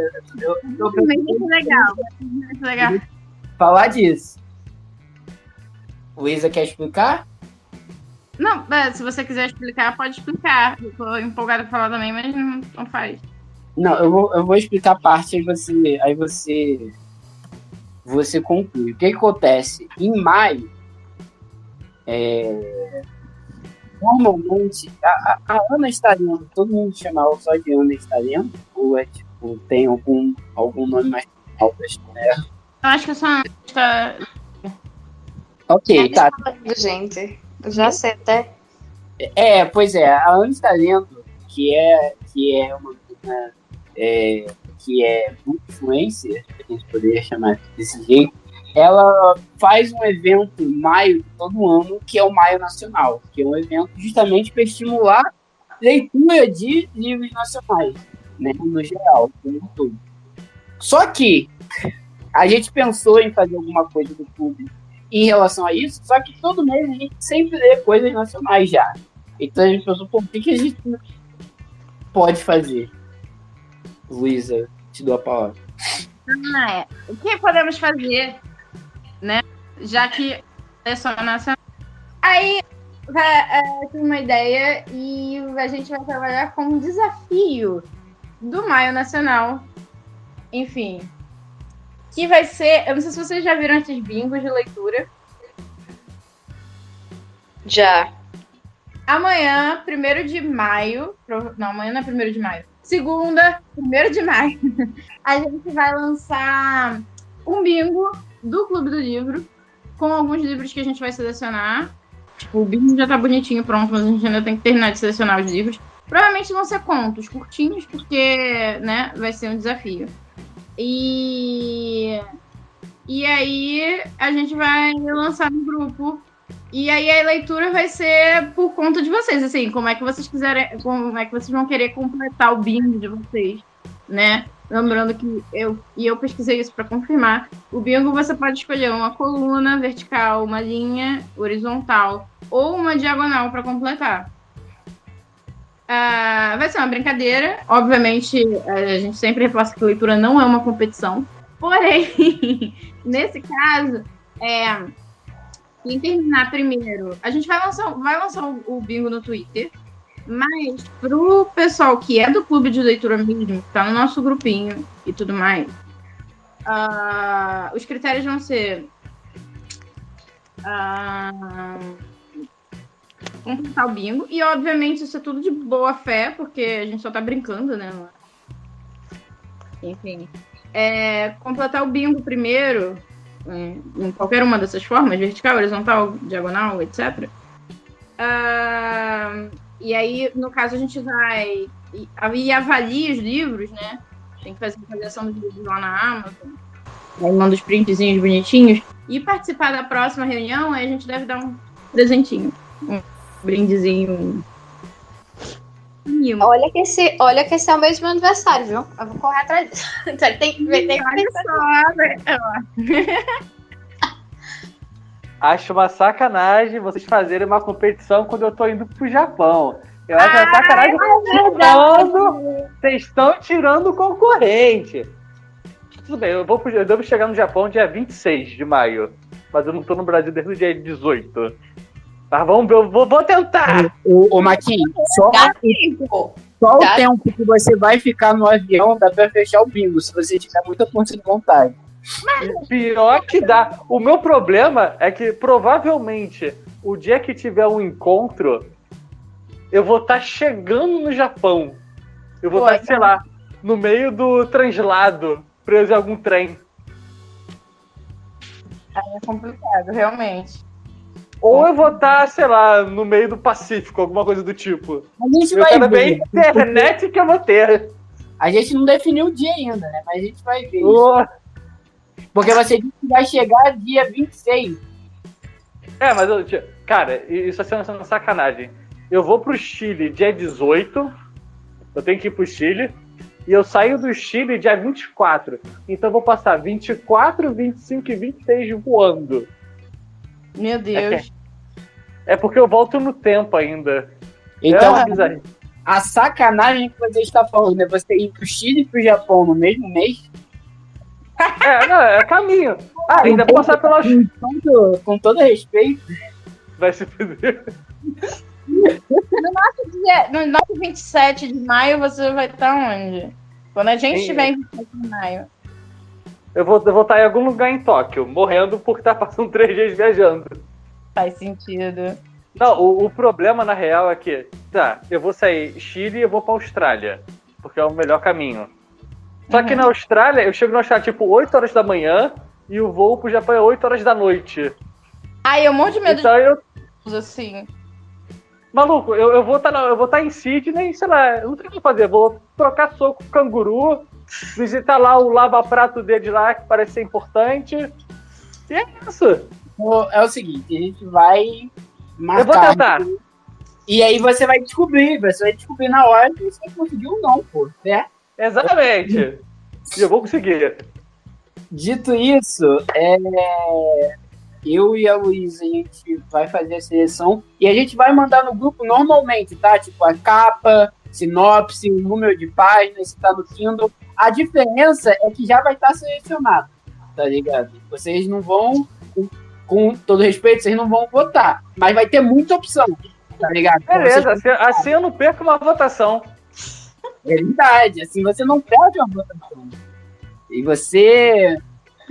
Muito legal. Falar disso. O Isa quer explicar? Não, se você quiser explicar, pode explicar. Eu tô empolgada pra falar também, mas não faz. Não, eu vou explicar a parte, aí você conclui. O que acontece? Em maio, normalmente, a Ana está lendo, todo mundo chama ela só de Ana está lendo, ou tem algum nome mais alto, né? Eu acho que a sua está... Ok, tá. Gente, eu já sei até. Pois é, a Ana está lendo, que é uma menina que é muito influencer, a gente poderia chamar desse jeito. Ela faz um evento em maio de todo ano, que é o Maio Nacional, que é um evento justamente para estimular leitura de livros nacionais, né, no geral, no mundo todo. Só que a gente pensou em fazer alguma coisa do clube em relação a isso, só que todo mês a gente sempre lê coisas nacionais já. Então a gente pensou, pô, o que a gente pode fazer? Luísa, te dou a palavra. O que podemos fazer, né? Já que é só nacional. Aí, eu tive uma ideia e a gente vai trabalhar com um desafio do Maio Nacional. Enfim, que vai ser... Eu não sei se vocês já viram esses bingos de leitura. Já. Amanhã, 1º de maio... Não, amanhã não é 1º de maio. Segunda, 1º de maio, a gente vai lançar um bingo do Clube do Livro com alguns livros que a gente vai selecionar. Tipo, o bingo já tá bonitinho, pronto, mas a gente ainda tem que terminar de selecionar os livros. Provavelmente vão ser contos curtinhos, porque, né, vai ser um desafio. E aí a gente vai lançar no grupo. E aí a leitura vai ser por conta de vocês, assim, como é que vocês vão querer completar o bingo de vocês, né? Lembrando que eu pesquisei isso para confirmar. O bingo você pode escolher uma coluna vertical, uma linha horizontal ou uma diagonal para completar. Vai ser uma brincadeira. Obviamente, a gente sempre reforça que a leitura não é uma competição. Porém, nesse caso, quem terminar primeiro, a gente vai lançar o bingo no Twitter, mas pro pessoal que é do clube de leitura mesmo, que tá no nosso grupinho e tudo mais, os critérios vão ser completar o bingo, e obviamente isso é tudo de boa fé, porque a gente só tá brincando, né? Enfim, completar o bingo primeiro, em qualquer uma dessas formas, vertical, horizontal, diagonal, etc. E aí, no caso, a gente vai e avalia os livros, né? Tem que fazer a avaliação dos livros lá na Amazon. Aí manda os printzinhos bonitinhos. E participar da próxima reunião, aí a gente deve dar um presentinho. Um brindezinho. Olha que esse é o mesmo meu aniversário, viu? Eu vou correr atrás disso. Tem que Acho uma sacanagem vocês fazerem uma competição quando eu tô indo pro Japão. Eu acho uma sacanagem. Vocês estão tirando o concorrente. Tudo bem, eu devo chegar no Japão dia 26 de maio. Mas eu não tô no Brasil desde o dia 18. Mas vamos ver, eu vou tentar. Ô Maquinho, só o tempo que você vai ficar no avião dá pra fechar o bingo, se você tiver muita força de vontade. Pior que dá. O meu problema é que provavelmente o dia que tiver um encontro, eu vou estar chegando no Japão. Eu vou estar, sei lá, no meio do translado, preso em algum trem. É complicado, realmente. Ou eu vou estar, sei lá, no meio do Pacífico, alguma coisa do tipo. A gente eu quero ver a internet que eu vou ter. A gente não definiu o dia ainda, né? Mas a gente vai ver isso. Porque você disse que vai chegar dia 26. Mas cara, isso vai ser uma sacanagem. Eu vou pro Chile dia 18. Eu tenho que ir pro Chile. E eu saio do Chile dia 24. Então eu vou passar 24, 25 e 26 voando. Meu Deus. É porque eu volto no tempo ainda. Então, a sacanagem que você está falando é você ir pro Chile e pro Japão no mesmo mês? É caminho. Ainda vou passar pela... Com todo respeito. Vai se perder. No nosso 27 de maio, você vai estar onde? Quando a gente estiver em 27 de maio. Eu vou estar em algum lugar em Tóquio, morrendo porque tá passando 3 dias viajando. Faz sentido. Não, o problema, na real, é que... eu vou sair Chile e eu vou pra Austrália. Porque é o melhor caminho. Só que na Austrália, eu chego na Austrália, tipo, 8 horas da manhã e o voo pro Japão é 8 horas da noite. Eu morro de medo então assim. Maluco, eu vou estar em Sydney, sei lá, eu não sei o que fazer. Vou trocar soco com o canguru, visitar lá o lava-prato dele lá, que parece ser importante. E é isso. É o seguinte, a gente vai marcar. Eu vou tentar. E aí você vai descobrir na hora se você conseguiu ou não, pô, né? Exatamente. E eu vou conseguir. Dito isso, eu e a Luísa, a gente vai fazer a seleção e a gente vai mandar no grupo normalmente, tá? Tipo, a capa, sinopse, o número de páginas, se tá no Kindle. A diferença é que já vai estar selecionado, tá ligado? Vocês não vão, com todo respeito, vocês não vão votar, mas vai ter muita opção, tá ligado? Então, Beleza, assim eu não perco uma votação. é verdade, assim você não perde uma votação. E você...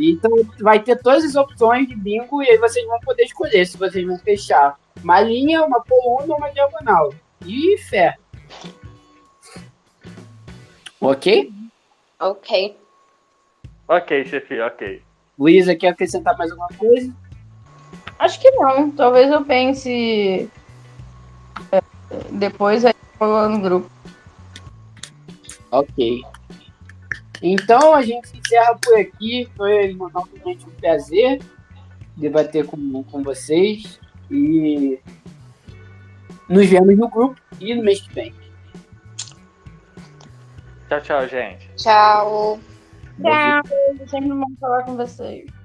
Então vai ter todas as opções de bingo e aí vocês vão poder escolher se vocês vão fechar uma linha, uma coluna ou uma diagonal. E fé. Ok? Ok. Ok, chefe, ok. Luísa, quer acrescentar mais alguma coisa? Acho que não. Talvez eu pense depois aí no grupo. Ok. Então a gente encerra por aqui. Foi novamente um prazer debater com vocês. E nos vemos no grupo e no mês que vem. Tchau, tchau, gente. Tchau. Tchau. Sempre bom falar com vocês.